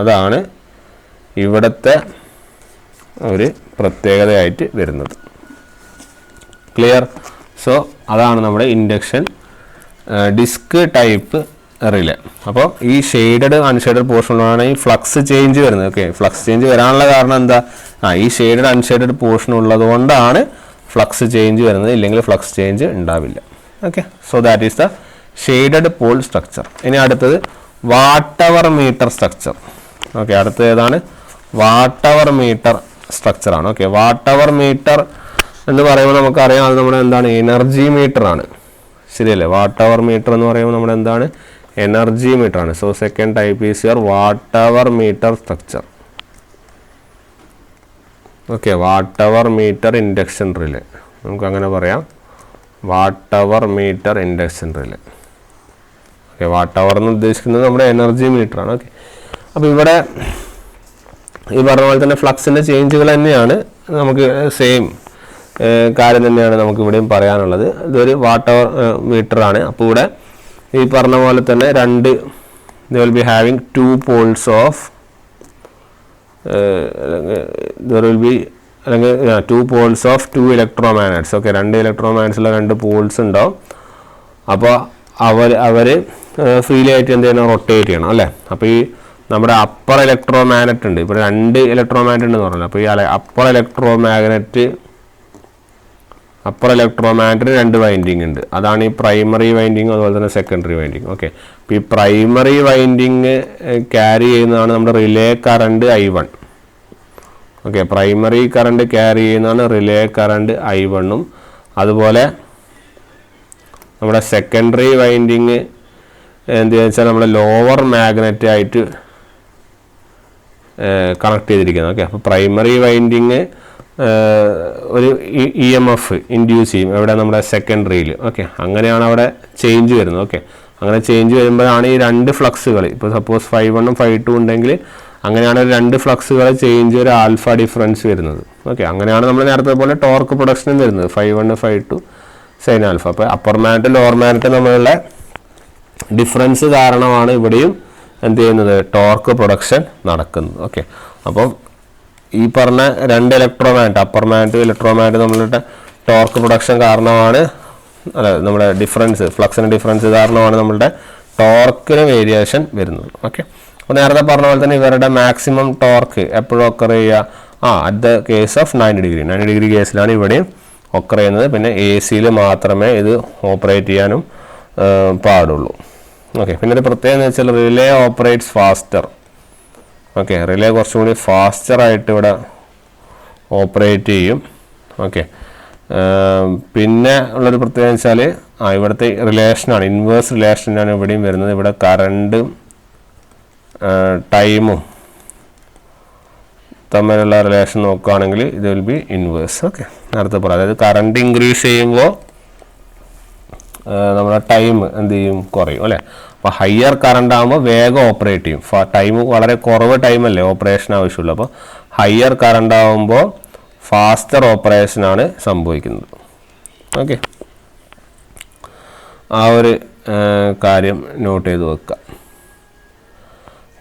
അതാണ് ഇവിടുത്തെ ഒരു പ്രത്യേകതയായിട്ട് വരുന്നത്. ക്ലിയർ? സോ അതാണ് നമ്മുടെ ഇൻഡക്ഷൻ ഡിസ്ക് ടൈപ്പ് റിലേ. അപ്പോൾ ഈ ഷെയ്ഡഡ് അൺഷെയ്ഡഡ് പോർഷനിലാണ് ഈ ഫ്ലക്സ് ചേഞ്ച് വരുന്നത്. ഓക്കെ, ഫ്ലക്സ് ചേഞ്ച് വരാനുള്ള കാരണം എന്താ? ഈ ഷെയ്ഡഡ് അൺഷെയ്ഡഡ് പോർഷൻ ഉള്ളത് കൊണ്ടാണ് ഫ്ലക്സ് ചേഞ്ച് വരുന്നത്, ഇല്ലെങ്കിൽ ഫ്ലക്സ് ചേഞ്ച് ഉണ്ടാവില്ല. Okay, so that is the shaded pole structure. ഇനി അടുത്തത് watt hour meter structure. Okay, അടുത്തത് ഏതാണ്? വാട്ട് അവർ മീറ്റർ സ്ട്രക്ചറാണ്. ഓക്കെ, വാട്ട് അവർ മീറ്റർ എന്ന് പറയുമ്പോൾ നമുക്കറിയാം അത് നമ്മുടെ എന്താണ്? എനർജി മീറ്റർ ആണ്. ശരിയല്ലേ? വാട്ട് അവർ മീറ്റർ എന്ന് പറയുമ്പോൾ നമ്മുടെ എന്താണ്? എനർജി മീറ്റർ ആണ്. So second type is your watt hour meter structure. Okay, watt hour meter induction relay, നമുക്ക് അങ്ങനെ പറയാം. Watt hour meter induction relay. Okay, watt hour എന്ന് ഉദ്ദേശിക്കുന്നത് നമ്മുടെ എനർജി മീറ്റർ ആണ്. ഓക്കെ, അപ്പോൾ ഇവിടെ ഈ പറഞ്ഞ പോലെ തന്നെ ഫ്ലക്സിൻ്റെ ചേഞ്ചുകൾ തന്നെയാണ്, നമുക്ക് സെയിം കാര്യം തന്നെയാണ് നമുക്ക് ഇവിടെയും പറയാനുള്ളത്. ഇതൊരു വാട്ട് അവർ മീറ്റർ ആണ്. അപ്പോൾ ഇവിടെ ഈ പറഞ്ഞ പോലെ തന്നെ രണ്ട് they will be having two poles of there will be അല്ലെങ്കിൽ 2 poles of 2 electromagnets. ഓക്കെ, 2 ഇലക്ട്രോമാഗ്നറ്റ്സിലെ 2 പോൾസ് ഉണ്ടാവും. അപ്പോൾ അവർ ഫ്രീലി ആയിട്ട് എന്ത് ചെയ്യണം? റൊട്ടേറ്റ് ചെയ്യണം അല്ലേ. അപ്പോൾ ഈ നമ്മുടെ അപ്പർ ഇലക്ട്രോമാഗ്നറ്റ് ഉണ്ട്, ഇപ്പോൾ 2 ഇലക്ട്രോമാഗ്നറ്റ് ഉണ്ടെന്ന് പറഞ്ഞല്ലോ. അപ്പോൾ ഈ അപ്പർ ഇലക്ട്രോമാഗ്നറ്റിന് 2 വൈൻഡിങ് ഉണ്ട്. അതാണ് ഈ പ്രൈമറി വൈൻഡിങ്, അതുപോലെ തന്നെ സെക്കൻഡറി വൈൻഡിങ്. ഓക്കെ, അപ്പോൾ ഈ പ്രൈമറി വൈൻഡിങ് ക്യാരി ചെയ്യുന്നതാണ് നമ്മുടെ relay current I1. Okay, primary current carry ചെയ്യുന്നതാണ് റിലേ കറണ്ട് I1ഉം. അതുപോലെ നമ്മുടെ സെക്കൻഡറി വൈൻഡിങ് എന്താ വെച്ചാൽ നമ്മുടെ ലോവർ മാഗ്നറ്റ് ആയിട്ട് കണക്ട് ചെയ്തിരിക്കുന്നത്. ഓക്കെ, അപ്പോൾ പ്രൈമറി വൈൻഡിങ് ഒരു EMF ഇൻഡ്യൂസ് ചെയ്യും എവിടെ? നമ്മുടെ സെക്കൻഡറിയിൽ. ഓക്കെ, അങ്ങനെയാണ് അവിടെ ചേഞ്ച് വരുന്നത്. ഓക്കെ, അങ്ങനെ ചേഞ്ച് വരുമ്പോഴാണ് ഈ 2 ഫ്ലക്സുകൾ, ഇപ്പോൾ സപ്പോസ് ∅1 ഉം ∅2 ഉണ്ടെങ്കിൽ അങ്ങനെയാണ് 2 ഫ്ലക്സുകൾ ചേഞ്ച് ഒരു ആൽഫ ഡിഫറൻസ് വരുന്നത്. ഓക്കെ, അങ്ങനെയാണ് നമ്മൾ നേരത്തെ പോലെ ടോർക്ക് പ്രൊഡക്ഷനും വരുന്നത്, ∅1 ∅2 സൈൻ ആൽഫ. അപ്പോൾ അപ്പർ മാഗ്നറ്റ് ലോവർ മാഗ്നറ്റ് തമ്മിലുള്ള ഡിഫറൻസ് കാരണമാണ് ഇവിടെയും എന്ത് ചെയ്യുന്നത്? ടോർക്ക് പ്രൊഡക്ഷൻ നടക്കുന്നത്. ഓക്കെ, അപ്പം ഈ പറഞ്ഞ 2 ഇലക്ട്രോമാഗ്നറ്റ്, അപ്പർ മാഗ്നറ്റ് ഇലക്ട്രോമാഗ്നറ്റ് നമ്മളുടെ ടോർക്ക് പ്രൊഡക്ഷൻ കാരണമാണ്, അല്ല നമ്മുടെ ഡിഫറൻസ്, ഫ്ലക്സിന് ഡിഫറൻസ് കാരണമാണ് നമ്മളുടെ ടോർക്കിന് വേരിയേഷൻ വരുന്നത്. ഓക്കെ, അപ്പോൾ നേരത്തെ പറഞ്ഞ പോലെ തന്നെ ഇവരുടെ മാക്സിമം ടോർക്ക് എപ്പോഴും ഒക്കർ ചെയ്യുക at the case of 90 degree കേസിലാണ് ഇവിടെയും ഒക്കർ ചെയ്യുന്നത്. പിന്നെ AC മാത്രമേ ഇത് ഓപ്പറേറ്റ് ചെയ്യാനും പാടുള്ളൂ. ഓക്കെ, പിന്നെ ഒരു പ്രത്യേകത എന്ന് വെച്ചാൽ relay operates faster. Okay, relay കുറച്ചും കൂടി ഫാസ്റ്ററായിട്ട് ഇവിടെ ഓപ്പറേറ്റ് ചെയ്യും. ഓക്കെ, പിന്നെ ഉള്ളൊരു പ്രത്യേകത വെച്ചാൽ ഇവിടുത്തെ റിലേഷനാണ്, ഇൻവേഴ്സ് റിലേഷനാണ് ഇവിടെയും വരുന്നത്. ഇവിടെ കറണ്ടും ടൈമും തമ്മിലുള്ള റിലേഷൻ നോക്കുകയാണെങ്കിൽ ഇത് വിൽ ബി ഇൻവേഴ്സ്. ഓക്കെ, നേരത്തെ പറയാം, അതായത് കറണ്ട് ഇൻക്രീസ് ചെയ്യുമ്പോൾ നമ്മുടെ ടൈം എന്ത് ചെയ്യും? കുറയും അല്ലേ. അപ്പോൾ ഹയർ കറണ്ട് ആകുമ്പോൾ വേഗം ഓപ്പറേറ്റ് ചെയ്യും. ടൈം വളരെ കുറവ് ടൈമല്ലേ ഓപ്പറേഷൻ ആവശ്യമുള്ളൂ. അപ്പോൾ ഹയർ കറണ്ട് ആകുമ്പോൾ ഫാസ്റ്റർ ഓപ്പറേഷനാണ് സംഭവിക്കുന്നത്. ഓക്കെ, ആ ഒരു കാര്യം നോട്ട് ചെയ്ത് വെക്കുക.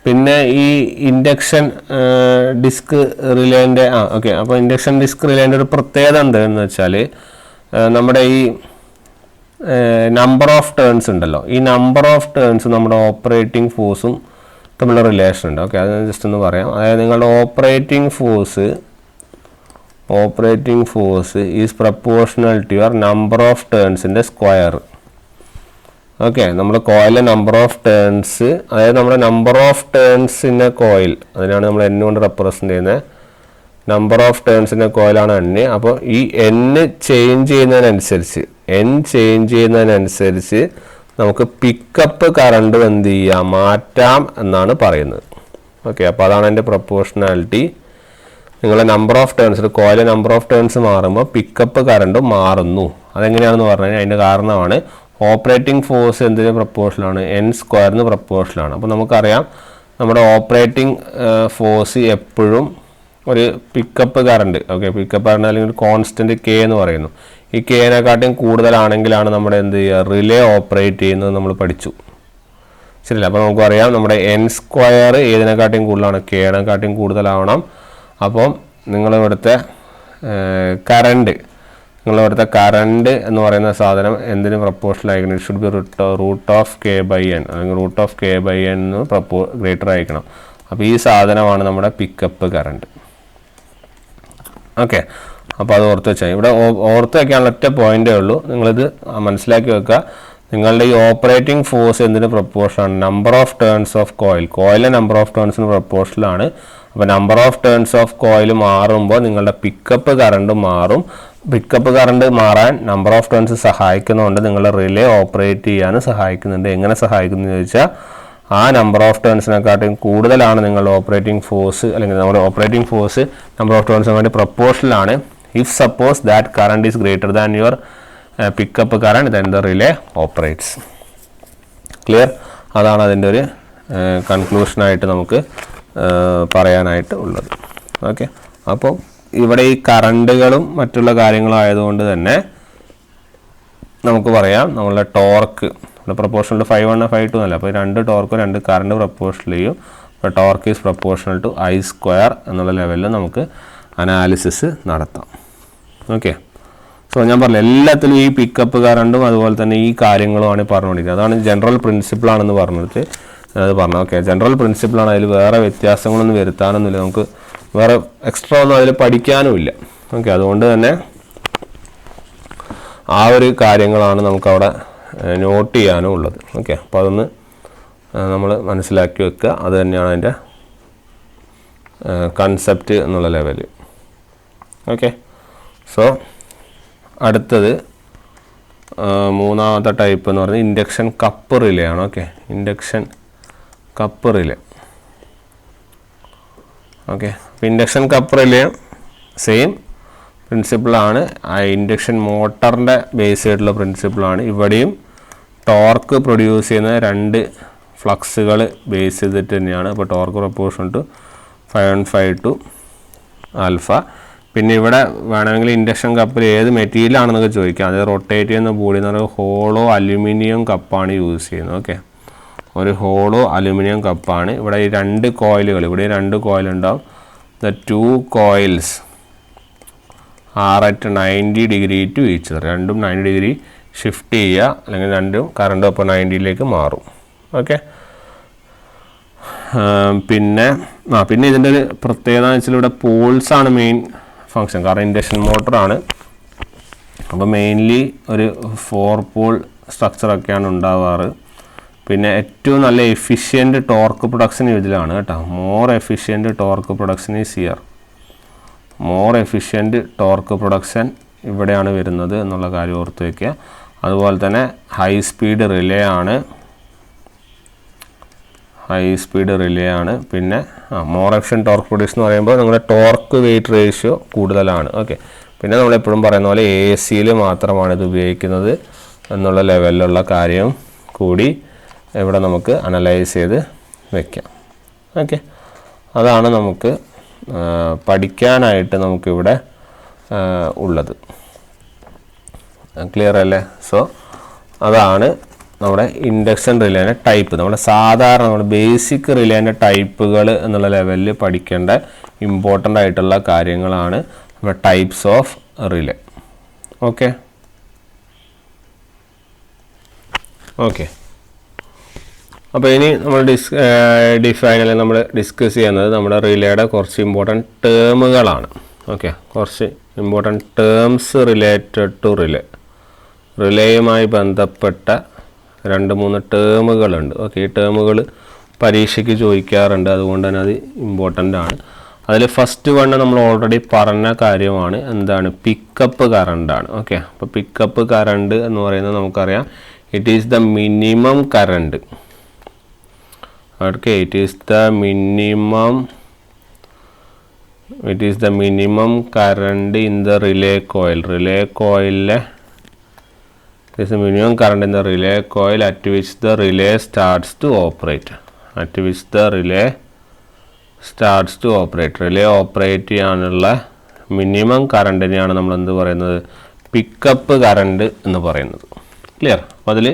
പിന്നെ ഈ ഇൻഡക്ഷൻ ഡിസ്ക് റിലേൻ്റെ ഓക്കെ, അപ്പോൾ ഇൻഡക്ഷൻ ഡിസ്ക് റിലേൻ്റെ ഒരു പ്രത്യേകത ഉണ്ട് എന്ന് വെച്ചാൽ നമ്മുടെ ഈ നമ്പർ ഓഫ് ടേൺസ് ഉണ്ടല്ലോ, ഈ നമ്പർ ഓഫ് ടേൺസ് നമ്മുടെ ഓപ്പറേറ്റിംഗ് ഫോഴ്സും തമ്മിലുള്ള റിലേഷൻ ഉണ്ട്. ഓക്കെ, അത് ജസ്റ്റ് ഒന്ന് പറയാം. അതായത് നിങ്ങളുടെ operating force is proportional to your number of ടേൺസിൻ്റെ സ്ക്വയർ. ഓക്കെ, നമ്മുടെ കോയിലിലെ നമ്പർ ഓഫ് ടേൺസ്, അതായത് നമ്മുടെ നമ്പർ ഓഫ് ടേൺസിൻ്റെ കോയിൽ, അതിനാണ് നമ്മൾ n കൊണ്ട് റെപ്രസെൻ്റ് ചെയ്യുന്നത്. നമ്പർ ഓഫ് ടേൺസിൻ്റെ കോയിലാണ് n. അപ്പോൾ ഈ n ചേഞ്ച് ചെയ്യുന്നതിനനുസരിച്ച് നമുക്ക് പിക്കപ്പ് കറണ്ട് എന്ത് ചെയ്യാം, മാറ്റാം എന്നാണ് പറയുന്നത്. ഓക്കെ, അപ്പോൾ അതാണ് എൻ്റെ പ്രപ്പോർഷണാലിറ്റി. നിങ്ങളുടെ നമ്പർ ഓഫ് ടേൺസ്, കോയിലെ നമ്പർ ഓഫ് ടേൺസ് മാറുമ്പോൾ പിക്കപ്പ് കറണ്ട് മാറുന്നു. അതെങ്ങനെയാണെന്ന് പറഞ്ഞു കഴിഞ്ഞാൽ അതിൻ്റെ കാരണമാണ് ഓപ്പറേറ്റിംഗ് ഫോഴ്സ് എന്തിന് പ്രപ്പോർഷനാണ്, n² പ്രപ്പോർഷനാണ്. അപ്പോൾ നമുക്കറിയാം നമ്മുടെ ഓപ്പറേറ്റിംഗ് ഫോഴ്സ് എപ്പോഴും ഒരു pickup current, okay, pickup current അല്ലെങ്കിൽ ഒരു കോൺസ്റ്റൻറ്റ് k എന്ന് പറയുന്നു. ഈ കെനെക്കാട്ടും കൂടുതലാണെങ്കിലാണ് നമ്മുടെ എന്ത് ചെയ്യുക, റിലേ ഓപ്പറേറ്റ് ചെയ്യുന്നത് നമ്മൾ പഠിച്ചു, ശരിയല്ല? അപ്പോൾ നമുക്കറിയാം നമ്മുടെ n² ഏതിനെക്കാട്ടും കൂടുതലാണ്, kനെക്കാട്ടും കൂടുതലാവണം. അപ്പം നിങ്ങളിവിടുത്തെ കറണ്ട് എന്ന് പറയുന്ന സാധനം എന്തിന് പ്രപ്പോർഷണൽ ആയിരിക്കണം? It should be root of k/n അല്ലെങ്കിൽ റൂട്ട് ഓഫ് k/n ഗ്രേറ്റർ ആയിരിക്കണം. അപ്പോൾ ഈ സാധനമാണ് നമ്മുടെ പിക്കപ്പ് കറണ്ട്. ഓക്കെ, അപ്പോൾ അത് ഓർത്ത് വെച്ചാൽ ഇവിടെ ഓർത്ത് വയ്ക്കാനുള്ള ഒറ്റ പോയിൻ്റേ ഉള്ളൂ. നിങ്ങളിത് മനസ്സിലാക്കി വെക്കുക. നിങ്ങളുടെ ഈ ഓപ്പറേറ്റിംഗ് ഫോഴ്സ് എന്തിന് പ്രപ്പോർഷനാണ്? നമ്പർ ഓഫ് ടേൺസ് ഓഫ് കോയിലിലെ നമ്പർ ഓഫ് ടേൺസിന് പ്രപ്പോർഷനാണ്. അപ്പോൾ number of turns of coil മാറുമ്പോൾ നിങ്ങളുടെ പിക്കപ്പ് കറണ്ട് മാറും. പിക്കപ്പ് കറണ്ട് മാറാൻ നമ്പർ ഓഫ് ടേൺസ് സഹായിക്കുന്നതുകൊണ്ട് നിങ്ങളുടെ റിലേ ഓപ്പറേറ്റ് ചെയ്യാനും സഹായിക്കുന്നുണ്ട്. എങ്ങനെ സഹായിക്കുന്നു എന്ന് ചോദിച്ചാൽ, ആ നമ്പർ ഓഫ് ടേൺസിനെക്കാട്ടും കൂടുതലാണ് നിങ്ങളുടെ ഓപ്പറേറ്റിംഗ് ഫോഴ്സ്, അല്ലെങ്കിൽ നമ്മുടെ ഓപ്പറേറ്റിംഗ് ഫോഴ്സ് നമ്പർ ഓഫ് ടേൺസിന് വേണ്ടി പ്രപ്പോർഷണലാണ്. If suppose that current is greater than your pickup current, then the relay operates. Clear? അതാണ് അതിൻ്റെ ഒരു കൺക്ലൂഷനായിട്ട് നമുക്ക് പറയാനായിട്ട് ഉള്ളത്. ഓക്കെ, അപ്പോൾ ഇവിടെ ഈ കറണ്ടുകളും മറ്റുള്ള കാര്യങ്ങളും ആയതുകൊണ്ട് തന്നെ നമുക്ക് പറയാം നമ്മളുടെ ടോർക്ക് പ്രപ്പോർഷണൽ ടു 5 5 അല്ല. അപ്പോൾ 2 ടോർക്കും 2 കറണ്ട് പ്രപ്പോർഷണൽ ചെയ്യും. അപ്പോൾ torque is proportional to I² എന്നുള്ള ലെവലിൽ നമുക്ക് അനാലിസിസ് നടത്താം. ഓക്കെ, സോ ഞാൻ പറഞ്ഞു എല്ലാത്തിലും ഈ പിക്കപ്പ് കറണ്ടും അതുപോലെ തന്നെ ഈ കാര്യങ്ങളുമാണ് പറഞ്ഞുകൊണ്ടിരിക്കുന്നത്. അതാണ് ജനറൽ പ്രിൻസിപ്പിളാണെന്ന് പറഞ്ഞിട്ട് അത് പറഞ്ഞു. ഓക്കെ, ജനറൽ പ്രിൻസിപ്പിളാണ്, അതിൽ വേറെ വ്യത്യാസങ്ങളൊന്നും വരുത്താനൊന്നുമില്ല, നമുക്ക് വേറെ എക്സ്ട്രാ ഒന്നും അതിൽ പഠിക്കാനുമില്ല. ഓക്കെ, അതുകൊണ്ട് തന്നെ ആ ഒരു കാര്യങ്ങളാണ് നമുക്കവിടെ നോട്ട് ചെയ്യാനും ഉള്ളത്. ഓക്കെ, അപ്പോൾ അതൊന്ന് നമ്മൾ മനസ്സിലാക്കി വെക്കുക. അത് തന്നെയാണ് അതിൻ്റെ കൺസെപ്റ്റ് എന്നുള്ള ലെവല്. ഓക്കെ, സോ അടുത്തത് മൂന്നാമത്തെ ടൈപ്പ് എന്ന് പറഞ്ഞാൽ ഇൻഡക്ഷൻ കപ്പ് റിലേ ആണ്. Okay, induction cup relay. Okay, അപ്പോൾ ഇൻഡക്ഷൻ കപ്പ് റിലേ സെയിം പ്രിൻസിപ്പിളാണ്. ആ ഇൻഡക്ഷൻ മോട്ടറിൻ്റെ ബേസ് ആയിട്ടുള്ള പ്രിൻസിപ്പിളാണ്. ഇവിടെയും ടോർക്ക് പ്രൊഡ്യൂസ് ചെയ്യുന്ന 2 ഫ്ലക്സുകൾ ബേസ് ചെയ്തിട്ട് തന്നെയാണ്. അപ്പോൾ torque proportion to 5 to alpha. പിന്നെ ഇവിടെ വേണമെങ്കിൽ ഇൻഡക്ഷൻ കപ്പിൽ ഏത് മെറ്റീരിയലാണെന്നൊക്കെ ചോദിക്കാം. അത് റൊട്ടേറ്റ് ചെയ്യുന്ന ബോഡി എന്ന് പറയുന്നത് ഹോളോ അലുമിനിയം കപ്പാണ് യൂസ് ചെയ്യുന്നത്. ഓക്കെ, ഒരു ഹോളോ അലുമിനിയം കപ്പാണ്. ഇവിടെ ഈ 2 കോയിലുകൾ, ഇവിടെ 2 കോയിലുണ്ടാവും. The 2 coils are at 90 degree to each other. രണ്ടും 90 degree ഷിഫ്റ്റ് ചെയ്യുക, അല്ലെങ്കിൽ രണ്ടും കറണ്ട് അപ്പോൾ 90ലേക്ക് മാറും. ഓക്കെ, പിന്നെ ഇതിൻ്റെ ഒരു പ്രത്യേകത എന്ന് വെച്ചാൽ ഇവിടെ പോൾസാണ് മെയിൻ ഫങ്ഷൻ. കാരണം ഇൻഡക്ഷൻ മോട്ടറാണ്, അപ്പോൾ മെയിൻലി ഒരു 4 പോൾ സ്ട്രക്ചറൊക്കെയാണ് ഉണ്ടാവാറ്. പിന്നെ ഏറ്റവും നല്ല എഫിഷ്യൻറ്റ് ടോർക്ക് പ്രൊഡക്ഷൻ ഇതിലാണ് കേട്ടോ. More efficient torque production is here. More efficient torque production ഇവിടെയാണ് വരുന്നത് എന്നുള്ള കാര്യം ഓർത്ത് വയ്ക്കുക. അതുപോലെ തന്നെ ഹൈ സ്പീഡ് റിലേ ആണ്. പിന്നെ മോർ എഫിഷ്യൻ ടോർക്ക് പ്രൊഡ്യൂസ് എന്ന് പറയുമ്പോൾ നിങ്ങളുടെ ടോർക്ക് വെയിറ്റ് റേഷ്യോ കൂടുതലാണ്. ഓക്കെ, പിന്നെ നമ്മളെപ്പോഴും പറയുന്ന പോലെ AC മാത്രമാണ് ഇത് ഉപയോഗിക്കുന്നത് എന്നുള്ള ലെവലിലുള്ള കാര്യം കൂടി ഇവിടെ നമുക്ക് അനലൈസ് ചെയ്ത് വയ്ക്കാം. ഓക്കെ, അതാണ് നമുക്ക് പഠിക്കാനായിട്ട് നമുക്കിവിടെ ഉള്ളത്. ക്ലിയർ അല്ലേ? സോ അതാണ് നമ്മുടെ ഇൻഡക്ഷൻ റിലേൻ്റെ ടൈപ്പ്. നമ്മുടെ സാധാരണ നമ്മുടെ ബേസിക് റിലേൻ്റെ ടൈപ്പുകൾ എന്നുള്ള ലെവലിൽ പഠിക്കേണ്ട ഇമ്പോർട്ടൻ്റ് ആയിട്ടുള്ള കാര്യങ്ങളാണ് നമ്മുടെ types of relay. Okay. Okay, അപ്പോൾ ഇനി നമ്മൾ ഡിഫൈൻ അല്ലെങ്കിൽ നമ്മൾ ഡിസ്കസ് ചെയ്യുന്നത് നമ്മുടെ റിലേയുടെ കുറച്ച് ഇമ്പോർട്ടൻറ്റ് ടേമുകളാണ്. ഓക്കെ, കുറച്ച് ഇമ്പോർട്ടൻറ്റ് ടേംസ് റിലേറ്റഡ് ടു റിലേയുമായി ബന്ധപ്പെട്ട 2-3 ടേമുകളുണ്ട്. ഓക്കെ, ഈ ടേമുകൾ പരീക്ഷയ്ക്ക് ചോദിക്കാറുണ്ട്, അതുകൊണ്ട് തന്നെ അത് ഇമ്പോർട്ടൻ്റ് ആണ്. അതിൽ ഫസ്റ്റ് വൺ നമ്മൾ ഓൾറെഡി പറഞ്ഞ കാര്യമാണ്, എന്താണ്? പിക്കപ്പ് കറണ്ടാണ്. ഓക്കെ, അപ്പോൾ പിക്കപ്പ് കറണ്ട് എന്ന് പറയുന്നത് നമുക്കറിയാം, it is the minimum current. Okay, it is the minimum current in the relay coil. Relay കോയിലിലെ is the minimum current in the relay coil at which the relay starts to operate. Relay operate ചെയ്യാനുള്ള minimum കറണ്ടിനെയാണ് നമ്മൾ എന്ത് പറയുന്നത്? Pickup current എന്ന് പറയുന്നത്. Clear? അപ്പോൾ അതിൽ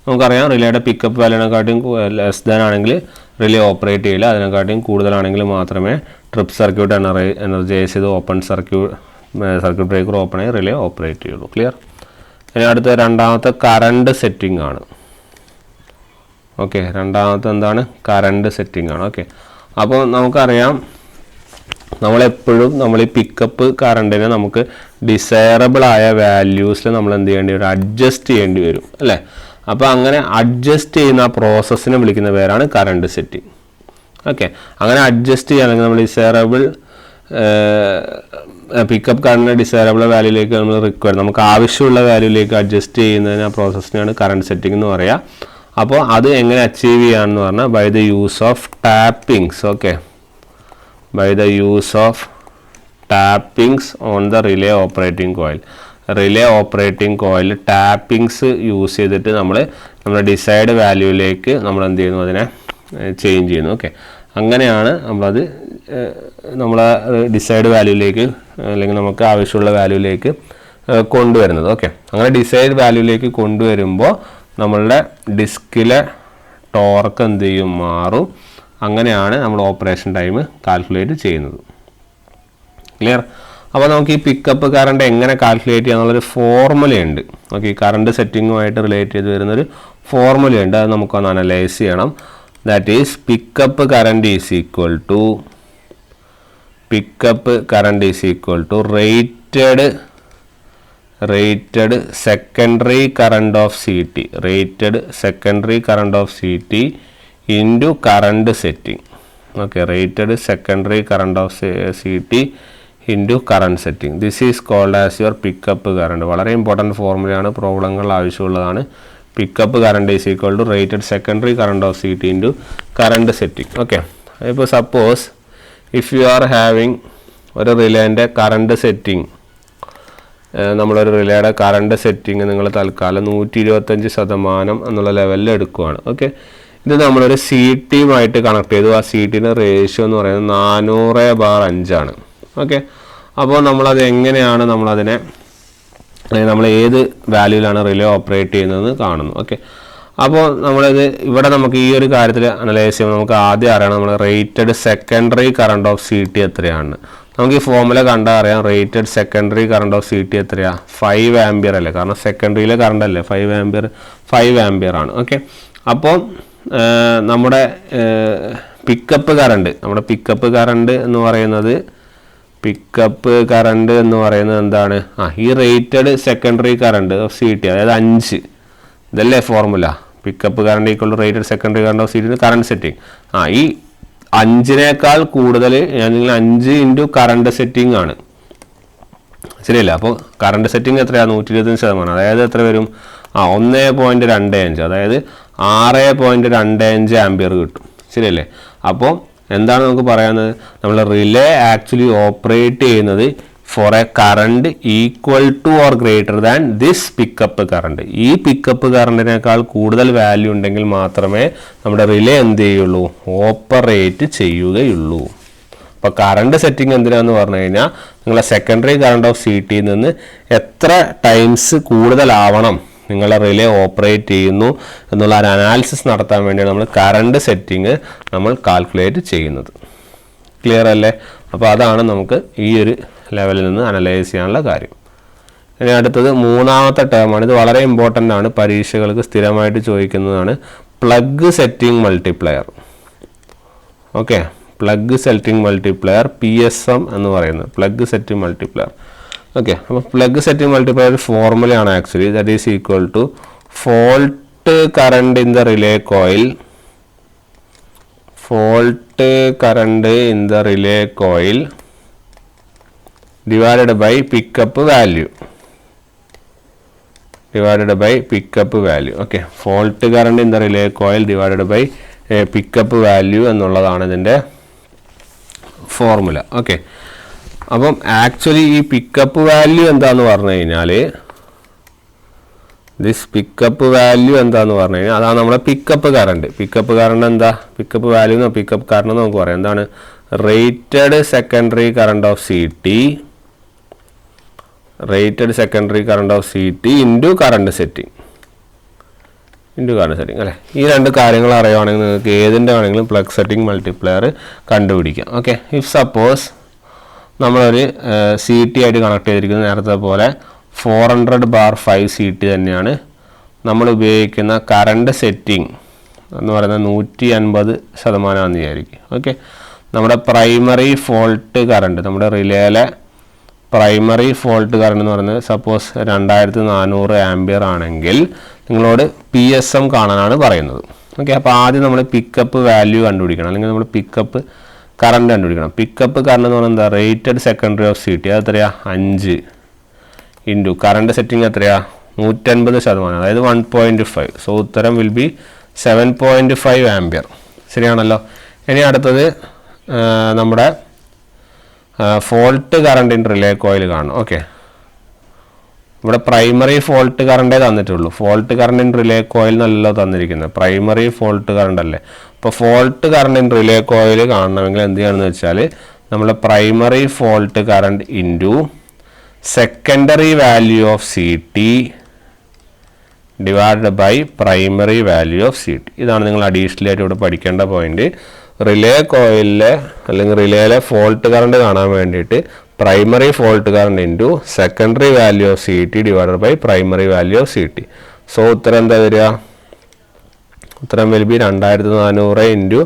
നമുക്കറിയാം, റിലേയുടെ പിക്കപ്പ് വാല്യൂനെക്കാട്ടിയും ലെസ് ദാൻ ആണെങ്കിൽ റിലേ ഓപ്പറേറ്റ് ചെയ്യില്ല, അതിനെക്കാട്ടിയും കൂടുതലാണെങ്കിൽ മാത്രമേ ട്രിപ്പ് സർക്യൂട്ട് എനർജൈസ് ചെയ്ത് ഓപ്പൺ സർക്യൂട്ട് ബ്രേക്കർ ഓപ്പൺ ആയി റിലേ ഓപ്പറേറ്റ് ചെയ്യുള്ളൂ. ക്ലിയർ? ഇനി അടുത്ത രണ്ടാമത്തെ കറണ്ട് സെറ്റിംഗ് ആണ്. ഓക്കെ, രണ്ടാമത്തെ എന്താണ്? കറണ്ട് സെറ്റിംഗ് ആണ്. ഓക്കെ, അപ്പോൾ നമുക്കറിയാം, നമ്മളെപ്പോഴും നമ്മൾ ഈ പിക്കപ്പ് കറണ്ടിനെ നമുക്ക് ഡിസൈറബിൾ ആയ വാല്യൂസിൽ നമ്മൾ എന്ത് ചെയ്യേണ്ടി വരും? അഡ്ജസ്റ്റ് ചെയ്യേണ്ടി വരും, അല്ലേ? അപ്പോൾ അങ്ങനെ അഡ്ജസ്റ്റ് ചെയ്യുന്ന ആ പ്രോസസ്സിനെ വിളിക്കുന്ന പേരാണ് കറണ്ട് സെറ്റിംഗ്. ഓക്കെ, അങ്ങനെ അഡ്ജസ്റ്റ് ചെയ്യുകയാണെങ്കിൽ നമ്മൾ ഡിസൈറബിൾ പിക്കപ്പ് കറണ്ട് ഡിസൈറബിൾ വാല്യൂയിലേക്ക് നമ്മൾ നമുക്ക് ആവശ്യമുള്ള വാല്യൂയിലേക്ക് അഡ്ജസ്റ്റ് ചെയ്യുന്നതിന് ആ പ്രോസസ്സിനാണ് കറണ്ട് സെറ്റിംഗ് എന്ന് പറയുക. അപ്പോൾ അത് എങ്ങനെ അച്ചീവ് ചെയ്യാമെന്ന് പറഞ്ഞാൽ by the use of tappings. Okay, by the use of tappings on the relay operating coil. Relay operating coil tappings use ചെയ്തിട്ട് നമ്മുടെ ഡിസൈഡ് വാല്യൂയിലേക്ക് നമ്മൾ എന്ത് ചെയ്യുന്നു? അതിനെ ചേഞ്ച് ചെയ്യുന്നു. ഓക്കെ, അങ്ങനെയാണ് നമ്മളത് നമ്മളെ ഡിസൈഡ് വാല്യൂയിലേക്ക് അല്ലെങ്കിൽ നമുക്ക് ആവശ്യമുള്ള വാല്യൂയിലേക്ക് കൊണ്ടുവരുന്നത്. ഓക്കെ, അങ്ങനെ ഡിസൈഡ് വാല്യൂയിലേക്ക് കൊണ്ടുവരുമ്പോൾ നമ്മളുടെ ഡിസ്കിലെ ടോർക്ക് എന്ത് ചെയ്യും? മാറും. അങ്ങനെയാണ് നമ്മൾ ഓപ്പറേഷൻ ടൈം കാൽക്കുലേറ്റ് ചെയ്യുന്നത്. ക്ലിയർ? അപ്പോൾ നമുക്ക് ഈ പിക്കപ്പ് കറണ്ട് എങ്ങനെ കാൽക്കുലേറ്റ് ചെയ്യാന്നുള്ളൊരു ഫോർമുലയുണ്ട്. ഓക്കെ, ഈ കറണ്ട് സെറ്റിങ്ങുമായിട്ട് റിലേറ്റ് ചെയ്ത് വരുന്നൊരു ഫോർമുലയുണ്ട്, അത് നമുക്കൊന്ന് അനലൈസ് ചെയ്യണം. That is pickup current is equal to rated secondary current of CT into current setting. Okay, rated secondary current of CT into current setting. This is called as your pickup current. വളരെ important ഫോർമുലയാണ്, പ്രോബ്ലങ്ങൾ ആവശ്യമുള്ളതാണ്. Pickup current is equal to rated secondary current of CT into current setting. Okay, ഇപ്പോൾ suppose if you are having ഒരു റിലേൻ്റെ current setting, നമ്മളൊരു റിലേയുടെ current setting നിങ്ങൾ തൽക്കാലം 125% എന്നുള്ള ലെവലിൽ എടുക്കുകയാണ്. ഓക്കെ, ഇത് നമ്മളൊരു CT-യുമായിട്ട് കണക്ട് ചെയ്തു. ആ CT-യുടെ റേഷ്യോ എന്ന് പറയുന്നത് 400/5 ആണ്. ഓക്കെ, അപ്പോൾ നമ്മളത് എങ്ങനെയാണ് നമ്മൾ ഏത് വാല്യൂവിലാണ് റിലേ ഓപ്പറേറ്റ് ചെയ്യുന്നതെന്ന് കാണുന്നു. ഓക്കെ, അപ്പോൾ നമ്മളിത് ഇവിടെ നമുക്ക് ഈ ഒരു കാര്യത്തിൽ അനലൈസ് ചെയ്യുമ്പോൾ നമുക്ക് ആദ്യം അറിയണം നമ്മൾ rated secondary current of CT എത്രയാണ്. നമുക്ക് ഈ ഫോർമുല കണ്ടാൽ അറിയാം, rated secondary current of CT എത്രയാണ്? 5 ആംപിയർ അല്ലേ? കാരണം സെക്കൻഡറിയിലെ കറണ്ട് അല്ലേ 5 ആംപിയർ ആണ്. ഓക്കെ, അപ്പോൾ നമ്മുടെ പിക്കപ്പ് കറണ്ട് എന്ന് പറയുന്നത് എന്താണ്? ഈ rated secondary current of CT, അതായത് 5, ഇതല്ലേ formula? Pickup current equal to rated secondary current of CT current setting. ഈ 5-നേക്കാൾ കൂടുതൽ 5 ഇൻറ്റു കറണ്ട് സെറ്റിംഗ് ആണ്, ശരിയല്ല? അപ്പോൾ കറണ്ട് സെറ്റിംഗ് എത്രയാണ്? 125%. അതായത് എത്ര വരും? 1.25, അതായത് 6.25 ആംപിയർ കിട്ടും, ശരിയല്ലേ? അപ്പോൾ എന്താണ് നമുക്ക് പറയാനുള്ളത്? നമ്മൾ റിലേ ആക്ച്വലി ഓപ്പറേറ്റ് ചെയ്യുന്നത് for a current equal to or greater than this pickup current. ഈ പിക്കപ്പ് കറണ്ടിനേക്കാൾ കൂടുതൽ വാല്യൂ ഉണ്ടെങ്കിൽ മാത്രമേ നമ്മുടെ റിലേ എന്ത് ചെയ്യുള്ളൂ? ഓപ്പറേറ്റ് ചെയ്യുകയുള്ളൂ. അപ്പോൾ കറണ്ട് സെറ്റിംഗ് എന്തിനാന്ന് പറഞ്ഞു കഴിഞ്ഞാൽ നിങ്ങളെ സെക്കൻഡറി കറണ്ട് ഓഫ് CT-യിൽ നിന്ന് എത്ര ടൈംസ് കൂടുതലാവണം നിങ്ങളെ റിലേ ഓപ്പറേറ്റ് ചെയ്യുന്നു എന്നുള്ള ഒരു അനാലിസിസ് നടത്താൻ വേണ്ടിയാണ് നമ്മൾ കറണ്ട് സെറ്റിംഗ് നമ്മൾ കാൽക്കുലേറ്റ് ചെയ്യുന്നത്. ക്ലിയർ അല്ലേ? അപ്പോൾ അതാണ് നമുക്ക് ഈ ഒരു ലെവലിൽ നിന്ന് അനലൈസ് ചെയ്യാനുള്ള കാര്യം. ഇനി അടുത്തത് മൂന്നാമത്തെ ടേമാണ്. ഇത് വളരെ ഇമ്പോർട്ടൻ്റ് ആണ്, പരീക്ഷകൾക്ക് സ്ഥിരമായിട്ട് ചോദിക്കുന്നതാണ്. Plug setting multiplier. Okay, plug setting multiplier, PSM എന്ന് പറയുന്നത് പ്ലഗ് സെറ്റിംഗ് മൾട്ടിപ്ലയർ. ഓക്കെ, അപ്പോൾ പ്ലഗ് സെറ്റിംഗ് മൾട്ടിപ്ലയർ ഒരു ഫോർമുലയാണ് actually. That is equal to fault current in the relay coil, fault current in the relay coil divided by pickup value, divided by pickup value. Okay, fault current in the relay coil divided by pickup value എന്നുള്ളതാണ് ഇതിൻ്റെ formula. Okay, അപ്പം actually ഈ pickup value എന്താന്ന് പറഞ്ഞു കഴിഞ്ഞാൽ, this pickup value എന്താന്ന് പറഞ്ഞു കഴിഞ്ഞാൽ അതാണ് നമ്മുടെ പിക്കപ്പ് കറണ്ട്. പിക്കപ്പ് കറണ്ട് എന്താ, പിക്കപ്പ് വാല്യൂ എന്നോ പിക്കപ്പ് കറണ്ട് നമുക്ക് പറയാം. എന്താണ്, rated secondary current of CT, rated secondary current of CT into current setting, into current setting അല്ലേ. ഈ രണ്ട് കാര്യങ്ങൾ അറിയുവാണെങ്കിൽ നിങ്ങൾക്ക് ഏതിൻ്റെ വേണമെങ്കിലും പ്ലഗ് സെറ്റിംഗ് മൾട്ടിപ്ലയർ കണ്ടുപിടിക്കാം. ഓക്കെ, ഇഫ് സപ്പോസ് നമ്മളൊരു CT ആയിട്ട് കണക്ട് ചെയ്തിരിക്കുന്നത് നേരത്തെ പോലെ 400/5 CT തന്നെയാണ്. നമ്മൾ ഉപയോഗിക്കുന്ന കറണ്ട് സെറ്റിംഗ് എന്ന് പറയുന്നത് 150% വിചാരിക്കും. ഓക്കെ, നമ്മുടെ പ്രൈമറി ഫോൾട്ട് കറണ്ട്, നമ്മുടെ റിലേയിലെ പ്രൈമറി ഫോൾട്ട് കറണ്ട് എന്ന് പറയുന്നത് സപ്പോസ് 2400 ആംപിയർ ആണെങ്കിൽ നിങ്ങളോട് PSM കാണാനാണ് പറയുന്നത്. ഓക്കെ, അപ്പോൾ ആദ്യം നമ്മൾ പിക്കപ്പ് വാല്യൂ കണ്ടുപിടിക്കണം, അല്ലെങ്കിൽ നമ്മൾ പിക്കപ്പ് കറണ്ട് കണ്ടുപിടിക്കണം. പിക്കപ്പ് കറണ്ട് എന്ന് പറയുന്നത് എന്താ, റേറ്റഡ് സെക്കൻഡറി ഓഫ് CT അത് എത്രയാ, 5 ഇൻറ്റു കറണ്ട് സെറ്റിംഗ് എത്രയാ, 150%, അതായത് 1.5. സോ ഉത്തരം വിൽ ബി 7.5 ആംപിയർ. ശരിയാണല്ലോ. ഇനി അടുത്തത് നമ്മുടെ fault current in relay coil കാണണം. ഓക്കെ, ഇവിടെ പ്രൈമറി ഫോൾട്ട് കറണ്ടേ തന്നിട്ടുള്ളൂ. Fault current in relay coil നല്ലല്ലോ തന്നിരിക്കുന്നത്, പ്രൈമറി ഫോൾട്ട് കറണ്ട് അല്ലേ. അപ്പോൾ fault current in relay coil കാണണമെങ്കിൽ എന്ത് ചെയ്യണമെന്ന് വെച്ചാൽ നമ്മൾ primary fault current into secondary value of CT divided by primary value of CT. ഇതാണ് നിങ്ങൾ അഡീഷണൽ ആയിട്ട് ഇവിടെ പഠിക്കേണ്ട പോയിന്റ്. റിലേ കോയിലിലെ അല്ലെങ്കിൽ റിലേയിലെ ഫോൾട്ട് കറണ്ട് കാണാൻ വേണ്ടിയിട്ട് primary fault current into secondary value of CT divided by primary value of CT. So ഉത്തരം എന്താ വരിക, ഉത്തരം will be 2400 into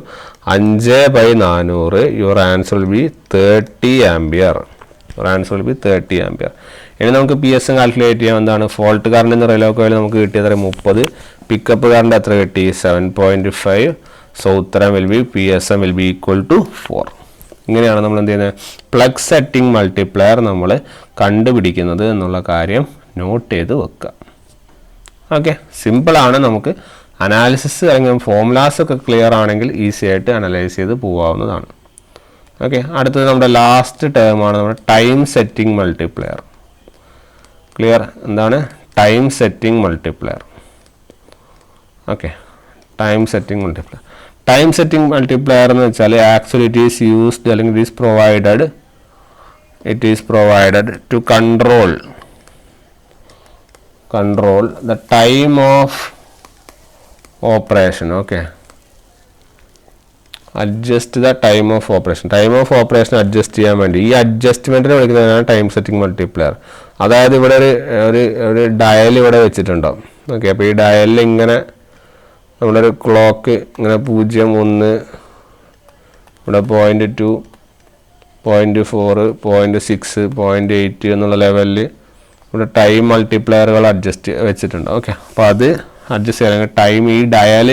5/400. Your answer will be 30 ampere. Your answer will be 30 ampere. ഇനി നമുക്ക് PSM calculate ചെയ്യാം. എന്താണ്, ഫോൾട്ട് കറണ്ട് എന്ന relay coil നമുക്ക് കിട്ടിയത് 30, പിക്കപ്പ് കറണ്ട് എത്ര കിട്ടി, 7.5. സോ ഉത്തരം will be PSM will be equal to 4. ഇങ്ങനെയാണ് നമ്മൾ എന്ത് ചെയ്യുന്നത്, പ്ലഗ് സെറ്റിംഗ് മൾട്ടിപ്ലയർ നമ്മൾ കണ്ടുപിടിക്കുന്നത് എന്നുള്ള കാര്യം നോട്ട് ചെയ്ത് വെക്കുക. ഓക്കെ, സിമ്പിളാണ്. നമുക്ക് അനാലിസിസ് അല്ലെങ്കിൽ ഫോർമുലാസ് ഒക്കെ ക്ലിയർ ആണെങ്കിൽ ഈസി ആയിട്ട് അനലൈസ് ചെയ്ത് പോകാവുന്നതാണ്. ഓക്കെ, അടുത്തത് നമ്മുടെ ലാസ്റ്റ് ടേമാണ് നമ്മുടെ ടൈം സെറ്റിംഗ് മൾട്ടിപ്ലയർ. ക്ലിയർ, എന്താണ് time setting multiplier? Okay, time setting multiplier. Time setting multiplier എന്ന് വെച്ചാൽ ആക്ച്വലി ഇറ്റ് ഈസ് യൂസ്ഡ് അല്ലെങ്കിൽ it is provided to control the time of operation. Okay, adjust the time of operation. Time of operation adjust ചെയ്യാൻ വേണ്ടി ഈ അഡ്ജസ്റ്റ്മെൻറ്റിനെ വിളിക്കുന്നതാണ് time setting multiplier. അതായത് ഇവിടെ ഒരു ഡയൽ ഇവിടെ വെച്ചിട്ടുണ്ടാവും. ഓക്കെ, അപ്പോൾ ഈ ഡയലിൽ ഇങ്ങനെ നമ്മളൊരു ക്ലോക്ക് ഇങ്ങനെ 0, 1, ഇവിടെ 0.2, 0.4, 0.6, 0.8 എന്നുള്ള ലെവലിൽ ഇവിടെ ടൈം മൾട്ടിപ്ലയറുകൾ അഡ്ജസ്റ്റ് വെച്ചിട്ടുണ്ട്. ഓക്കെ, അപ്പോൾ അത് അഡ്ജസ്റ്റ് ചെയ്യാൻ ടൈം ഈ ഡയൽ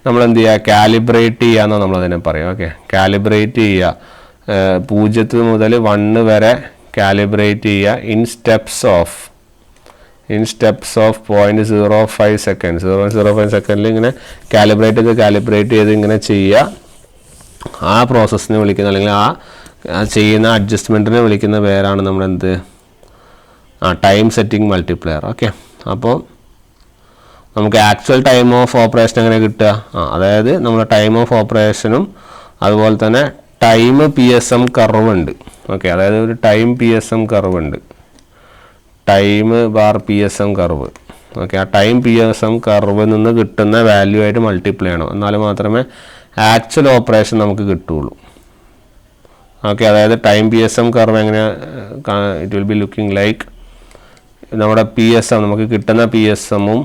നമ്മൾ എന്ത് ചെയ്യുക, കാലിബ്രേറ്റ് ചെയ്യുക എന്നാണ് നമ്മളതിനെ പറയും. ഓക്കെ, കാലിബ്രേറ്റ് ചെയ്യുക, 0 മുതൽ 1 വരെ കാലിബ്രേറ്റ് ചെയ്യുക ഇൻ സ്റ്റെപ്സ് ഓഫ് 0.05 സെക്കൻഡ് 0.05 സെക്കൻഡിൽ ഇങ്ങനെ കാലിബ്രേറ്റ് ചെയ്ത് ഇങ്ങനെ ചെയ്യുക. ആ പ്രോസസ്സിനെ വിളിക്കുന്ന അല്ലെങ്കിൽ ആ ചെയ്യുന്ന അഡ്ജസ്റ്റ്മെൻറ്റിനെ വിളിക്കുന്ന പേരാണ് നമ്മളെന്ത്, ടൈം സെറ്റിംഗ് മൾട്ടിപ്ലയർ. ഓക്കെ, അപ്പോൾ നമുക്ക് ആക്ച്വൽ ടൈം ഓഫ് ഓപ്പറേഷൻ എങ്ങനെ കിട്ടുക, അതായത് നമ്മുടെ ടൈം ഓഫ് ഓപ്പറേഷനും അതുപോലെ തന്നെ ടൈം PSM കർവ് ഉണ്ട്. ഓക്കെ, അതായത് ഒരു ടൈം PSM കർവ് ഉണ്ട്, time bar PSM curve. Okay, ആ ടൈം PSM കർവിൽ നിന്ന് കിട്ടുന്ന വാല്യൂ ആയിട്ട് മൾട്ടിപ്ലൈ ചെയ്യണം, എന്നാൽ മാത്രമേ ആക്ച്വൽ ഓപ്പറേഷൻ നമുക്ക് കിട്ടുള്ളൂ. ഓക്കെ, അതായത് ടൈം PSM കർവ് എങ്ങനെ, it will B looking like നമ്മുടെ PSM നമുക്ക് കിട്ടുന്ന PSM-ഉം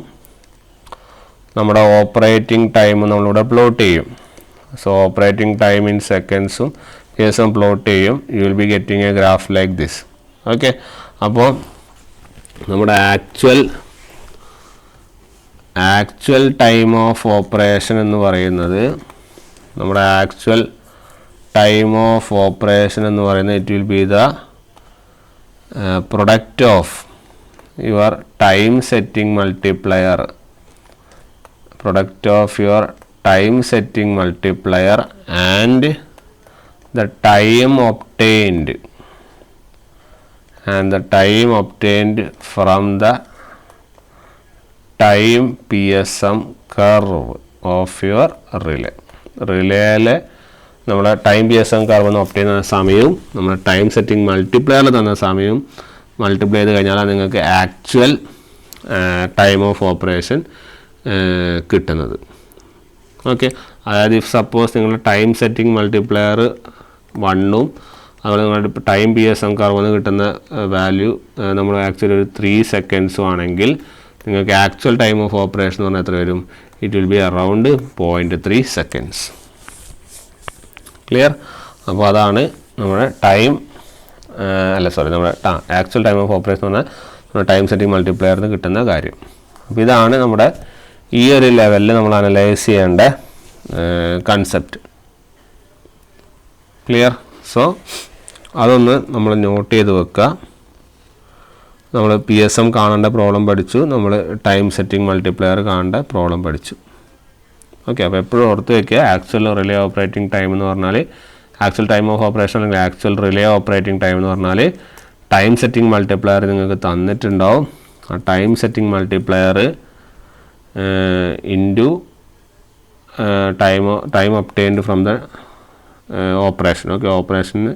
നമ്മുടെ ഓപ്പറേറ്റിംഗ് ടൈമും നമ്മളിവിടെ പ്ലോട്ട് ചെയ്യും. സോ ഓപ്പറേറ്റിംഗ് ടൈം ഇൻ സെക്കൻഡ്സും PSM പ്ലോട്ട് ചെയ്യും. You will be getting a graph like this. Okay, അപ്പോൾ നമ്മുടെ ആക്ച്വൽ ടൈം ഓഫ് ഓപ്പറേഷൻ എന്ന് പറയുന്നത് it will be the product of your time setting multiplier and the time obtained from the time PSM curve of your relay. റിലേയിലെ നമ്മളെ time PSM curve ഒന്ന് obtain ചെയ്യുന്ന സമയവും നമ്മുടെ time setting മൾട്ടിപ്ലയറിൽ തന്ന സമയവും multiply ചെയ്ത് കഴിഞ്ഞാൽ നിങ്ങൾക്ക് ആക്ച്വൽ ടൈം ഓഫ് ഓപ്പറേഷൻ കിട്ടുന്നത്. ഓക്കെ, അതായത് ഇഫ് സപ്പോസ് നിങ്ങളുടെ ടൈം സെറ്റിംഗ് മൾട്ടിപ്ലയർ 1ഉം അതുപോലെ നിങ്ങളുടെ ടൈം PSM കർവ് നിന്ന് കിട്ടുന്ന വാല്യൂ നമ്മൾ ആക്ച്വലി ഒരു 3 സെക്കൻഡ്സും ആണെങ്കിൽ നിങ്ങൾക്ക് ആക്ച്വൽ ടൈം ഓഫ് ഓപ്പറേഷൻ എന്ന് പറഞ്ഞാൽ എത്ര വരും? It will B around 0.3 seconds. Clear? അപ്പോൾ അതാണ് നമ്മുടെ നമ്മുടെ ആക്ച്വൽ ടൈം ഓഫ് ഓപ്പറേഷൻ എന്ന് പറഞ്ഞാൽ നമ്മുടെ ടൈം സെറ്റിംഗ് മൾട്ടിപ്ലയറിൽ നിന്ന് കിട്ടുന്ന കാര്യം. അപ്പോൾ ഇതാണ് നമ്മുടെ ഈ ഒരു ലെവലിൽ നമ്മൾ അനലൈസ് ചെയ്യേണ്ട കൺസെപ്റ്റ്. ക്ലിയർ? സോ അതൊന്ന് നമ്മൾ നോട്ട് ചെയ്ത് വെക്കുക. നമ്മൾ PSM കാണേണ്ട പ്രോബ്ലം പഠിച്ചു, നമ്മൾ ടൈം സെറ്റിംഗ് മൾട്ടിപ്ലയർ കാണേണ്ട പ്രോബ്ലം പഠിച്ചു. ഓക്കെ, അപ്പോൾ എപ്പോഴും ഓർത്ത് വയ്ക്കുക, ആക്ച്വൽ റിലേ ഓപ്പറേറ്റിംഗ് ടൈം എന്ന് പറഞ്ഞാൽ ആക്ച്വൽ ടൈം ഓഫ് ഓപ്പറേഷൻ അല്ലെങ്കിൽ ആക്ച്വൽ റിലേ ഓപ്പറേറ്റിംഗ് ടൈം എന്ന് പറഞ്ഞാൽ ടൈം സെറ്റിംഗ് മൾട്ടിപ്ലയർ നിങ്ങൾക്ക് തന്നിട്ടുണ്ടാവും. ആ time setting multiplier into time obtained from the operation. Okay, ഓപ്പറേഷന്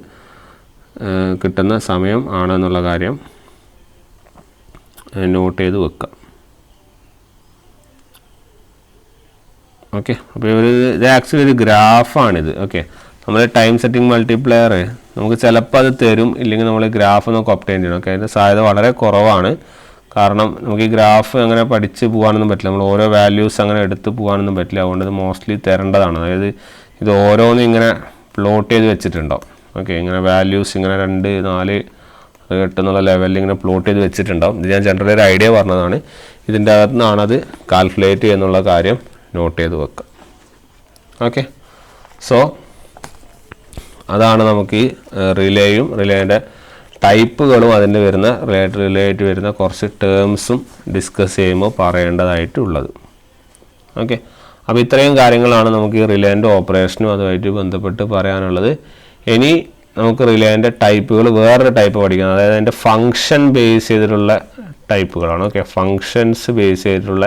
കിട്ടുന്ന സമയം ആണെന്നുള്ള കാര്യം നോട്ട് ചെയ്ത് വെക്കുക. ഓക്കെ, അപ്പോൾ ഇത് ആക്ച്വലി ഒരു ഗ്രാഫാണിത്. ഓക്കെ, നമ്മൾ ടൈം സെറ്റിംഗ് മൾട്ടിപ്ലയർ നമുക്ക് ചിലപ്പോൾ അത് തരും, ഇല്ലെങ്കിൽ നമ്മൾ ഗ്രാഫ് നമുക്ക് ഒബ്റ്റെയിൻ ചെയ്യണം. ഓക്കെ, അതിൻ്റെ സാധ്യത വളരെ കുറവാണ്. കാരണം നമുക്ക് ഈ ഗ്രാഫ് അങ്ങനെ പഠിച്ച് പോകാനൊന്നും പറ്റില്ല, നമ്മൾ ഓരോ വാല്യൂസ് അങ്ങനെ എടുത്ത് പോകാനൊന്നും പറ്റില്ല. അതുകൊണ്ട് ഇത് മോസ്റ്റ്ലി തരേണ്ടതാണ്. അതായത് ഇത് ഓരോന്നും ഇങ്ങനെ പ്ലോട്ട് ചെയ്ത് വെച്ചിട്ടുണ്ടാവും. ഓക്കെ, ഇങ്ങനെ വാല്യൂസ് ഇങ്ങനെ 2, 4, 8 എന്നുള്ള ലെവലിൽ ഇങ്ങനെ പ്ലോട്ട് ചെയ്ത് വെച്ചിട്ടുണ്ടാവും. ഇത് ഞാൻ ജനറലി ഒരു ഐഡിയ പറഞ്ഞതാണ്. ഇതിൻ്റെ അകത്തു നിന്നാണത് കാൽക്കുലേറ്റ് ചെയ്യുന്നുള്ള കാര്യം നോട്ട് ചെയ്ത് വെക്കുക. ഓക്കെ, സോ അതാണ് നമുക്ക് ഈ റിലേയും റിലേൻ്റെ ടൈപ്പുകളും അതിൻ്റെ റിലേറ്റ് വരുന്ന കുറച്ച് ടേംസും ഡിസ്കസ് ചെയ്യുമ്പോൾ പറയേണ്ടതായിട്ടുള്ളത്. ഓക്കെ, അപ്പോൾ ഇത്രയും കാര്യങ്ങളാണ് നമുക്ക് ഈ റിലേൻ്റെ ഓപ്പറേഷനും അതുമായിട്ട് ബന്ധപ്പെട്ട് പറയാനുള്ളത്. ഇനി നമുക്ക് റിലേൻ്റെ ടൈപ്പുകൾ വേറൊരു ടൈപ്പ് പഠിക്കണം, അതായത് അതിൻ്റെ ഫങ്ഷൻ ബേസ് ചെയ്തിട്ടുള്ള ടൈപ്പുകളാണ്. ഓക്കെ, ഫങ്ഷൻസ് ബേസ് ചെയ്തിട്ടുള്ള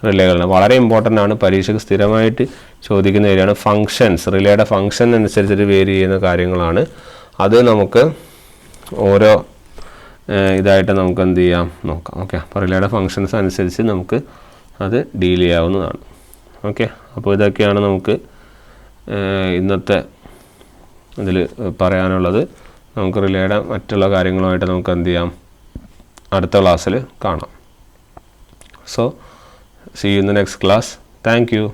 റിലേകളാണ്. വളരെ ഇമ്പോർട്ടൻ്റ് ആണ്, പരീക്ഷയ്ക്ക് സ്ഥിരമായിട്ട് ചോദിക്കുന്ന ഏരിയയാണ്. ഫങ്ഷൻസ്, റിലേയുടെ ഫങ്ഷൻ അനുസരിച്ചിട്ട് വേരി ചെയ്യുന്ന കാര്യങ്ങളാണ്. അത് നമുക്ക് ഓരോ ഇതായിട്ട് നമുക്ക് എന്ത് ചെയ്യാം നോക്കാം. ഓക്കെ, അപ്പോൾ റിലേയുടെ ഫങ്ഷൻസ് അനുസരിച്ച് നമുക്ക് അത് ഡീൽ ചെയ്യാവുന്നതാണ്. ഓക്കെ, അപ്പോൾ ഇതൊക്കെയാണ് നമുക്ക് ഇന്നത്തെ ഇതിൽ പറയാനുള്ളത്. നമുക്ക് റിലേയുടെ മറ്റുള്ള കാര്യങ്ങളുമായിട്ട് നമുക്ക് എന്ത് ചെയ്യാം, അടുത്ത ക്ലാസ്സിൽ കാണാം. So see you in the next class. Thank you.